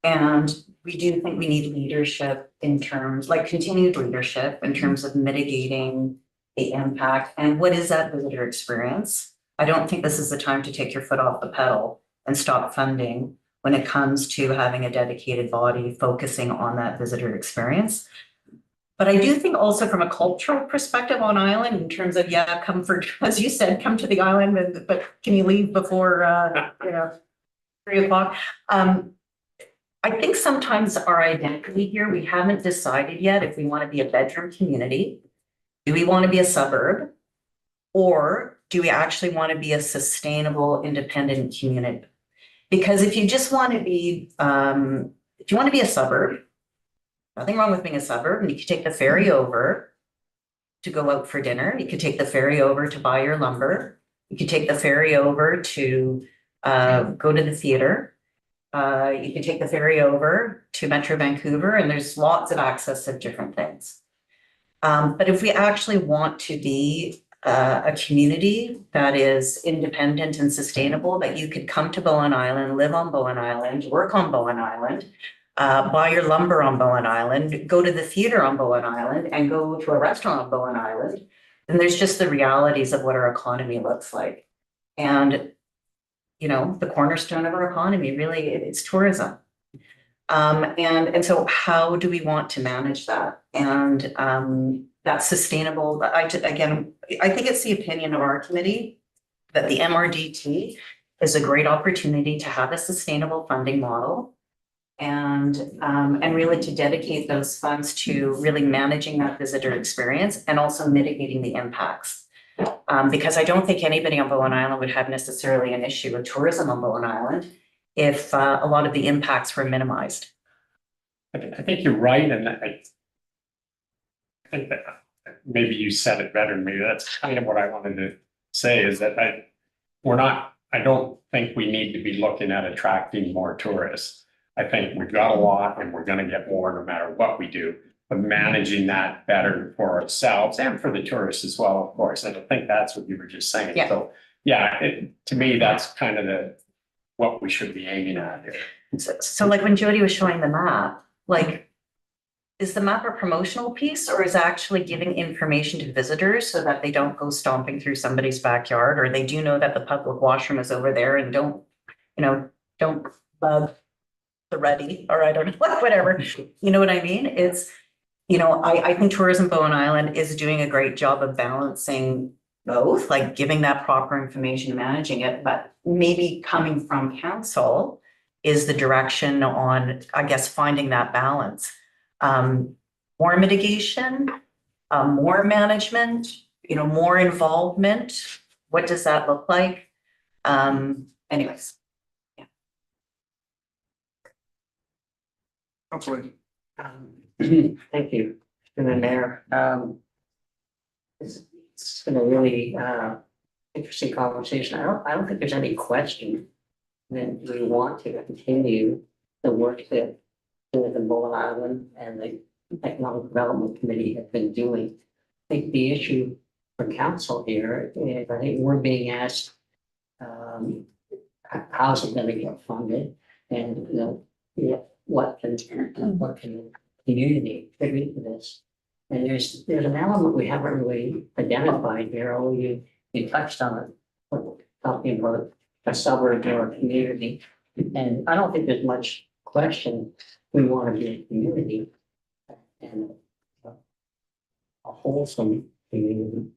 And we do think we need leadership in terms, like continued leadership in terms of mitigating the impact. And what is that visitor experience? I don't think this is the time to take your foot off the pedal and stop funding when it comes to having a dedicated body focusing on that visitor experience. But I do think also from a cultural perspective on island, in terms of, yeah, come for, as you said, come to the island, but can you leave before, 3:00? I think sometimes our identity here, we haven't decided yet if we want to be a bedroom community. Do we want to be a suburb? Or do we actually want to be a sustainable, independent community? Because if you just want to be, if you want to be a suburb, nothing wrong with being a suburb, and you could take the ferry over to go out for dinner. You could take the ferry over to buy your lumber. You could take the ferry over to go to the theater. You can take the ferry over to Metro Vancouver, and there's lots of access of different things. But if we actually want to be a community that is independent and sustainable, that you could come to Bowen Island, live on Bowen Island, work on Bowen Island, buy your lumber on Bowen Island, go to the theater on Bowen Island, and go to a restaurant on Bowen Island, then there's just the realities of what our economy looks like. And the cornerstone of our economy, really, it's tourism. And so how do we want to manage that? And that's sustainable. I think it's the opinion of our committee that the MRDT is a great opportunity to have a sustainable funding model and really to dedicate those funds to really managing that visitor experience and also mitigating the impacts. Because I don't think anybody on Bowen Island would have necessarily an issue with tourism on Bowen Island if a lot of the impacts were minimized. I think you're right, and I think that maybe you said it better than me. That's kind of what I wanted to say, is that I don't think we need to be looking at attracting more tourists. I think we've got a lot and we're going to get more no matter what we do. But managing that better for ourselves and for the tourists as well, of course. And I think that's what you were just saying. Yeah. So, yeah, to me, that's kind of what we should be aiming at here. So like when Jody was showing the map, like, is the map a promotional piece, or is actually giving information to visitors so that they don't go stomping through somebody's backyard, or they do know that the public washroom is over there and don't bug the ready, or I don't know, whatever. You know what I mean? It's, I think Tourism Bowen Island is doing a great job of balancing both, like giving that proper information and managing it, but maybe coming from council is the direction on, I guess, finding that balance. More mitigation, more management, more involvement. What does that look like? Anyways. Hopefully. Thank you, Mr. Mayor. It's been a really interesting conversation. I don't think there's any question that we want to continue the work that the Bowen Island and the Economic Development Committee have been doing. I think the issue for council here is, I think we're being asked, how's it going to get funded, and what can community agree to this. And there's an element we haven't really identified here, although you touched on it, talking about a suburb or a community. And I don't think there's much question, we want to be a community and a wholesome community.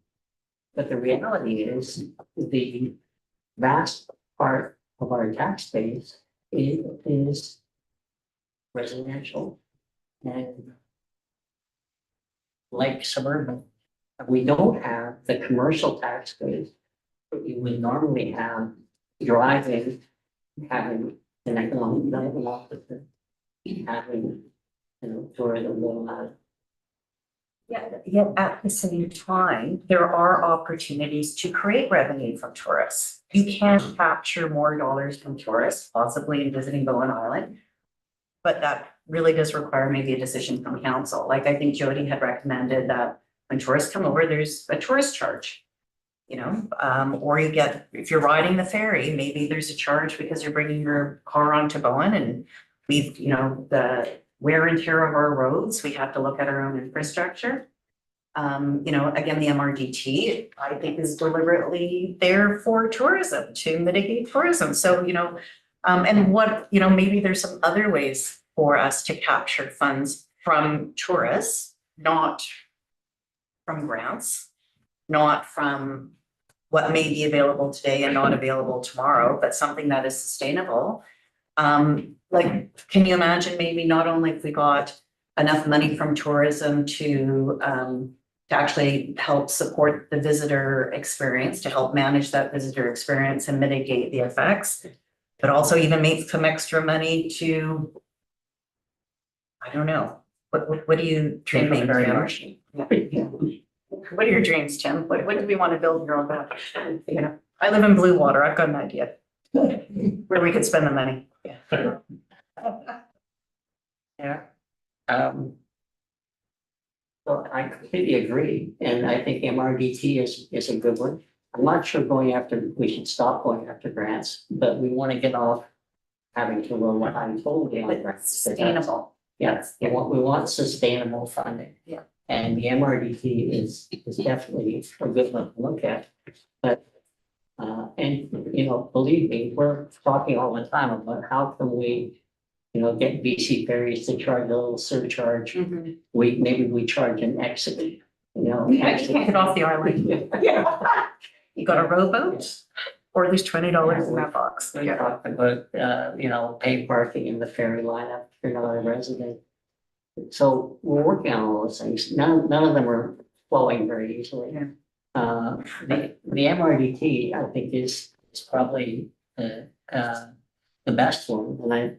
But the reality is, the vast part of our tax base is residential and like suburban. We don't have the commercial tax base that you would normally have driving, having an economic development officer, having, tourism going on. Yet at the same time, there are opportunities to create revenue from tourists. You can capture more dollars from tourists, possibly in visiting Bowen Island. But that really does require maybe a decision from council. Like I think Jody had recommended that when tourists come over, there's a tourist charge. Or you get, if you're riding the ferry, maybe there's a charge because you're bringing your car onto Bowen and we've, the wear and tear of our roads, we have to look at our own infrastructure. Again, the MRDT, I think, is deliberately there for tourism, to mitigate tourism. So, and what, maybe there's some other ways for us to capture funds from tourists, not from grants, not from what may be available today and not available tomorrow, but something that is sustainable. Can you imagine maybe not only if we got enough money from tourism to actually help support the visitor experience, to help manage that visitor experience and mitigate the effects, but also even make some extra money to, I don't know, what do you dreaming, Tim? What are your dreams, Tim? What do we want to build here on that? I live in Blue Water. I've got an idea where we could spend the money. Yeah. Well, I completely agree, and I think MRDT is a good one. I'm not sure we should stop going after grants, but we want to get off having to rely totally on grants. Sustainable. Yes, we want sustainable funding. Yeah. And the MRDT is definitely a good one to look at. But believe me, we're talking all the time about how can we, get BC Ferries to charge a little surcharge. Mm-hmm. Maybe we charge an exit, Yeah, you can't get off the island. You got a rowboat, or there's $20 in that box. We talked about, pay parking in the ferry lineup if you're not a resident. So we're working on all those things. None of them are flowing very easily. Yeah. The MRDT, I think, is probably the best one, and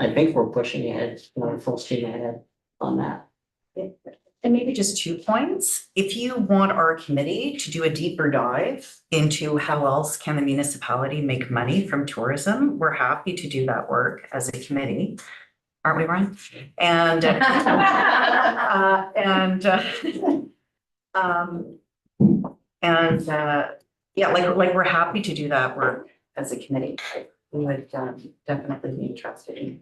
I think we're pushing ahead, full steam ahead on that. And maybe just 2 points. If you want our committee to do a deeper dive into how else can the municipality make money from tourism, we're happy to do that work as a committee. Aren't we, Ryan? And we're happy to do that work as a committee. We would definitely be interested in.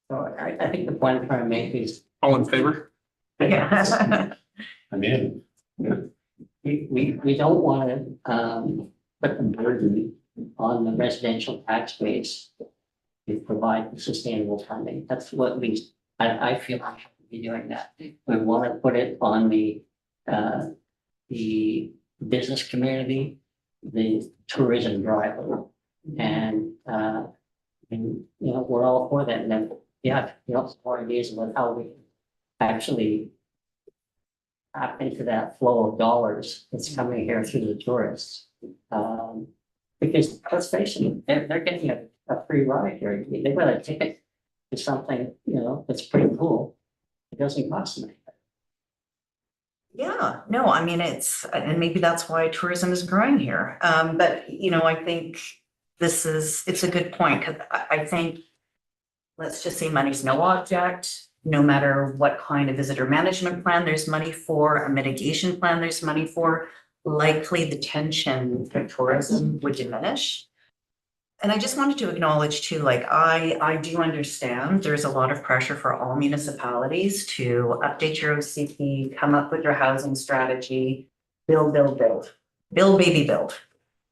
So I think the point I'm trying to make is All in favor? Yeah. I'm in. we don't want to put the burden on the residential tax base to provide sustainable funding. That's what I feel I should be doing that. We want to put it on the business community, the tourism driver, and we're all for that. And then some more ideas about how we actually tap into that flow of dollars that's coming here through the tourists. Because let's face it, they're getting a free ride here. They got a ticket to something, that's pretty cool. It doesn't cost them anything. Yeah, no, I mean, and maybe that's why tourism is growing here. But, I think it's a good point, because I think, let's just say money's no object, no matter what kind of visitor management plan there's money for, a mitigation plan there's money for, likely the tension for tourism would diminish. And I just wanted to acknowledge too, like, I do understand there's a lot of pressure for all municipalities to update your OCP, come up with your housing strategy, build, baby, build.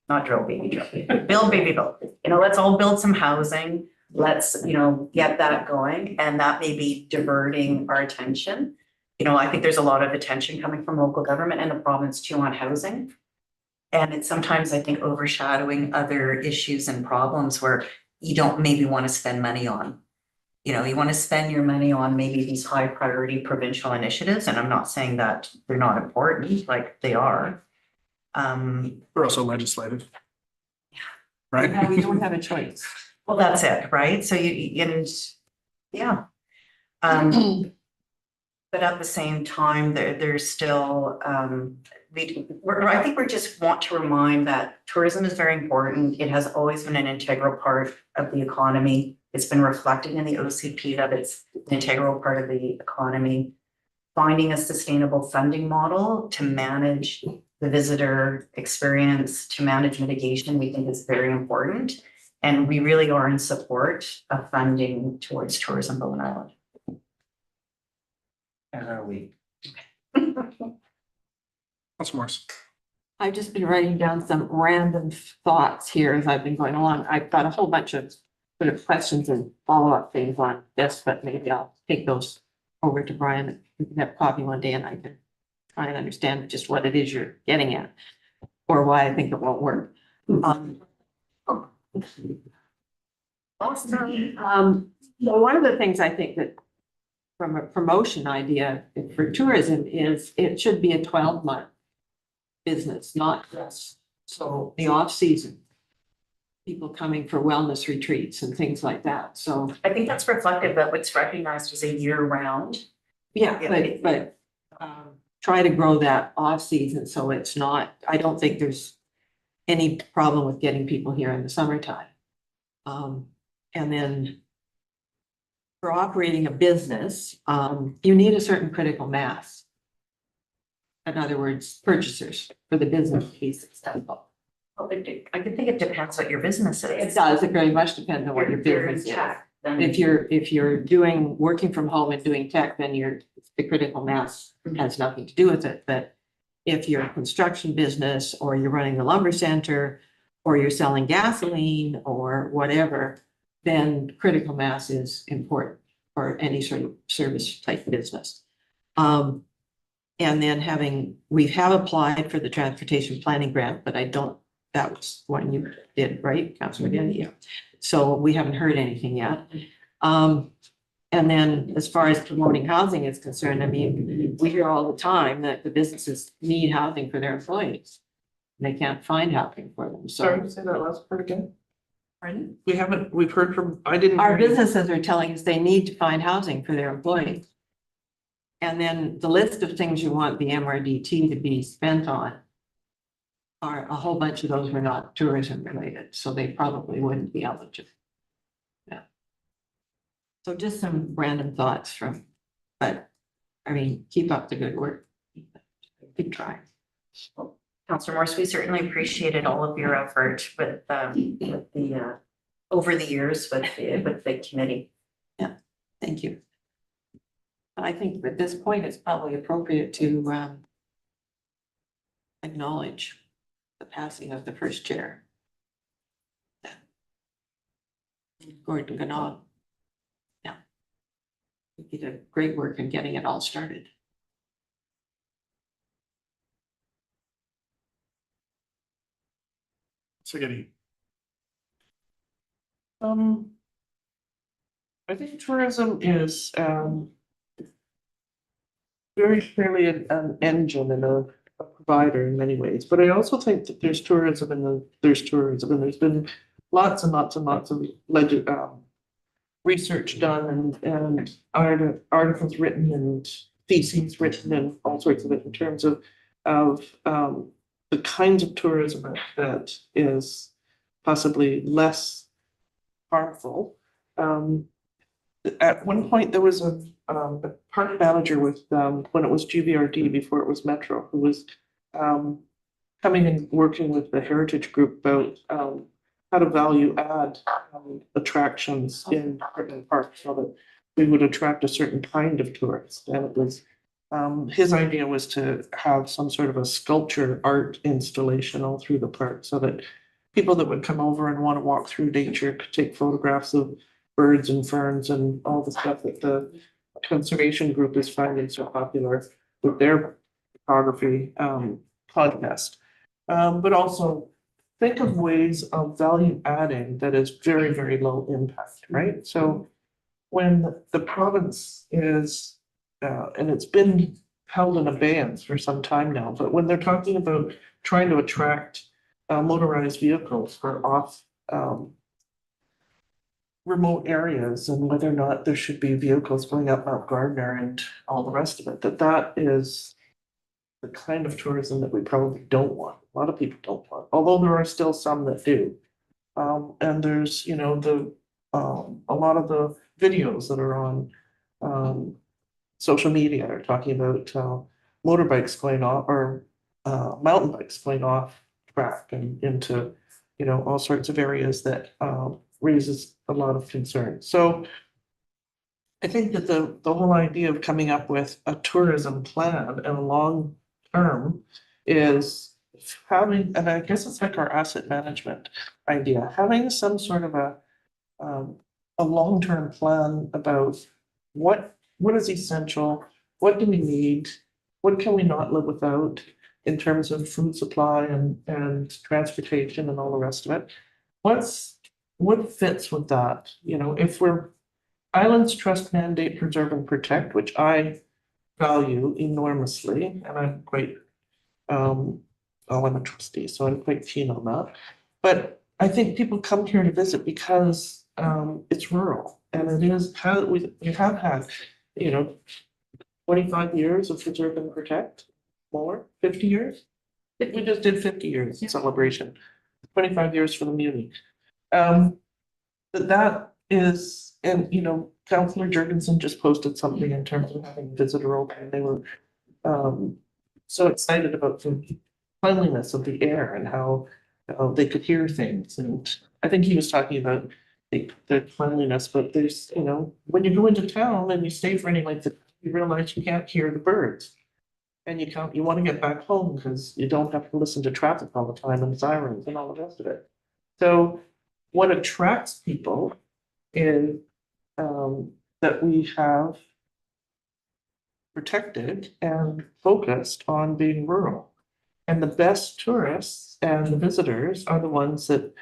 Not drill, baby, drill, build, baby, build. You know, let's all build some housing. Let's, you know, get that going, and that may be diverting our attention. You know, I think there's a lot of attention coming from local government and the province too on housing. And it's sometimes, I think, overshadowing other issues and problems where you don't maybe want to spend money on. You know, you want to spend your money on maybe these high priority provincial initiatives, and I'm not saying that they're not important, like they are. We're also legislative. Yeah, Right? we don't have a choice. Well, that's it, right? So and yeah. But at the same time, there's still, I think we just want to remind that tourism is very important. It has always been an integral part of the economy. It's been reflected in the OCP that it's an integral part of the economy. Finding a sustainable funding model to manage the visitor experience, to manage mitigation, we think is very important. And we really are in support of funding towards tourism Bowen Island. And are we? What's Morse? I've just been writing down some random thoughts here as I've been going along. I've got a whole bunch of sort of questions and follow-up things on this, but maybe I'll take those over to Brian. We can have coffee one day and I can try and understand just what it is you're getting at or why I think it won't work. So one of the things I think that from a promotion idea for tourism is it should be a 12-month business, not just so the off-season. People coming for wellness retreats and things like that. So I think that's reflective that what's recognized as a year round. yeah, Yeah. but try to grow that off-season so it's not, I don't think there's any problem with getting people here in the summertime. And then for operating a business, you need a certain critical mass. In other words, purchasers for the business to be successful. Well, I can think it depends what your business is. It does, it very much depends on what your If you're in business is. tech, then If you're working from home and doing tech, then the critical mass has nothing to do with it. But if you're a construction business or you're running the lumber center or you're selling gasoline or whatever, then critical mass is important for any sort of service type business. And then we have applied for the transportation planning grant, but that was what you did, right, Councilor Denny? Yeah. So we haven't heard anything yet. And then as far as promoting housing is concerned, I mean, we hear all the time that the businesses need housing for their employees. They can't find housing for them, Sorry so. to say that last part again. Pardon? We've heard from, I didn't. Our hear you. businesses are telling us they need to find housing for their employees. And then the list of things you want the MRDT to be spent on are a whole bunch of those were not tourism related, so they probably wouldn't be eligible. Yeah. So just some random thoughts but I mean, keep up the good work. Keep trying. Councillor Morse, we certainly appreciated all of your effort with the over the years with the committee. Thank you. I think at this point, it's probably appropriate to acknowledge the passing of the first chair. Gordon Ganong. Yeah. He did great work in getting it all started. Sigety. I think tourism is very clearly an engine and a provider in many ways, but I also think that there's tourism and there's been lots and lots and lots of research done and articles written and theses written and all sorts of it in terms of the kinds of tourism that is possibly less harmful. At one point, there was a park manager with when it was GVRD before it was Metro, who was coming and working with the Heritage Group about how to value add attractions in certain parks so that we would attract a certain kind of tourist. And it was, his idea was to have some sort of a sculpture art installation all through the park so that people that would come over and want to walk through nature could take photographs of birds and ferns and all the stuff that the conservation group is finding so popular with their photography contest. But also think of ways of value adding that is very, very low impact, right? So when the province is, and it's been held in abeyance for some time now, but when they're talking about trying to attract motorized vehicles for off remote areas and whether or not there should be vehicles going up Mount Gardner and all the rest of it, that is the kind of tourism that we probably don't want. A lot of people don't want, although there are still some that do. And there's, you know, a lot of the videos that are on social media are talking about motorbikes going off or mountain bikes going off track and into, you know, all sorts of areas that raises a lot of concern. So I think that the whole idea of coming up with a tourism plan and a long term is having, and I guess it's like our asset management idea, having some sort of a long-term plan about what is essential, what do we need, what can we not live without in terms of food supply and transportation and all the rest of it. What fits with that? You know, if we're Islands Trust mandate, preserve and protect, which I value enormously, and I'm quite, I'm a trustee, so I'm quite keen on that. But I think people come here to visit because it's rural and it is how we have had, you know, 25 years of preserve and protect, more, 50 years. We just did 50 years celebration, 25 years for the Muni. That is, and you know, Councillor Jurgensen just posted something in terms of having visitor open. They were so excited about the cleanliness of the air and how they could hear things. And I think he was talking about the cleanliness, but there's, you know, when you go into town and you stay for any length of time, you realize you can't hear the birds. And you want to get back home because you don't have to listen to traffic all the time and sirens and all the rest of it. So what attracts people is that we have protected and focused on being rural. And the best tourists and the visitors are the ones that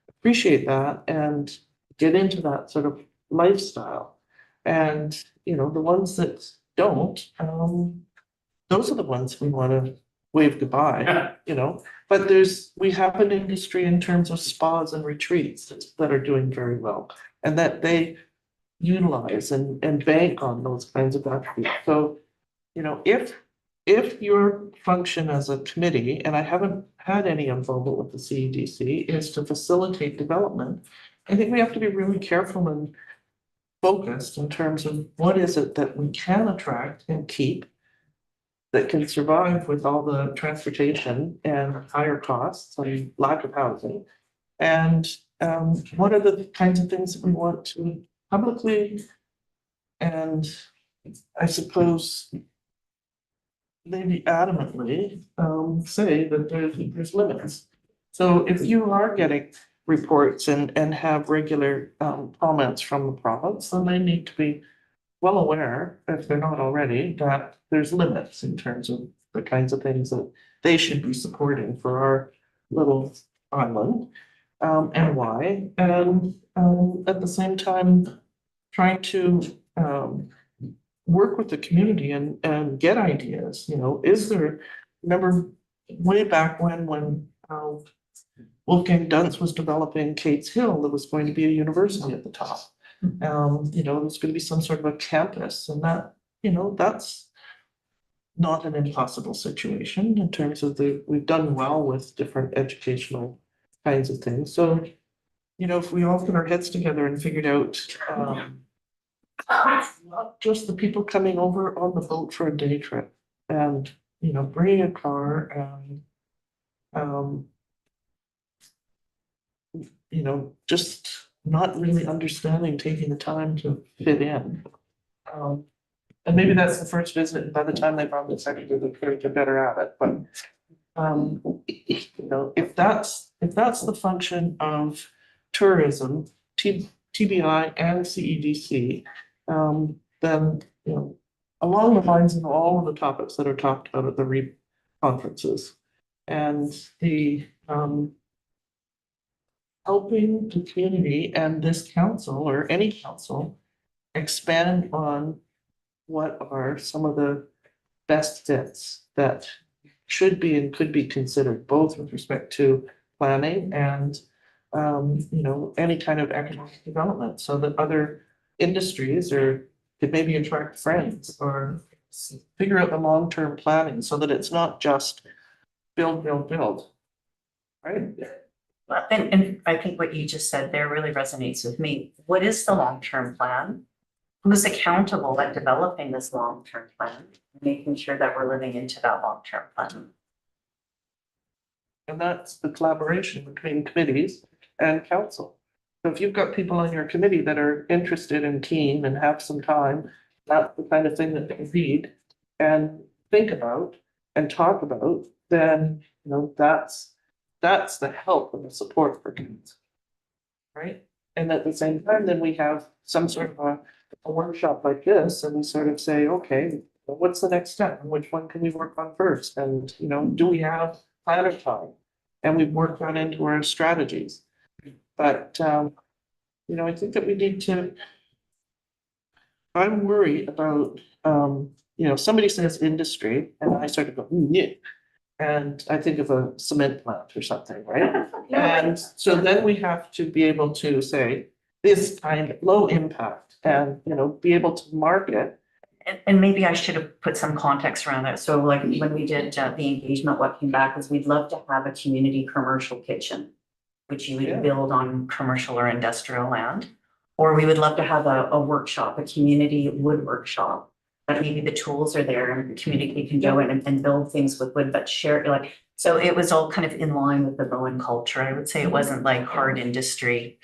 appreciate that and get into that sort of lifestyle. And, you know, the ones that don't, those are the ones we want to wave goodbye, you know. But we have an industry in terms of spas and retreats that are doing very well and that they utilize and bank on those kinds of attributes. So, you know, if your function as a committee, and I haven't had any involvement with the CEDC, is to facilitate development, I think we have to be really careful and focused in terms of what is it that we can attract and keep that can survive with all the transportation and higher costs and lack of housing. And what are the kinds of things that we want to publicly and I suppose maybe adamantly say that there's limits. So if you are getting reports and have regular comments from the province, then they need to be well aware, if they're not already, that there's limits in terms of the kinds of things that they should be supporting for our little island, and why. And at the same time, trying to work with the community and get ideas, you know, remember way back when Wolfgang Duntz was developing Kate's Hill, there was going to be a university at the top. You know, there's going to be some sort of a campus, and that, you know, that's not an impossible situation in terms of we've done well with different educational kinds of things. So, you know, if we all put our heads together and figured out not just the people coming over on the boat for a day trip and, you know, bringing a car and you know, just not really understanding, taking the time to fit in. And maybe that's the first visit, and by the time they brought the second visit, they're better at it, but you know, if that's the function of tourism, TBI and CEDC, then, you know, along the lines of all of the topics that are talked about at the REAP conferences and the helping the community and this council or any council expand on what are some of the best fits that should be and could be considered, both with respect to planning and you know, any kind of economic development, so that other industries or could maybe attract friends or figure out the long-term planning so that it's not just build, right? And I think what you just said there really resonates with me. What is the long-term plan? Who's accountable at developing this long-term plan, making sure that we're living into that long-term plan? And that's the collaboration between committees and council. So if you've got people on your committee that are interested and keen and have some time, that's the kind of thing that they read and think about and talk about, then, you know, that's the help and the support for kids. Right? And at the same time, then we have some sort of a workshop like this, and we sort of say, okay, what's the next step? And which one can we work on first? And, you know, do we have planner time? And we've worked that into our strategies. But, you know, I think that we need to, I'm worried about, you know, somebody says industry and I sort of go, yeah. And I think of a cement plant or something, right? And so then we have to be able to say this kind of low impact and, you know, be able to market. And maybe I should have put some context around that. So like when we did the engagement, what came back was we'd love to have a community commercial kitchen, which you Yeah. would build on commercial or industrial land. Or we would love to have a workshop, a community wood workshop. But maybe the tools are there and the community can go in and build things with wood, but share like, so it was all kind of in line with the Bowen culture. I would say it wasn't like hard industry.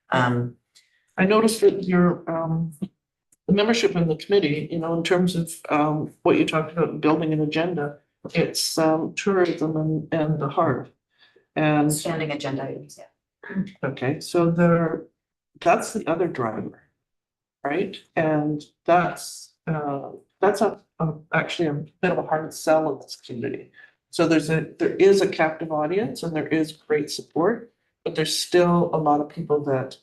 I noticed that your the membership in the committee, you know, in terms of what you talked about, building an agenda, it's tourism and the heart. And Standing agenda items, yeah. okay, so that's the other driver, right? And that's actually a bit of a hard sell in this community. So there is a captive audience and there is great support, but there's still a lot of people that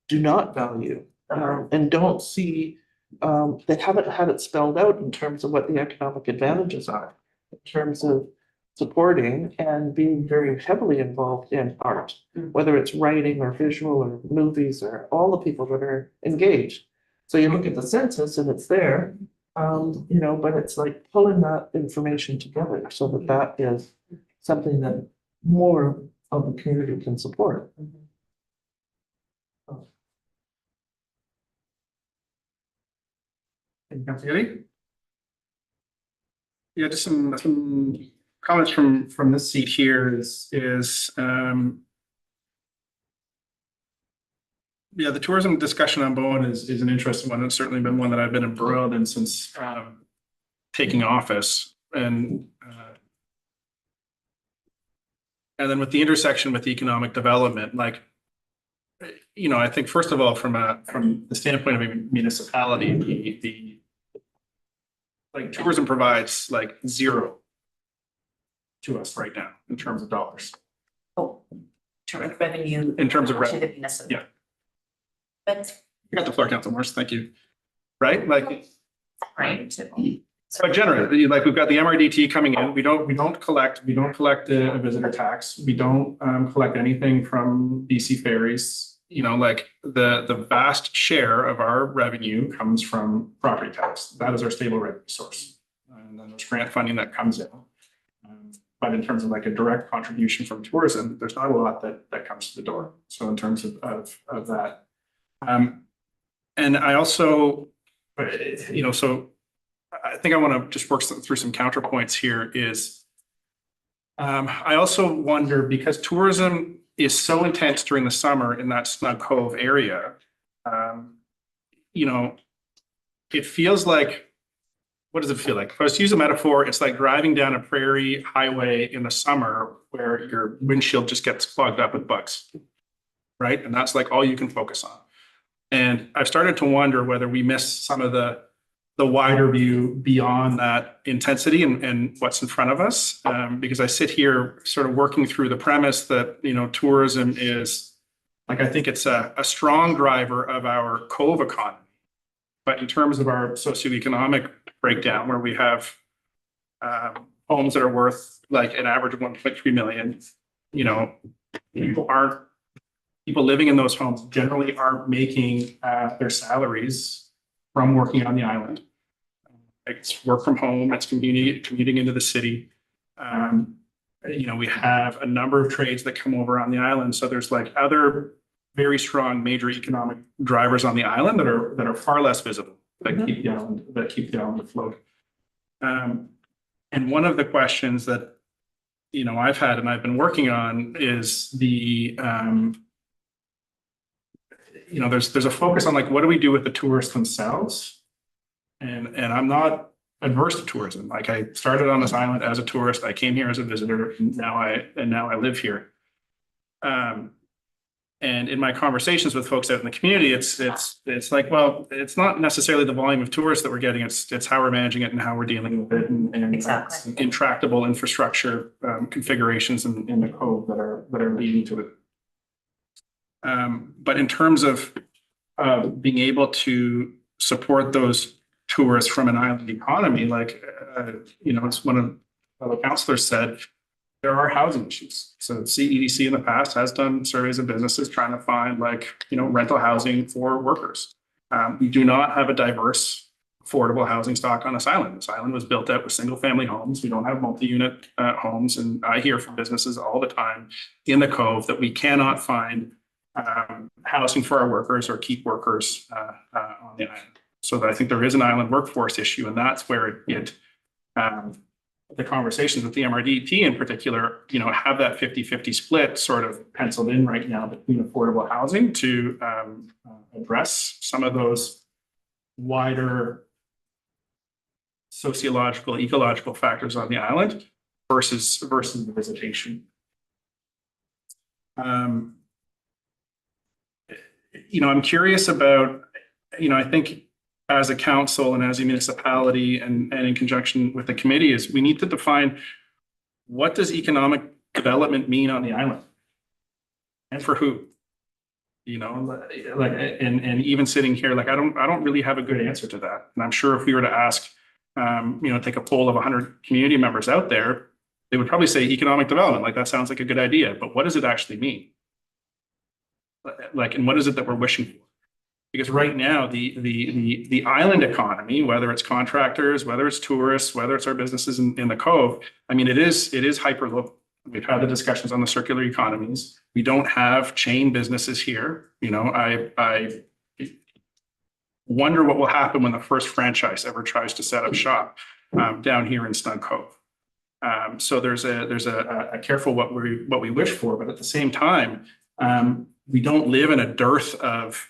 do not value and don't see, they haven't had it spelled out in terms of what the economic advantages are, in terms of supporting and being very heavily involved in art, whether it's writing or visual or movies or all the people that are engaged. So you look at the census and it's there, you know, but it's like pulling that information together so that that is something that more of the community can support. Yeah, just some comments from this seat here is yeah, the tourism discussion on Bowen is an interesting one. It's certainly been one that I've been embroiled in since taking office. And then with the intersection with economic development, like, you know, I think first of all, from the standpoint of a municipality, the like tourism provides like zero to us right now in terms of dollars. Oh, to revenue. In terms of To revenue. the municipal. Yeah. But, You got the floor, Council Morris. Thank you. Right? Like, right. so generally, like we've got the MRDT coming in. We don't collect a visitor tax. We don't collect anything from BC Ferries. You know, like the vast share of our revenue comes from property tax. That is our stable revenue source. And then there's grant funding that comes in. But in terms of like a direct contribution from tourism, there's not a lot that comes to the door. So in terms of that. And I also, you know, so I think I want to just work through some counterpoints here is I also wonder, because tourism is so intense during the summer in that Snug Cove area. You know, it feels like, what does it feel like? If I was to use a metaphor, it's like driving down a prairie highway in the summer where your windshield just gets clogged up with bugs, right? And that's like all you can focus on. And I've started to wonder whether we miss some of the wider view beyond that intensity and what's in front of us. Because I sit here sort of working through the premise that, you know, tourism is, like, I think it's a strong driver of our Cove economy. But in terms of our socioeconomic breakdown, where we have homes that are worth like an average of 1.3 million, you know, people living in those homes generally aren't making their salaries from working on the island. It's work from home, it's commuting into the city. You know, we have a number of trades that come over on the island. So there's like other very strong major economic drivers on the island that are far less visible, that keep the island afloat. And one of the questions that, you know, I've had and I've been working on is the you know, there's a focus on like, what do we do with the tourists themselves? And I'm not adverse to tourism. Like, I started on this island as a tourist. I came here as a visitor, and now I live here. And in my conversations with folks out in the community, it's like, well, it's not necessarily the volume of tourists that we're getting. It's how we're managing it and how we're dealing with it, and Exactly. intractable infrastructure configurations in the Cove that are leading to it. But in terms of being able to support those tourists from an island economy, like, you know, it's one of the councillors said, there are housing issues. So CEDC in the past has done surveys of businesses trying to find, like, you know, rental housing for workers. We do not have a diverse, affordable housing stock on this island. This island was built out with single family homes. We don't have multi-unit homes. And I hear from businesses all the time in the Cove that we cannot find housing for our workers or keep workers on the island. So that I think there is an island workforce issue, and that's where the conversations with the MRDT in particular, you know, have that 50-50 split sort of penciled in right now between affordable housing to address some of those wider sociological, ecological factors on the island versus the visitation. You know, I'm curious about, you know, I think as a council and as a municipality and in conjunction with the committee is we need to define, what does economic development mean on the island? And for who? You know, like, and even sitting here, like, I don't really have a good answer to that. And I'm sure if we were to ask, you know, take a poll of 100 community members out there, they would probably say economic development. Like, that sounds like a good idea, but what does it actually mean? Like, and what is it that we're wishing for? Because right now, the island economy, whether it's contractors, whether it's tourists, whether it's our businesses in the Cove, I mean, it is hyper local. We've had the discussions on the circular economies. We don't have chain businesses here. You know, I wonder what will happen when the first franchise ever tries to set up shop down here in Snug Cove. So there's a careful what we wish for, but at the same time, we don't live in a dearth of,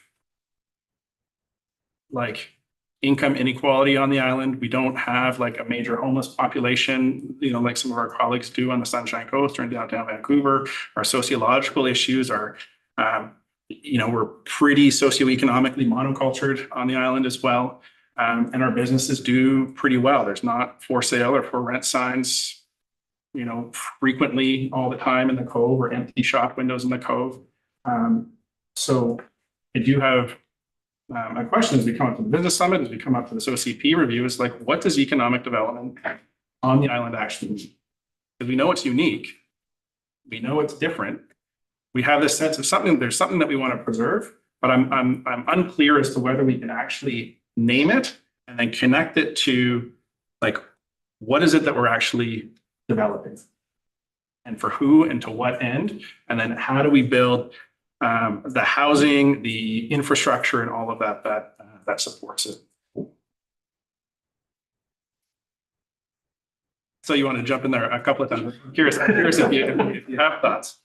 like, income inequality on the island. We don't have like a major homeless population, you know, like some of our colleagues do on the Sunshine Coast or in downtown Vancouver. Our sociological issues are, you know, we're pretty socioeconomically monocultured on the island as well. And our businesses do pretty well. There's not for sale or for rent signs, you know, frequently all the time in the Cove, or empty shop windows in the Cove. So I do have my question as we come up to the business summit, as we come up to this OCP review, is like, what does economic development on the island actually mean? Because we know it's unique. We know it's different. We have this sense of there's something that we want to preserve, but I'm unclear as to whether we can actually name it and then connect it to, like, what is it that we're actually developing and for who and to what end? And then how do we build the housing, the infrastructure, and all of that supports it. So you want to jump in there a couple of times? I'm curious if you have thoughts.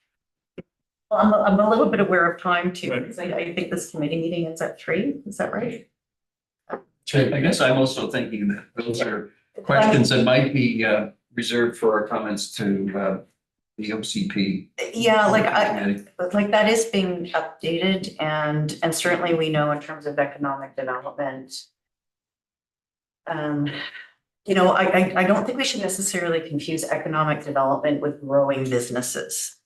Well, I'm a little bit aware of time too, Right. because I think this committee meeting is at 3, is that right? I guess I'm also thinking that those are questions that might be reserved for our comments to the OCP. Yeah, committee. like that is being updated and certainly we know in terms of economic development. You know, I don't think we should necessarily confuse economic development with growing businesses.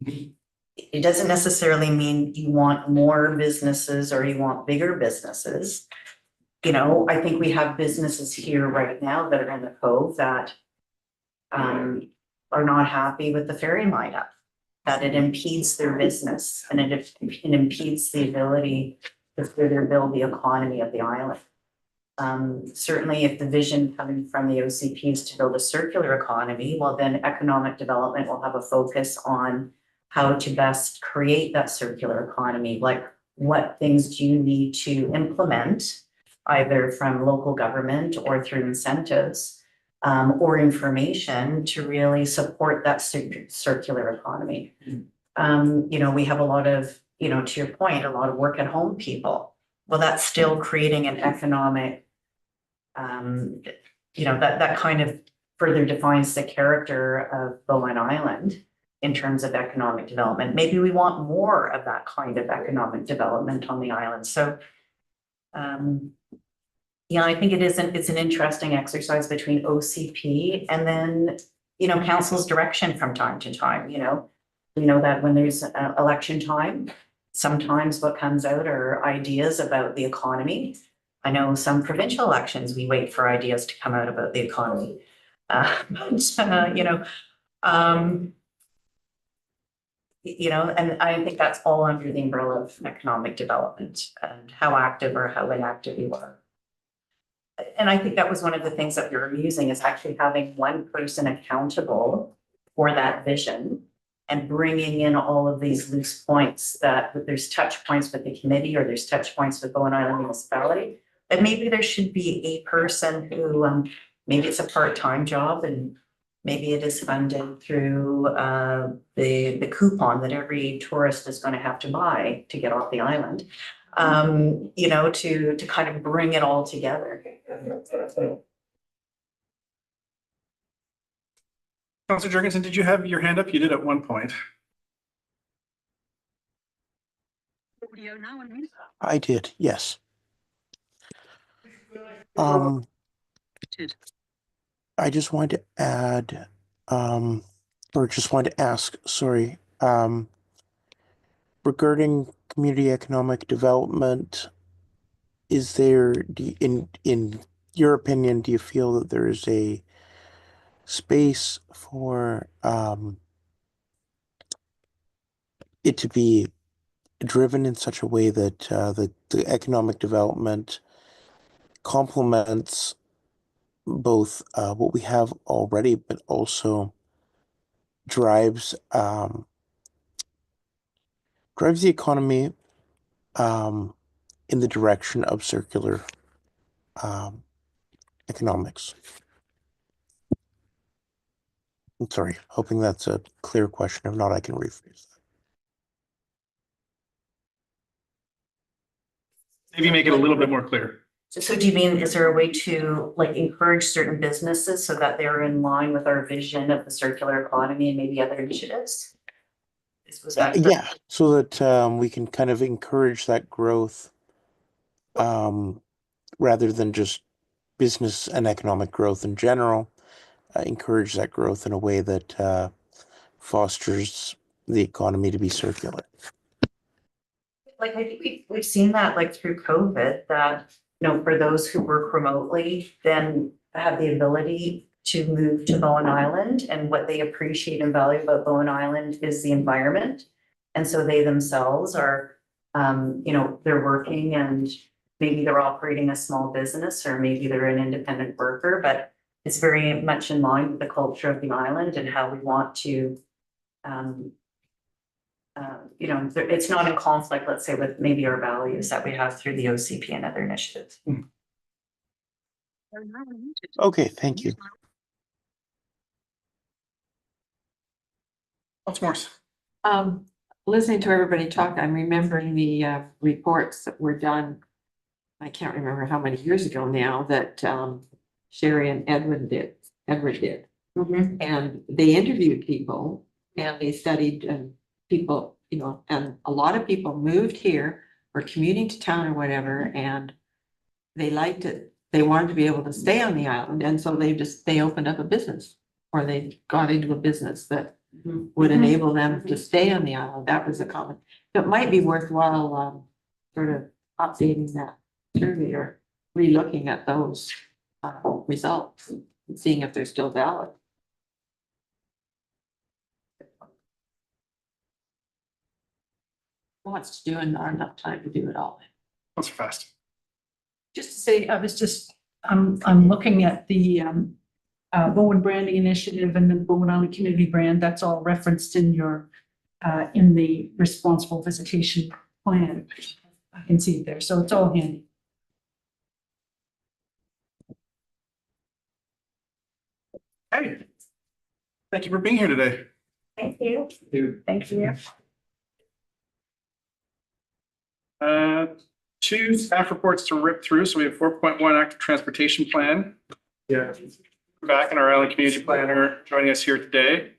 It doesn't necessarily mean you want more businesses or you want bigger businesses. You know, I think we have businesses here right now that are in the Cove that are not happy with the ferry lineup, that it impedes their business and it impedes the ability to further build the economy of the island. Certainly if the vision coming from the OCP is to build a circular economy, well, then economic development will have a focus on how to best create that circular economy. Like, what things do you need to implement, either from local government or through incentives, or information to really support that circular economy. You know, we have a lot of, you know, to your point, a lot of work at home people. Well, that's still creating an economic, you know, that kind of further defines the character of Bowen Island in terms of economic development. Maybe we want more of that kind of economic development on the island. So, yeah, I think it's an interesting exercise between OCP and then, you know, council's direction from time to time, you know. We know that when there's election time, sometimes what comes out are ideas about the economy. I know some provincial elections, we wait for ideas to come out about the economy. You know, and I think that's all under the umbrella of economic development and how active or how inactive you are. And I think that was one of the things that we were using, is actually having one person accountable for that vision and bringing in all of these loose points, that there's touch points with the committee or there's touch points with Bowen Island Municipality. But maybe there should be a person who, maybe it's a part-time job and maybe it is funded through the coupon that every tourist is going to have to buy to get off the island. You know, to kind of bring it all together. Councillor Jurgensen, did you have your hand up? You did at one point. I did, yes. I just wanted to add, or just wanted to ask, sorry, regarding community economic development, is there, in your opinion, do you feel that there is a space for it to be driven in such a way that the economic development complements both what we have already, but also drives the economy in the direction of circular economics? I'm sorry, hoping that's a clear question. If not, I can rephrase that. Maybe make it a little bit more clear. So do you mean, is there a way to like encourage certain businesses so that they're in line with our vision of the circular economy and maybe other initiatives? Was that Yeah, so that we can kind of encourage that growth rather than just business and economic growth in general, encourage that growth in a way that fosters the economy to be circular. like, I think we've seen that like through COVID, that, you know, for those who work remotely, then have the ability to move to Bowen Island, and what they appreciate and value about Bowen Island is the environment. And so they themselves are, you know, they're working and maybe they're operating a small business, or maybe they're an independent worker, but it's very much in line with the culture of the island and how we want to, you know, it's not in conflict, let's say, with maybe our values that we have through the OCP and other initiatives. Okay, thank you. Councillor Morris. listening to everybody talk, I'm remembering the reports that were done. I can't remember how many years ago now that Sherry and Edward did. And they interviewed people and they studied people, you know, and a lot of people moved here or commuting to town or whatever, and they liked it. They wanted to be able to stay on the island, and so they opened up a business, or they got into a business that would enable them to stay on the island. That was a comment. So it might be worthwhile sort of updating that survey or relooking at those results and seeing if they're still valid. Lots to do and not enough time to do it all. That's fast. Just to say, I'm looking at the Bowen Branding Initiative and the Bowen Island Community Brand. That's all referenced in your in the responsible visitation plan. I can see it there, so it's all handy. Hey, thank you for being here today. Thank you. Thank you. Two staff reports to rip through. So we have 4.1 active transportation plan. Yeah. Back in our Island Community Planner joining us here today.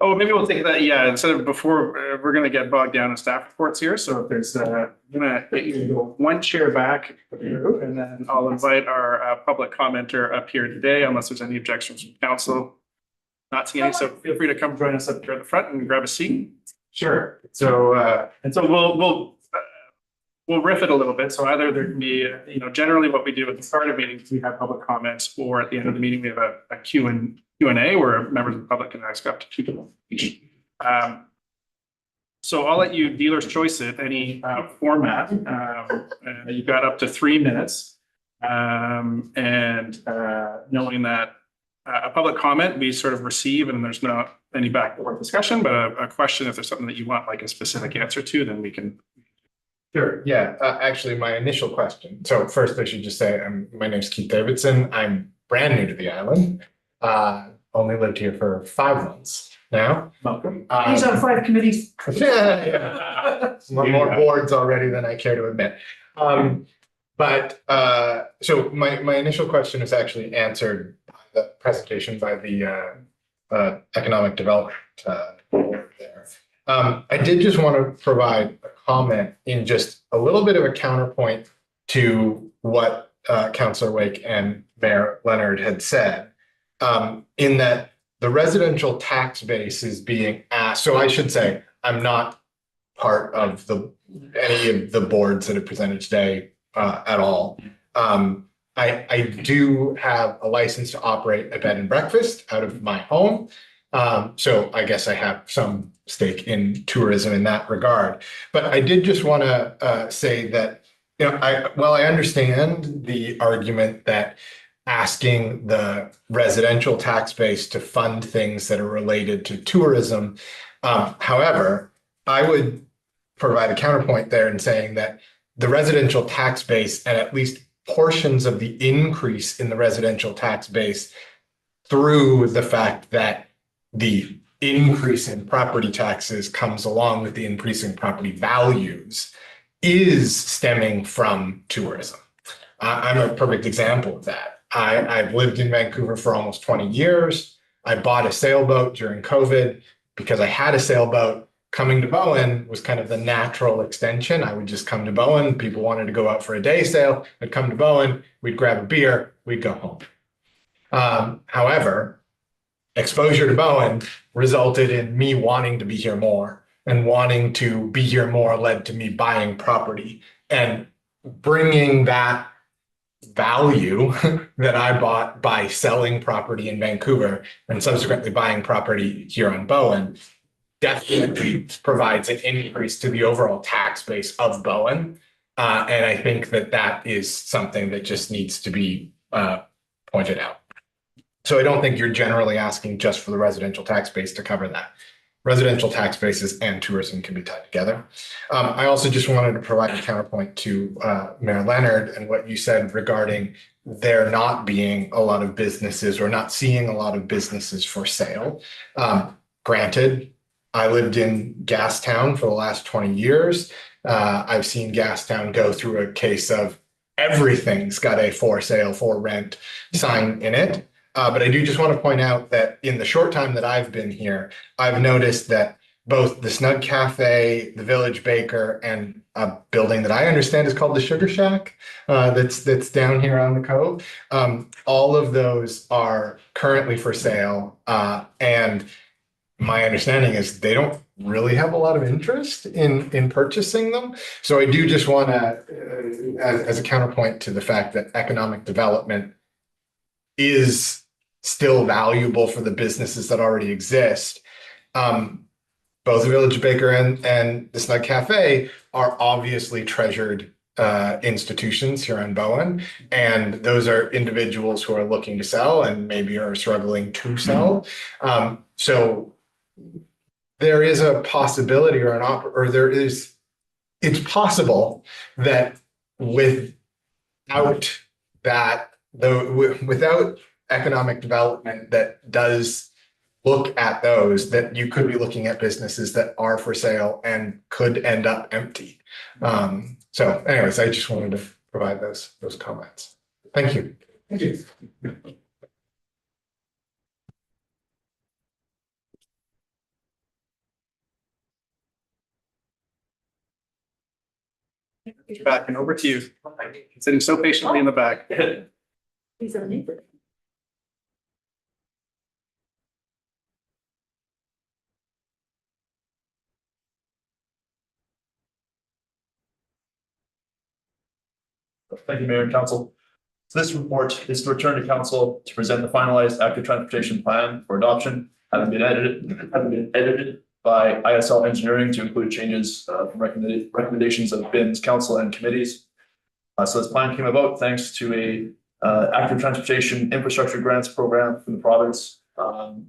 Oh, maybe we'll take that. Yeah, instead of before, we're going to get bogged down in staff reports here. So if there's, I'm going to get you to go one chair back, and then I'll invite our public commenter up here today, unless there's any objections from council. Not seeing any, so feel free to come join us up here at the front and grab a seat. Sure. So, We'll riff it a little bit. So either there can be, generally what we do at the start of meetings, we have public comments, or at the end of the meeting, we have a Q&A where members of the public can ask up to 2 people each. So I'll let you dealer's choice it, any format. You've got up to 3 minutes. Knowing that a public comment we sort of receive and there's not any back and forth discussion, but a question, if there's something that you want like a specific answer to, then we can. sure, yeah, actually, my initial question. So first, I should just say, my name's Keith Davidson. I'm brand new to the island. Only lived here for 5 months now. Welcome. He's on 5 committees. Yeah. More boards already than I care to admit. So my initial question is actually answered by the presentation by the economic development board there. I did just want to provide a comment in just a little bit of a counterpoint to what Councillor Wake and Mayor Leonard had said, in that the residential tax base is being asked. So I should say, I'm not part of any of the boards that have presented today at all. I do have a license to operate a bed and breakfast out of my home. So I guess I have some stake in tourism in that regard. But I did just want to say that, while I understand the argument that asking the residential tax base to fund things that are related to tourism, however, I would provide a counterpoint there in saying that the residential tax base and at least portions of the increase in the residential tax base through the fact that the increase in property taxes comes along with the increase in property values is stemming from tourism. I'm a perfect example of that. I've lived in Vancouver for almost 20 years. I bought a sailboat during COVID because I had a sailboat. Coming to Bowen was kind of the natural extension. I would just come to Bowen. People wanted to go out for a day sail. I'd come to Bowen. We'd grab a beer. We'd go home. However, exposure to Bowen resulted in me wanting to be here more, and wanting to be here more led to me buying property and bringing that value that I bought by selling property in Vancouver and subsequently buying property here on Bowen definitely provides an increase to the overall tax base of Bowen. And I think that that is something that just needs to be pointed out. So I don't think you're generally asking just for the residential tax base to cover that. Residential tax bases and tourism can be tied together. I also just wanted to provide a counterpoint to Mayor Leonard and what you said regarding there not being a lot of businesses or not seeing a lot of businesses for sale. Granted, I lived in Gastown for the last 20 years. I've seen Gastown go through a case of everything's got a for sale, for rent sign in it. But I do just want to point out that in the short time that I've been here, I've noticed that both the Snug Cafe, the Village Baker, and a building that I understand is called the Sugar Shack, that's down here on the Cove. All of those are currently for sale. And my understanding is they don't really have a lot of interest in purchasing them. So I do just want to, as a counterpoint to the fact that economic development is still valuable for the businesses that already exist. Both the Village Baker and the Snug Cafe are obviously treasured institutions here in Bowen. And those are individuals who are looking to sell and maybe are struggling to sell. So there is a possibility it's possible that without economic development that does look at those, that you could be looking at businesses that are for sale and could end up empty. So anyways, I just wanted to provide those comments. Thank you. Thank you. Back and over to you. Sitting so patiently in the back. He's our neighbor. Thank you, Mayor and Council. So this report is to return to Council to present the finalized active transportation plan for adoption, having been edited by ISL Engineering to include changes from recommendations of BIM's council and committees. So this plan came about thanks to a active transportation infrastructure grants program from the province in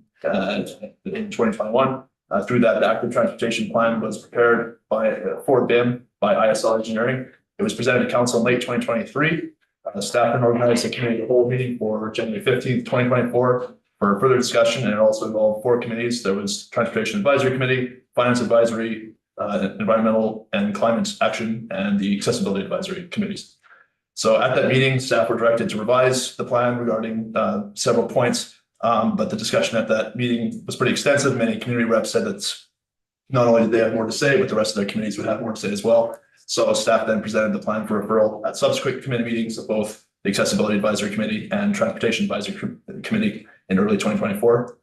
2021. Through that, the active transportation plan was prepared for BIM by ISL Engineering. It was presented to council in late 2023. Staff and organized a committee of the whole meeting for January 15th, 2024 for further discussion, and it also involved 4 committees. There was Transportation Advisory Committee, Finance Advisory, Environmental and Climate Action, and the Accessibility Advisory Committees. So at that meeting, staff were directed to revise the plan regarding several points, but the discussion at that meeting was pretty extensive. Many community reps said that not only did they have more to say, but the rest of their committees would have more to say as well. So staff then presented the plan for referral at subsequent committee meetings of both the Accessibility Advisory Committee and Transportation Advisory Committee in early 2024.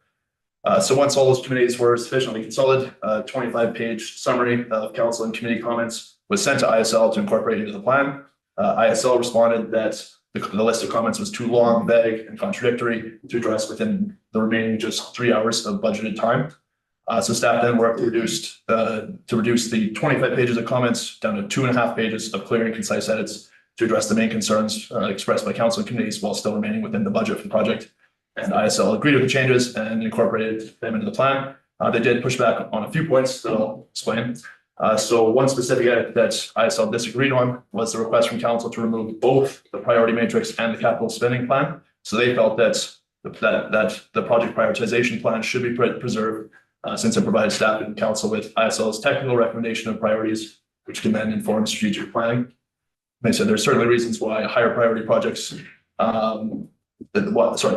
So once all those committees were sufficiently consulted, a 25-page summary of council and committee comments was sent to ISL to incorporate into the plan. ISL responded that the list of comments was too long, vague, and contradictory to address within the remaining just 3 hours of budgeted time. So staff then worked to reduce the 25 pages of comments down to 2.5 pages of clear and concise edits to address the main concerns expressed by council and committees while still remaining within the budget for the project. And ISL agreed with the changes and incorporated them into the plan. They did push back on a few points that I'll explain. So one specific edit that ISL disagreed on was the request from council to remove both the priority matrix and the capital spending plan. So they felt that the project prioritization plan should be preserved since it provided staff and council with ISL's technical recommendation of priorities, which can then inform strategic planning. They said there's certainly reasons why higher priority projects,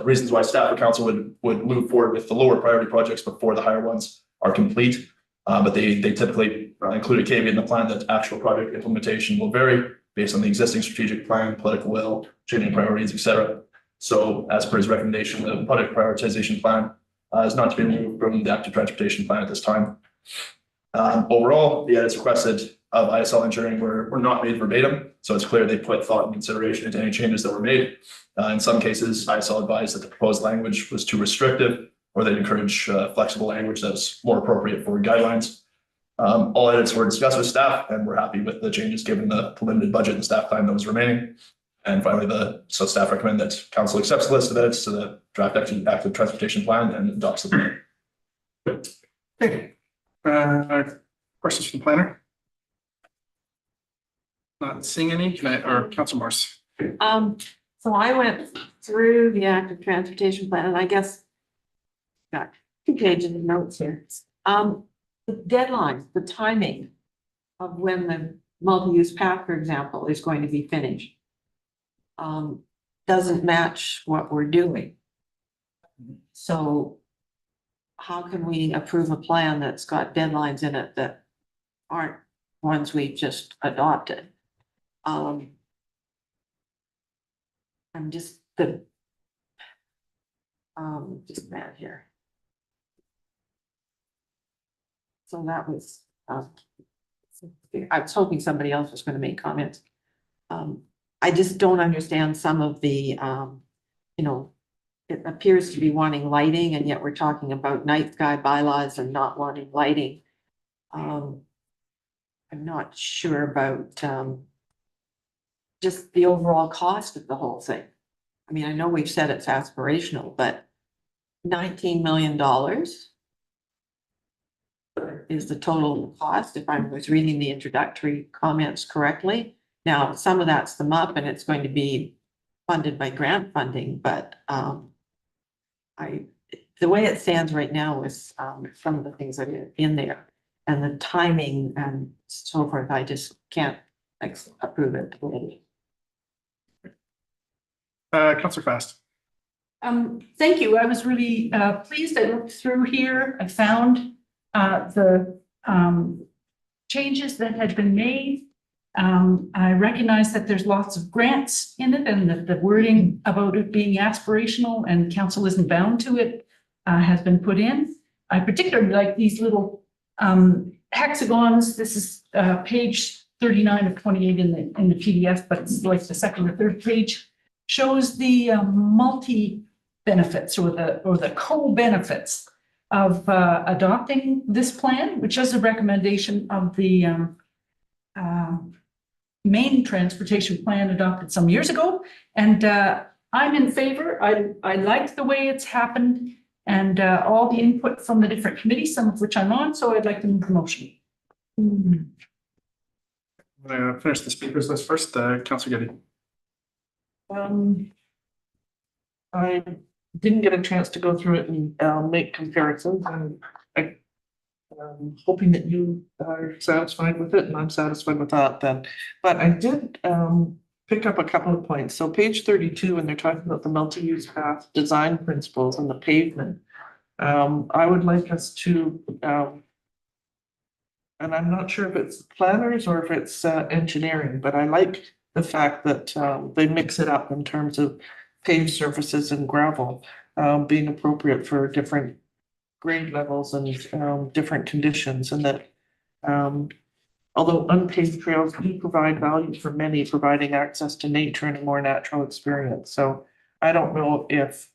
reasons why staff or council would move forward with the lower priority projects before the higher ones are complete. But they typically include a caveat in the plan that actual project implementation will vary based on the existing strategic plan, political will, changing priorities, etc. So as per his recommendation, the project prioritization plan is not to be removed from the active transportation plan at this time. Overall, the edits requested of ISL Engineering were not made verbatim, so it's clear they put thought and consideration into any changes that were made. In some cases, ISL advised that the proposed language was too restrictive or they'd encourage flexible language that's more appropriate for guidelines. All edits were discussed with staff and we're happy with the changes given the limited budget and staff time that was remaining. And finally, so staff recommend that council accepts the list of edits to the draft active transportation plan and adopts the plan. Okay. Questions from the planner? Not seeing any, or Councilor Morse? So I went through the active transportation plan and I guess got 2 pages of notes here. The deadline, the timing of when the multi-use path, for example, is going to be finished doesn't match what we're doing. So how can we approve a plan that's got deadlines in it that aren't ones we just adopted? I'm just mad here. So that was, I was hoping somebody else was gonna make comments. I just don't understand some of the, you know, it appears to be wanting lighting and yet we're talking about night sky bylaws and not wanting lighting. I'm not sure about, just the overall cost of the whole thing. I mean, I know we've said it's aspirational, but $19 million is the total cost, if I was reading the introductory comments correctly. Now, some of that's the MUP and it's going to be funded by grant funding, but the way it stands right now is some of the things that are in there and the timing and so forth, I just can't approve it. Councilor Fast? Thank you. I was really pleased. I looked through here. I found the changes that had been made. I recognize that there's lots of grants in it and that the wording about it being aspirational and council isn't bound to it has been put in. I particularly like these little hexagons. This is page 39 of 28 in the PDF, but it's like the second or third page. Shows the multi benefits or the co-benefits of adopting this plan, which is a recommendation of the main transportation plan adopted some years ago. And I'm in favor. I like the way it's happened and all the input from the different committees, some of which I'm on, so I'd like to move the motion. I'm gonna finish the speakers list first. Councilor Getty. I didn't get a chance to go through it and make comparisons, and I'm hoping that you are satisfied with it, and I'm satisfied with that then. But I did pick up a couple of points. So page 32, when they're talking about the multi-use path design principles and the pavement, I would like us to, and I'm not sure if it's planners or if it's engineering, but I like the fact that they mix it up in terms of paved surfaces and gravel being appropriate for different grade levels and different conditions, and that although unpaved trails do provide value for many, providing access to nature and a more natural experience. So I don't know if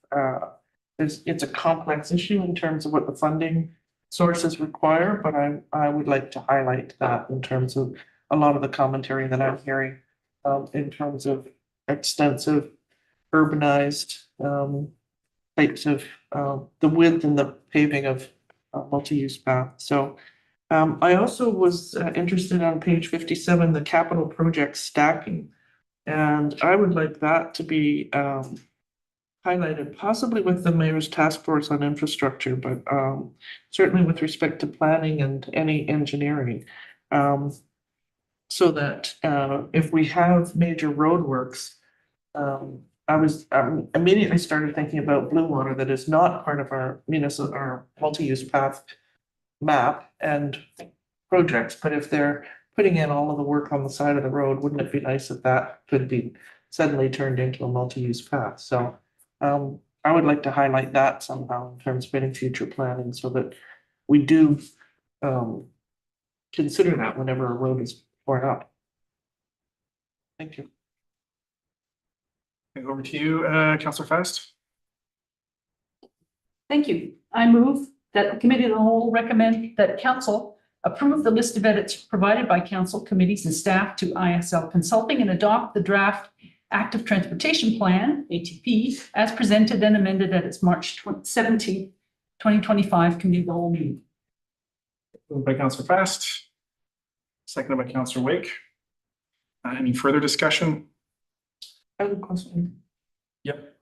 it's a complex issue in terms of what the funding sources require, but I would like to highlight that in terms of a lot of the commentary that I'm hearing in terms of extensive urbanized types of the width and the paving of multi-use path. So I also was interested on page 57, the capital project stacking. And I would like that to be highlighted, possibly with the mayor's task force on infrastructure, but certainly with respect to planning and any engineering. So that if we have major roadworks, I immediately started thinking about Blue Water that is not part of our municipal or multi-use path map and projects, but if they're putting in all of the work on the side of the road, wouldn't it be nice if that could be suddenly turned into a multi-use path? So I would like to highlight that somehow in terms of any future planning so that we do consider that whenever a road is torn up. Thank you. Over to you, Councilor Fast. Thank you. I move that the committee of the whole recommend that council approve the list of edits provided by council committees and staff to ISL Consulting and adopt the draft Active Transportation Plan, ATP, as presented and amended at its March 17th, 2025 committee of the whole meeting. Moved by Councillor Fast, seconded by Councillor Wake. Any further discussion? I have a question. Yep.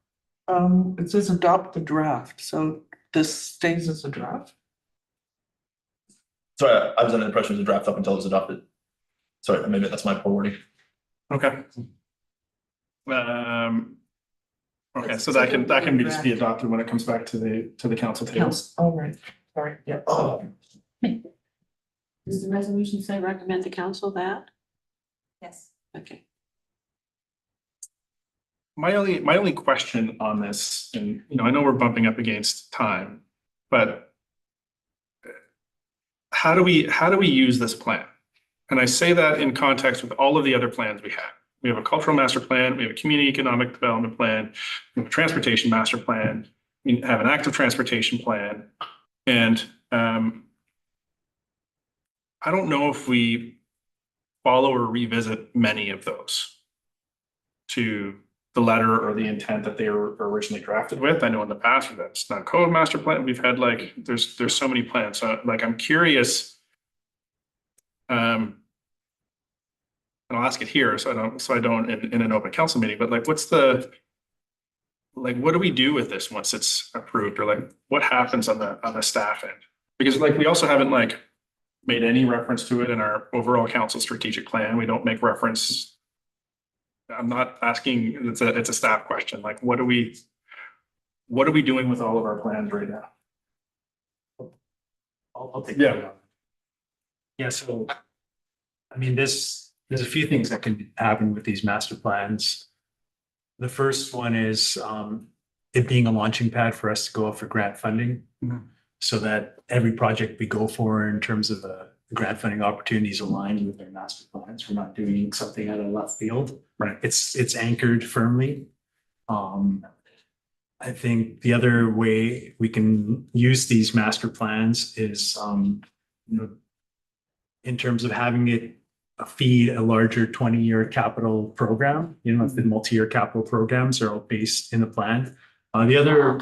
It says adopt the draft, so this stays as a draft? Sorry, I was under the impression it was a draft up until it was adopted. Sorry, maybe that's my poor wording. Okay. Okay, so that can just be adopted when it comes back to the council table. All right, sorry, yeah. Does the resolution say recommend to council that? Yes. Okay. My only question on this, and I know we're bumping up against time, but how do we use this plan? And I say that in context with all of the other plans we have. We have a cultural master plan, we have a community economic development plan, we have a transportation master plan, we have an active transportation plan. And I don't know if we follow or revisit many of those to the letter or the intent that they were originally drafted with. I know in the past with that Snug Cove master plan, we've had there's so many plans. So I'm curious. And I'll ask it here so I don't in an open council meeting, but what do we do with this once it's approved, or what happens on the staff end? Because we also haven't made any reference to it in our overall council strategic plan. We don't make reference. I'm not asking, it's a staff question. What are we doing with all of our plans right now? I'll take Yeah. that. Yeah, so I mean, there's a few things that can happen with these master plans. The first one is it being a launching pad for us to go out for grant funding. Mhm. So that every project we go for in terms of the grant funding opportunities aligned with their master plans. We're not doing something out of left field. Right. It's anchored firmly. I think the other way we can use these master plans is in terms of having it feed a larger 20-year capital program. If the multi-year capital programs are all based in the plan. The other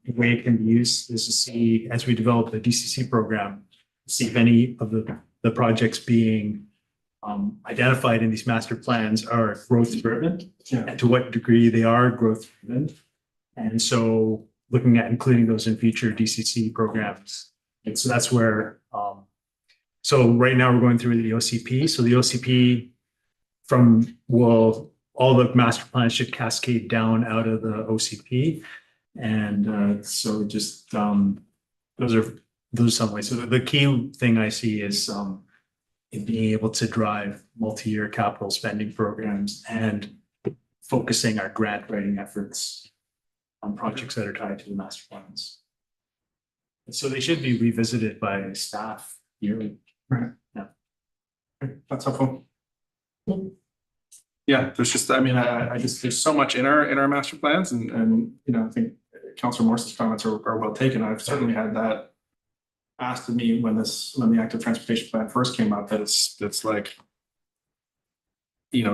way it can be used is to see, as we develop the DCC program, see if any of the projects being identified in these master plans are growth driven, and to what degree they are growth driven. And so looking at including those in future DCC programs. And so that's where, so right now we're going through the OCP. So the OCP all the master plans should cascade down out of the OCP. And so just those are some ways. So the key thing I see is in being able to drive multi-year capital spending programs and focusing our grant writing efforts on projects that are tied to the master plans. And so they should be revisited by staff yearly. Right. Yeah. Okay, that's helpful. Yeah, there's just, there's so much in our master plans, and I think Councillor Morris's comments are well taken. I've certainly had that asked of me when the active transportation plan first came up, that it's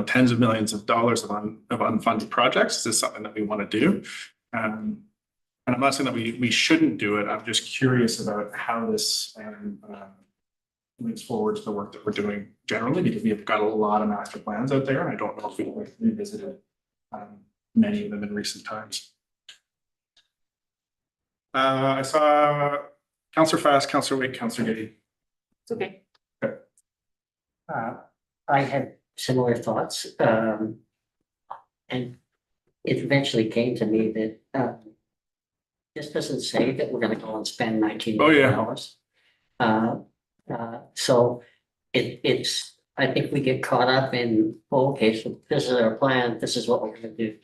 tens of millions of dollars of unfunded projects. Is this something that we want to do? And I'm not saying that we shouldn't do it. I'm just curious about how this links forward to the work that we're doing generally, because we have got a lot of master plans out there, and I don't know if we've revisited many of them in recent times. I saw Councillor Fast, Councillor Wake, Councillor Getty. It's okay. I had similar thoughts, and it eventually came to me that this doesn't say that we're gonna go and spend $19 million. So it's, I think we get caught up in, okay, so this is our plan, this is what we're gonna do.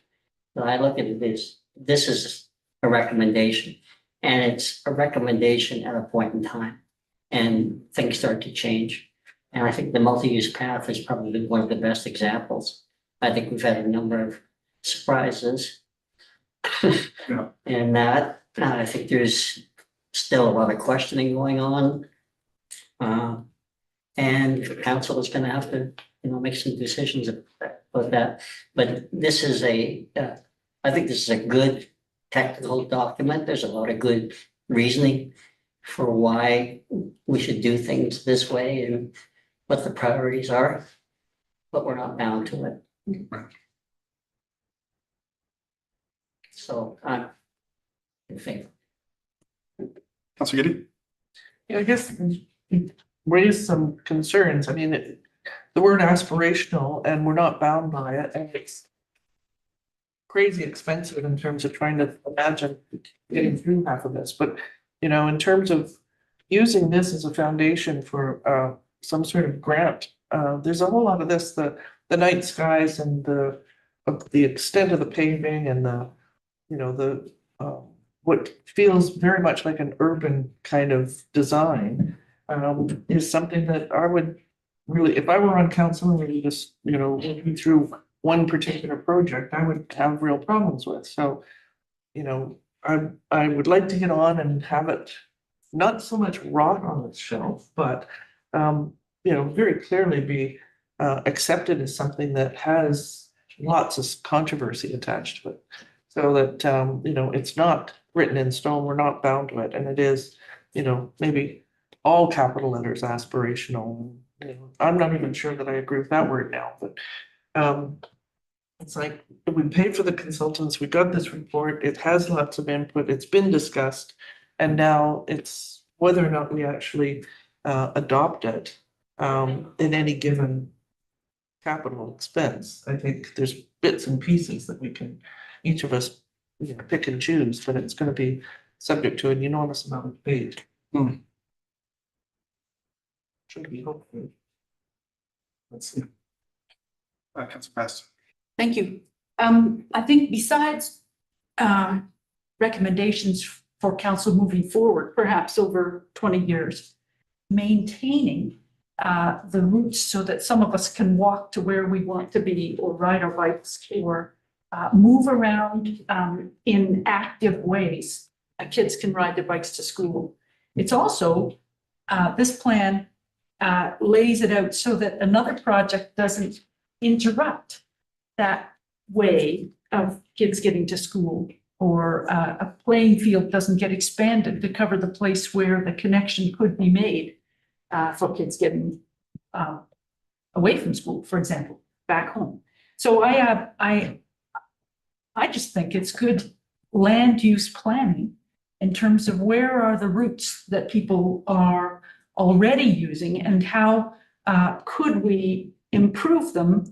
But I look at it as, this is a recommendation, and it's a recommendation at a point in time, and things start to change. And I think the multi-use path is probably one of the best examples. I think we've had a number of surprises. Yeah. And I think there's still a lot of questioning going on. And the council is gonna have to, make some decisions about that. But this is I think this is a good technical document. There's a lot of good reasoning for why we should do things this way and what the priorities are, but we're not bound to it. So I'm in favor. Councilor Giddy? Yeah, I guess raise some concerns. I mean, the word aspirational and we're not bound by it, and it's crazy expensive in terms of trying to imagine getting through half of this, but in terms of using this as a foundation for some sort of grant, there's a whole lot of this, the night skies and the extent of the paving and the what feels very much like an urban kind of design is something that I would really, if I were on council and we just, working through one particular project, I would have real problems with. So, I would like to get on and have it not so much rot on its shelf, but very clearly be accepted as something that has lots of controversy attached to it. So that it's not written in stone, we're not bound to it, and it is, maybe all capital letters aspirational. I'm not even sure that I agree with that word now, but it's like we paid for the consultants, we got this report, it has lots of input, it's been discussed, and now it's whether or not we actually adopt it in any given capital expense. I think there's bits and pieces that we can, each of us, pick and choose, but it's going to be subject to an enormous amount of debate. Should be hopeful. Let's see. Councilor Pastor. Thank you. I think besides recommendations for council moving forward, perhaps over 20 years, maintaining the routes so that some of us can walk to where we want to be or ride our bikes or move around in active ways. Kids can ride their bikes to school. It's also, this plan lays it out so that another project doesn't interrupt that way of kids getting to school, or a playing field doesn't get expanded to cover the place where the connection could be made for kids getting away from school, for example, back home. So I just think it's good land use planning in terms of where are the routes that people are already using and how could we improve them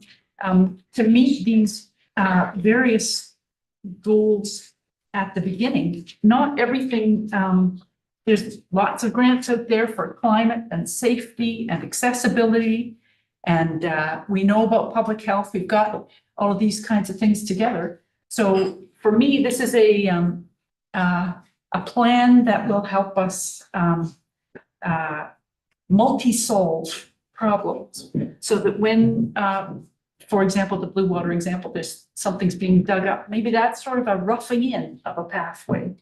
to meet these various goals at the beginning. Not everything, there's lots of grants out there for climate and safety and accessibility. And we know about public health. We've got all of these kinds of things together. So for me, this is a plan that will help us multi-solve problems so that when, for example, the Blue Water example, there's something's being dug up. Maybe that's sort of a roughing in of a pathway.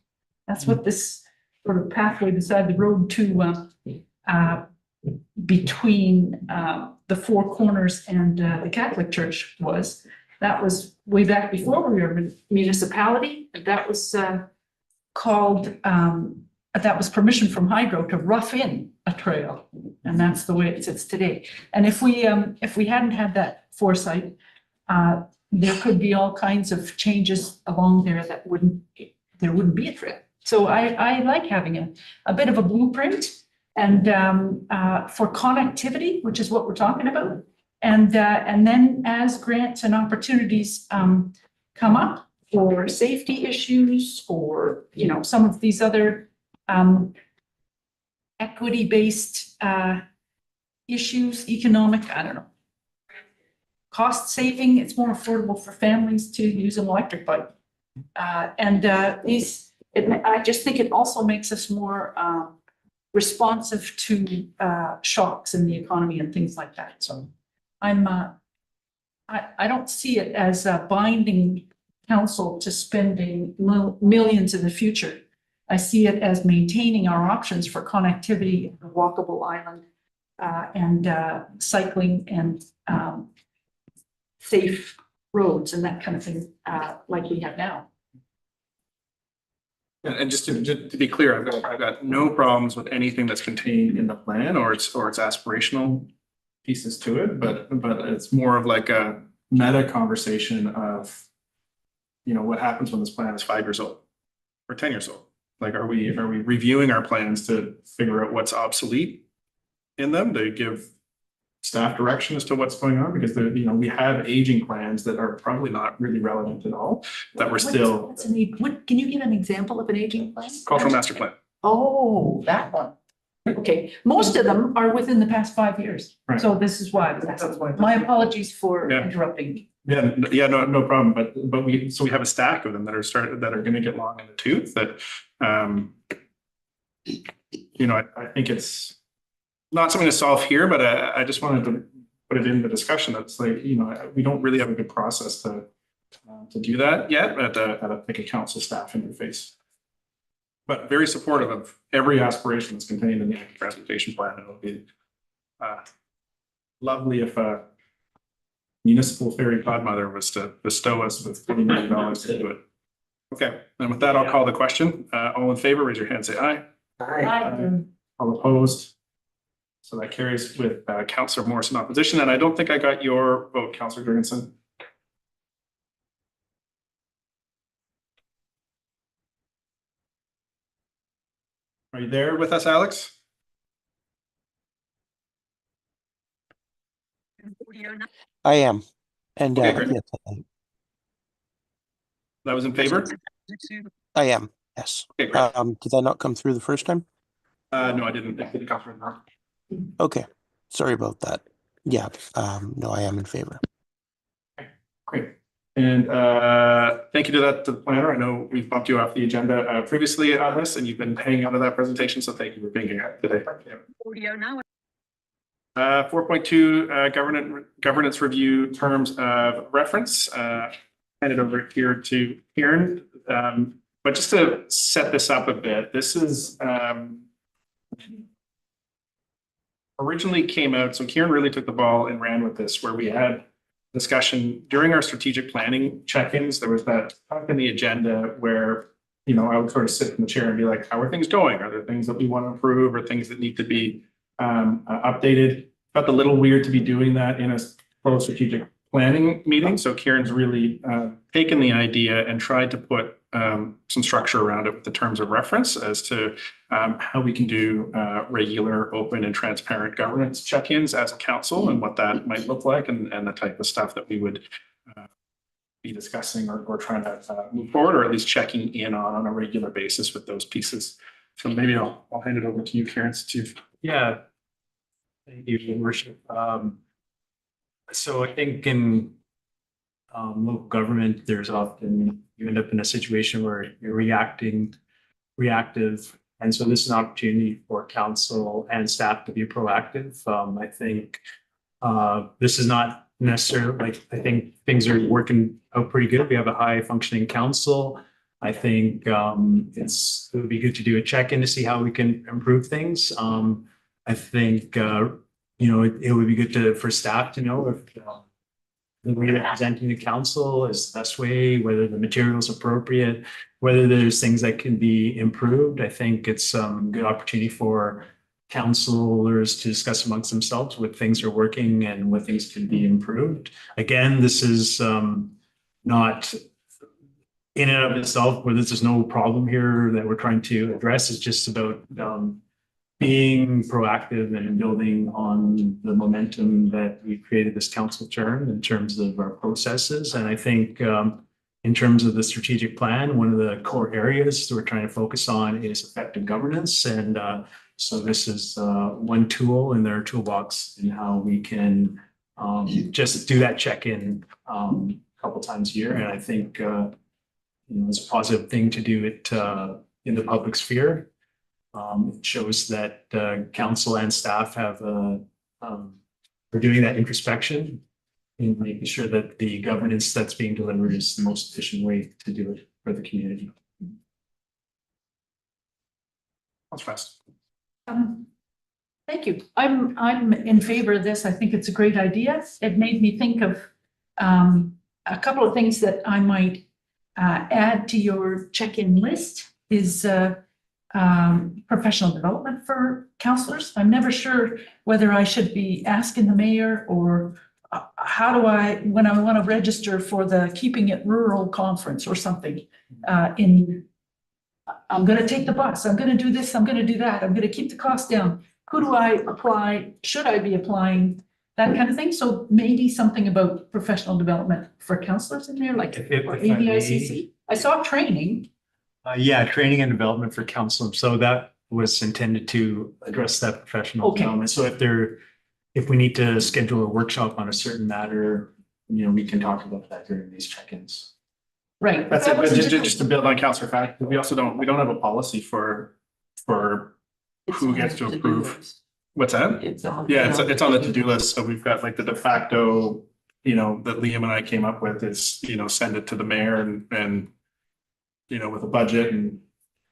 That's what this sort of pathway beside the road to between the Four Corners and the Catholic Church was. That was way back before we were a municipality. That was called, that was permission from Hydro to rough in a trail. And that's the way it sits today. And if we hadn't had that foresight, there could be all kinds of changes along there that there wouldn't be a trail. So I like having a bit of a blueprint and for connectivity, which is what we're talking about. And then as grants and opportunities come up for safety issues or, some of these other equity-based issues, economic, I don't know, cost saving, it's more affordable for families to use an electric bike. I just think it also makes us more responsive to shocks in the economy and things like that. So I don't see it as binding council to spending millions in the future. I see it as maintaining our options for connectivity, and walkable island, and cycling and safe roads and that kind of thing, like we have now. And just to be clear, I've got no problems with anything that's contained in the plan or its aspirational pieces to it, but it's more of like a meta conversation of, you know, what happens when this plan is 5 years old or 10 years old? Like, are we reviewing our plans to figure out what's obsolete in them, to give staff direction as to what's going on? Because you know, we have aging plans that are probably not really relevant at all, that we're still. What, can you give an example of an aging plan? Cultural master plan. Oh, that one. Okay, most of them are within the past 5 years. Right. So this is why. My apologies for Yeah. interrupting. Yeah, no problem. But we have a stack of them that are going to get long in the tooth that, you know, I think it's not something to solve here, but I just wanted to put it in the discussion. That's like, you know, we don't really have a good process to do that yet at like a council staff interface. But very supportive of every aspiration that's contained in the transportation plan. It would be lovely if a municipal fairy godmother was to bestow us with $40 million to do it. Okay, and with that, I'll call the question. All in favor, raise your hand, say aye. Aye. All opposed? So that carries with Councillor Morris in opposition, and I don't think I got your vote, Councillor Jurgensen. Are you there with us, Alex? I am. And Okay, great. yes, That was in favor? I am. Yes. Okay, great. Did that not come through the first time? No, I didn't. I didn't come from that. Okay. Sorry about that. Yeah. No, I am in favor. Great. And thank you to the planner. I know we've bumped you off the agenda previously on this, and you've been hanging on to that presentation. So thank you for being here today. 4.2 governance review terms of reference. Hand it over here to Kieran. But just to set this up a bit, this is originally came out. So Kieran really took the ball and ran with this, where we had discussion during our strategic planning check-ins. There was that talk in the agenda where, you know, I would sort of sit in the chair and be like, how are things going? Are there things that we want to improve or things that need to be updated? Felt a little weird to be doing that in a full strategic planning meeting. So Kieran's really taken the idea and tried to put some structure around it with the terms of reference as to how we can do regular, open and transparent governance check-ins as a council and what that might look like and the type of stuff that we would be discussing or trying to move forward, or at least checking in on a regular basis with those pieces. So maybe I'll hand it over to you, Kieran, to. Yeah. Thank you, Your Worship. So I think in local government, there's often, you end up in a situation where you're reactive. And so this is an opportunity for council and staff to be proactive. I think this is not necessarily, like, I think things are working out pretty good. We have a high functioning council. I think it would be good to do a check-in to see how we can improve things. I think, you know, it would be good for staff to know if the way they're presenting to council is the best way, whether the material is appropriate, whether there's things that can be improved. I think it's a good opportunity for councillors to discuss amongst themselves what things are working and what things can be improved. Again, this is not in and of itself, where there's no problem here that we're trying to address. It's just about being proactive and building on the momentum that we created this council term in terms of our processes. And I think in terms of the strategic plan, one of the core areas that we're trying to focus on is effective governance. And so this is one tool in their toolbox in how we can just do that check-in a couple times a year. And I think you know, it's a positive thing to do it in the public sphere. It shows that council and staff have are doing that introspection and making sure that the governance that's being delivered is the most efficient way to do it for the community. That's fast. Thank you. I'm in favor of this. I think it's a great idea. It made me think of a couple of things that I might add to your check-in list is professional development for counselors. I'm never sure whether I should be asking the mayor or how do I, when I want to register for the Keeping It Rural conference or something I'm going to take the bus, I'm going to do this, I'm going to do that, I'm going to keep the cost down. Who do I apply? Should I be applying? That kind of thing. So maybe something about professional development for counselors in there, like If or I may. ABICC. I saw training. Yeah, training and development for counselors. So that was intended to address that professional Okay. development. So if we need to schedule a workshop on a certain matter, we can talk about that during these check-ins. Right. That's it, but just to build on Councillor Fact, we don't have a policy for who gets to approve. What's that? It's on. Yeah, it's on the to-do list, so we've got like the de facto, that Liam and I came up with is, send it to the mayor and with a budget and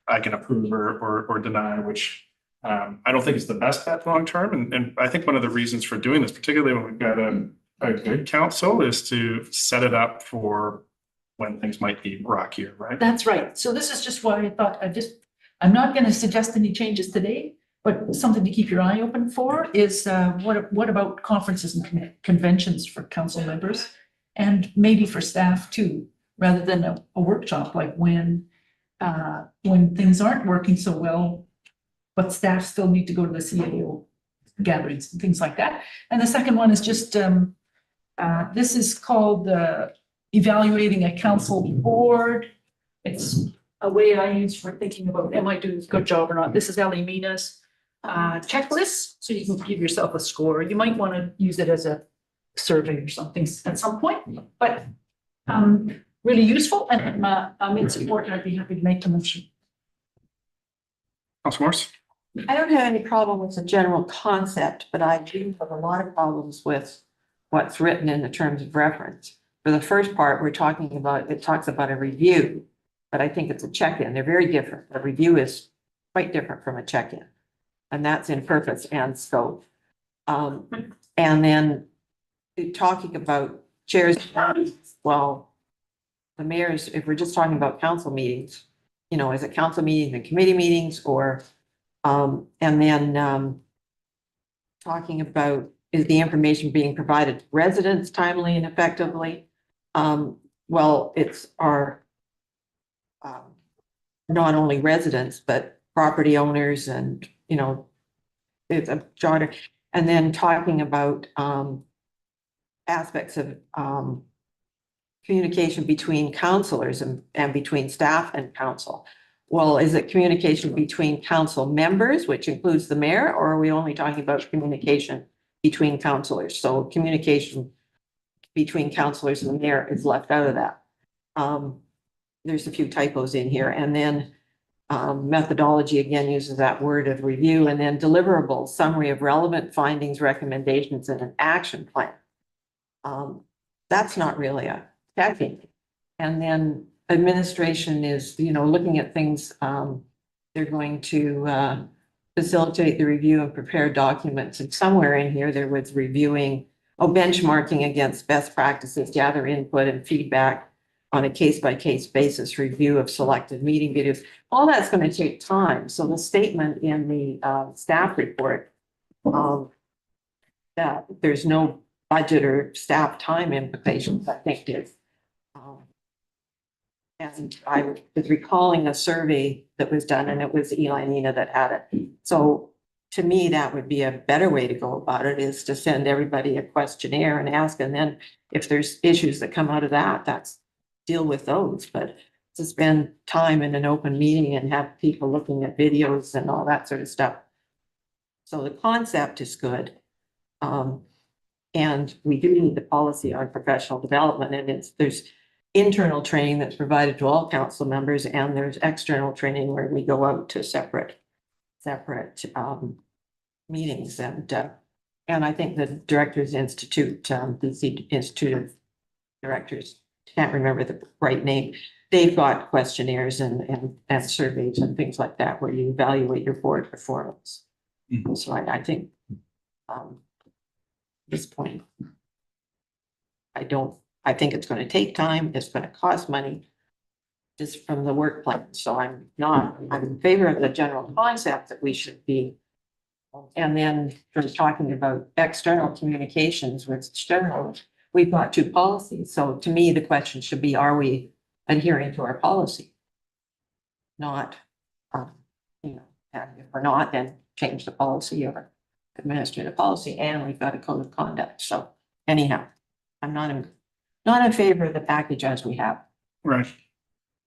I can approve or deny, which I don't think is the best bet long-term, and I think one of the reasons for doing this, particularly when we've got a good council, is to set it up for when things might be rockier, right? That's right. So this is just why I thought I'm not going to suggest any changes today, but something to keep your eye open for is what about conferences and conventions for council members and maybe for staff too, rather than a workshop, like when things aren't working so well, but staff still need to go to the CAO gatherings and things like that. And the second one is just this is called evaluating a council board. It's a way I use for thinking about, am I doing a good job or not? This is Ellie Mina's checklist, so you can give yourself a score. You might want to use it as a survey or something at some point, but really useful, and I'm in support, and I'd be happy to make the motion. Councillor Morse? I don't have any problem with the general concept, but I do have a lot of problems with what's written in the terms of reference. For the first part, we're talking about, it talks about a review, but I think it's a check-in. They're very different. A review is quite different from a check-in. And that's in purpose and scope. And then talking about chairs, well, the mayor's, if we're just talking about council meetings, is it council meetings and committee meetings or, and then talking about, is the information being provided to residents timely and effectively? Well, it's our not only residents, but property owners and, it's a charter. And then talking about aspects of communication between councilors and between staff and council. Well, is it communication between council members, which includes the mayor, or are we only talking about communication between councilors? So communication between councilors and the mayor is left out of that. There's a few typos in here. And then methodology again uses that word of review, and then deliverables, summary of relevant findings, recommendations, and an action plan. That's not really a checking. And then administration is, looking at things, they're going to facilitate the review and prepare documents. And somewhere in here, there was reviewing, benchmarking against best practices, gather input and feedback on a case-by-case basis, review of selected meeting videos. All that's going to take time. So the statement in the staff report that there's no budget or staff time implications, I think is. And I was recalling a survey that was done, and it was Eli Nina that had it. So to me, that would be a better way to go about it, is to send everybody a questionnaire and ask, and then if there's issues that come out of that, that's deal with those. But to spend time in an open meeting and have people looking at videos and all that sort of stuff. So the concept is good. And we do need the policy on professional development, and there's internal training that's provided to all council members, and there's external training where we go out to separate meetings. And I think the Directors Institute, the Institute of Directors, can't remember the right name, they've got questionnaires and surveys and things like that where you evaluate your board performance. Mhm. So I think, at this point, I think it's gonna take time, it's gonna cost money just from the work plan. So I'm in favor of the general concept that we should be. And then for talking about external communications with external, we've got two policies. So to me, the question should be, are we adhering to our policy? Not, and if we're not, then change the policy or administer the policy, and we've got a code of conduct. So anyhow, I'm not in favor of the package as we have. Right.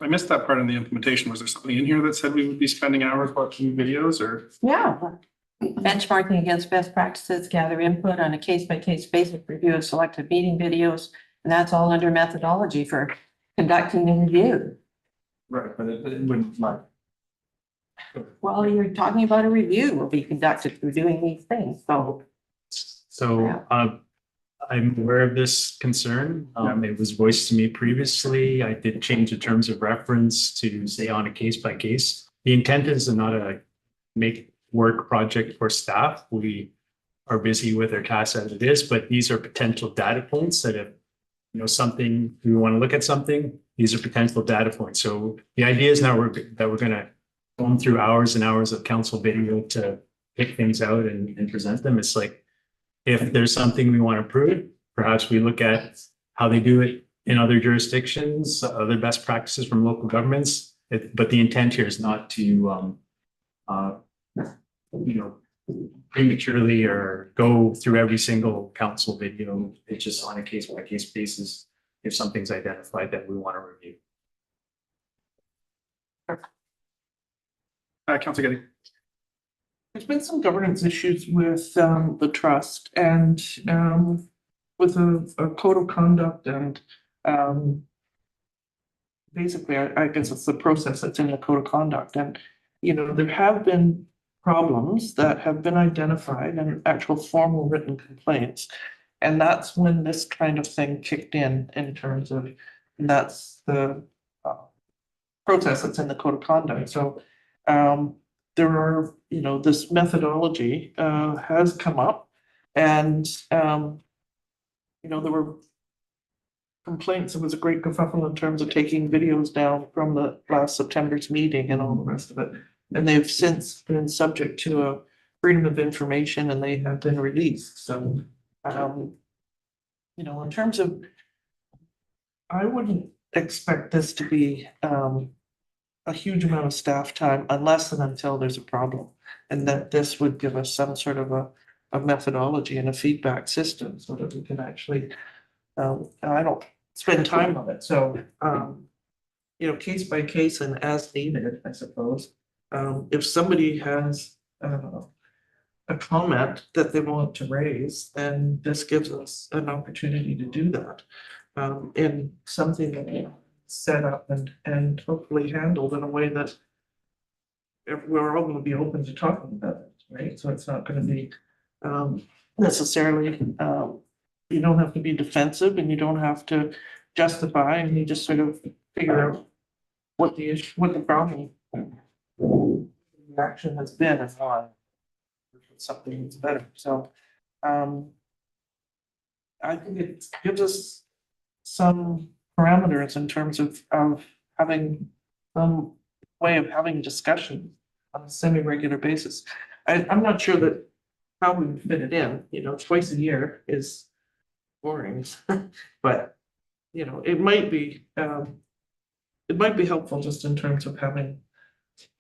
I missed that part in the implementation. Was there something in here that said we would be spending hours watching videos or? Yeah. Benchmarking against best practices, gather input on a case-by-case basis, review of selected meeting videos, and that's all under methodology for conducting the review. Right, but it wouldn't like. Well, you're talking about a review will be conducted through doing these things, so. So, Yeah. I'm aware of this concern. It was voiced to me previously. I did change the terms of reference to say on a case by case. The intent is not a make work project for staff. We are busy with our tasks as it is, but these are potential data points that if, something, we want to look at something, these are potential data points. So the idea is now that we're going to go through hours and hours of council video to pick things out and present them. It's like, if there's something we want to improve, perhaps we look at how they do it in other jurisdictions, other best practices from local governments. But the intent here is not to, prematurely or go through every single council video. It's just on a case by case basis if something's identified that we want to review. Councilor Getty. There's been some governance issues with the trust and with a code of conduct and basically, I guess it's the process that's in the code of conduct. And, there have been problems that have been identified and actual formal written complaints. And that's when this kind of thing kicked in terms of, and that's the process that's in the code of conduct. So there are, this methodology has come up and, there were complaints. It was a great kerfuffle in terms of taking videos down from the last September's meeting and all the rest of it. And they've since been subject to a freedom of information and they have been released. So, in terms of, I wouldn't expect this to be a huge amount of staff time unless and until there's a problem. And that this would give us some sort of a methodology and a feedback system so that we can actually, I don't spend time on it. So, case by case and as needed, I suppose. If somebody has a comment that they want to raise, then this gives us an opportunity to do that in something that set up and hopefully handled in a way that we're all going to be open to talking about it, right? So it's not going to be necessarily, you don't have to be defensive and you don't have to justify, and you just sort of figure out what the issue, what the problem, the action has been and why. Something that's better. So I think it gives us some parameters in terms of having some way of having discussion on a semi-regular basis. I'm not sure that how we would fit it in, twice a year is boring, but it might be helpful just in terms of having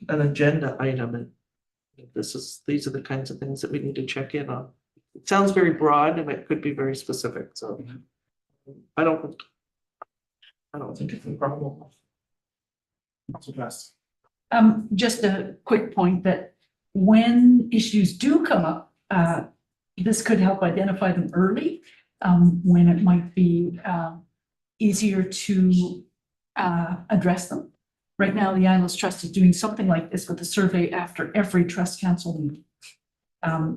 an agenda item and these are the kinds of things that we need to check in on. It sounds very broad and it could be very specific, so I don't think it's a problem. Just a quick point that when issues do come up, this could help identify them early, when it might be easier to address them. Right now, the Islands Trust is doing something like this with a survey after every trust council meeting.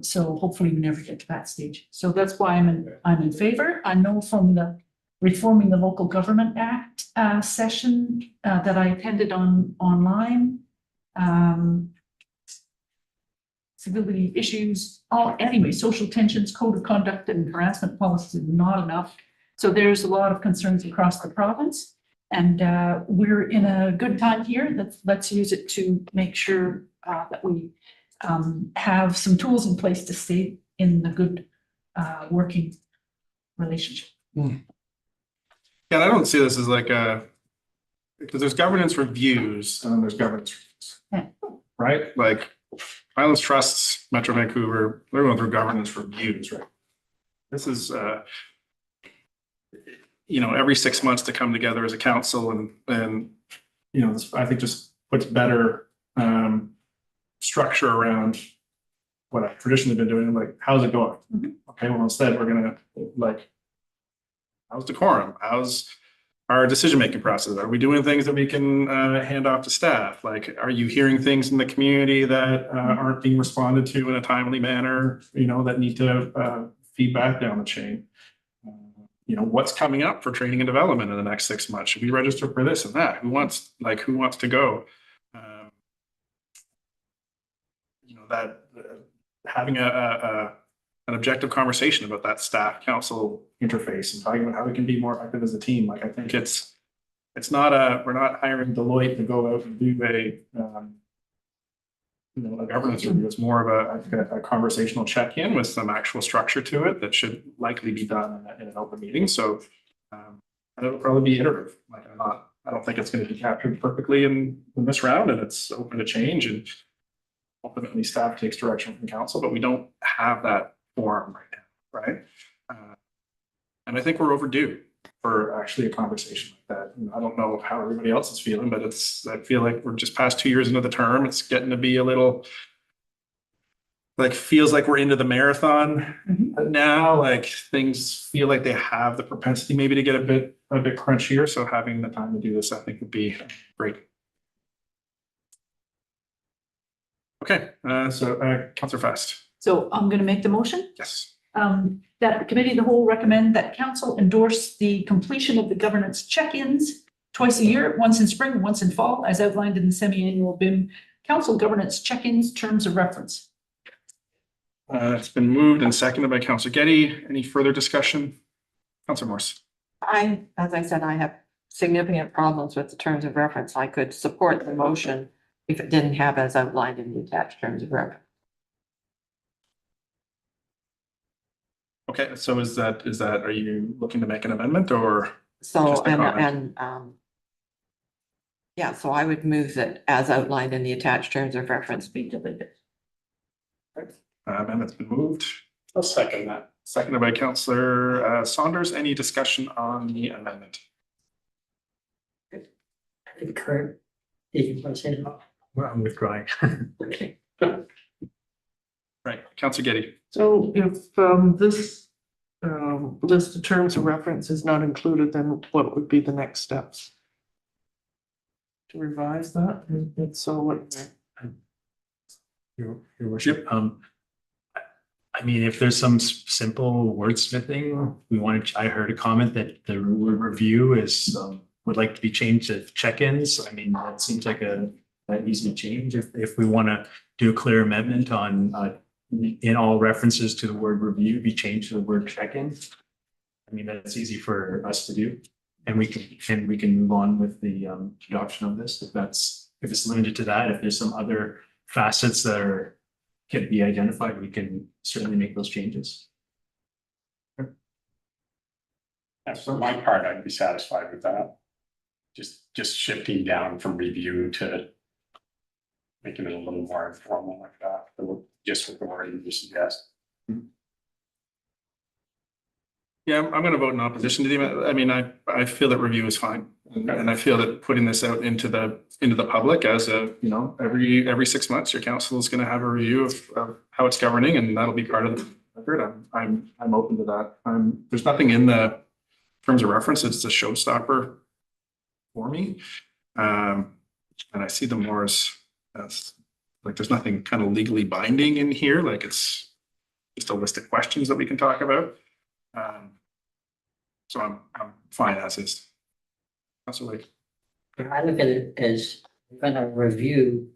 So hopefully we never get to that stage. So that's why I'm in favor. I know from the Reforming the Local Government Act session that I attended online. Civility issues, anyway, social tensions, code of conduct and harassment policies is not enough. So there's a lot of concerns across the province. And we're in a good time here. Let's use it to make sure that we have some tools in place to stay in the good working relationship. Yeah, and I don't see this as like because there's governance reviews and then there's governance reviews, right? Like Islands Trusts, Metro Vancouver, they're going through governance reviews, right? This is, every 6 months to come together as a council and this, I think, just puts better structure around what I've traditionally been doing. Like, how's it going? Okay, well, instead we're gonna how's decorum? How's our decision-making process? Are we doing things that we can hand off to staff? Like, are you hearing things in the community that aren't being responded to in a timely manner, that need to feedback down the chain? What's coming up for training and development in the next 6 months? Should we register for this and that? Who wants to go? That having an objective conversation about that staff council interface and talking about how we can be more effective as a team. Like, I think it's not we're not hiring Deloitte to go out and do a governance review. It's more of a conversational check-in with some actual structure to it that should likely be done in an open meeting. So it'll probably be iterative. Like, I don't think it's going to be captured perfectly in this round, and it's open to change. And ultimately, staff takes direction from council, but we don't have that forum right now, right? And I think we're overdue for actually a conversation like that. And I don't know how everybody else is feeling, but I feel like we're just past 2 years into the term. It's getting to be a little, feels like we're into the marathon now. Like, things feel like they have the propensity maybe to get a bit crunchier. So having the time to do this, I think, would be great. Okay, so Councillor Fast. So I'm going to make the motion. Yes. That the committee of the whole recommend that council endorse the completion of the governance check-ins twice a year, once in spring, once in fall, as outlined in the semi-annual BIM council governance check-ins terms of reference. It's been moved and seconded by Councillor Getty. Any further discussion? Councillor Morse. As I said, I have significant problems with the terms of reference. I could support the motion if it didn't have as outlined in the attached terms of reference. Okay, so are you looking to make an amendment or? So, just a comment? yeah, so I would move that as outlined in the attached terms of reference be deleted. Amendment's been moved. I'll second that. Seconded by Councillor Saunders. Any discussion on the amendment? I think Kurt, did you want to say it? Well, I'm withdrawing. Okay. Right, Councillor Getty. So if this list of terms of reference is not included, then what would be the next steps? To revise that? And so what? Your worship, I mean, if there's some simple wordsmithing, I heard a comment that the word review is, would like to be changed to check-ins. I mean, that seems like an easy change if we want to do a clear amendment on, in all references to the word review, be changed to the word check-in. I mean, that's easy for us to do. And we can move on with the adoption of this if it's limited to that. If there's some other facets that can be identified, we can certainly make those changes. Yeah, for my part, I'd be satisfied with that. Just shifting down from review to making it a little more informal like that, just with the wording you suggest. Yeah, I'm going to vote in opposition to the amendment. I mean, I feel that review is fine. And I feel that putting this out into the public as every 6 months, your council is going to have a review of how it's governing, and that'll be part of the record. I'm open to that. There's nothing in the terms of reference. It's a showstopper for me. And I see them more as like there's nothing kind of legally binding in here. Like, it's just a list of questions that we can talk about. So I'm fine as is. Councilor Wade. I look at it as we're gonna review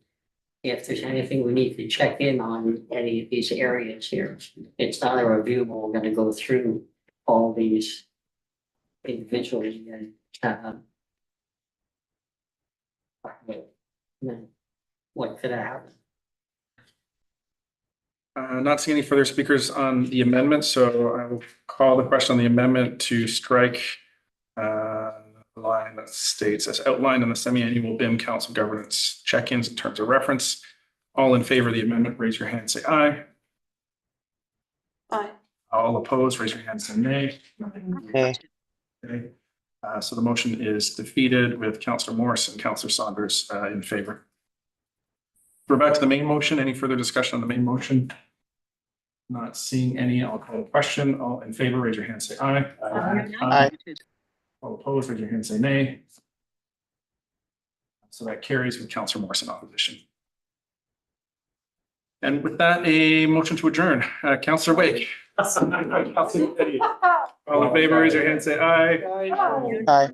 if there's anything we need to check in on any of these areas here. It's not a review, but we're gonna go through all these individually and, what could happen? Not seeing any further speakers on the amendment, so I will call the question on the amendment to strike the line that states as outlined in the semi-annual BIM Council governance check-ins in terms of reference. All in favor of the amendment, raise your hand, say aye. Aye. All opposed, raise your hand, say nay. Okay. Okay. So the motion is defeated with Councillor Morris and Councillor Saunders in favor. We're back to the main motion. Any further discussion on the main motion? Not seeing any, I'll call the question. All in favor, raise your hand, say aye. Aye. All opposed, raise your hand, say nay. So that carries with Councillor Morris in opposition. And with that, a motion to adjourn. Councillor Wake. Councillor Petty. All in favor, raise your hand, say aye. Aye.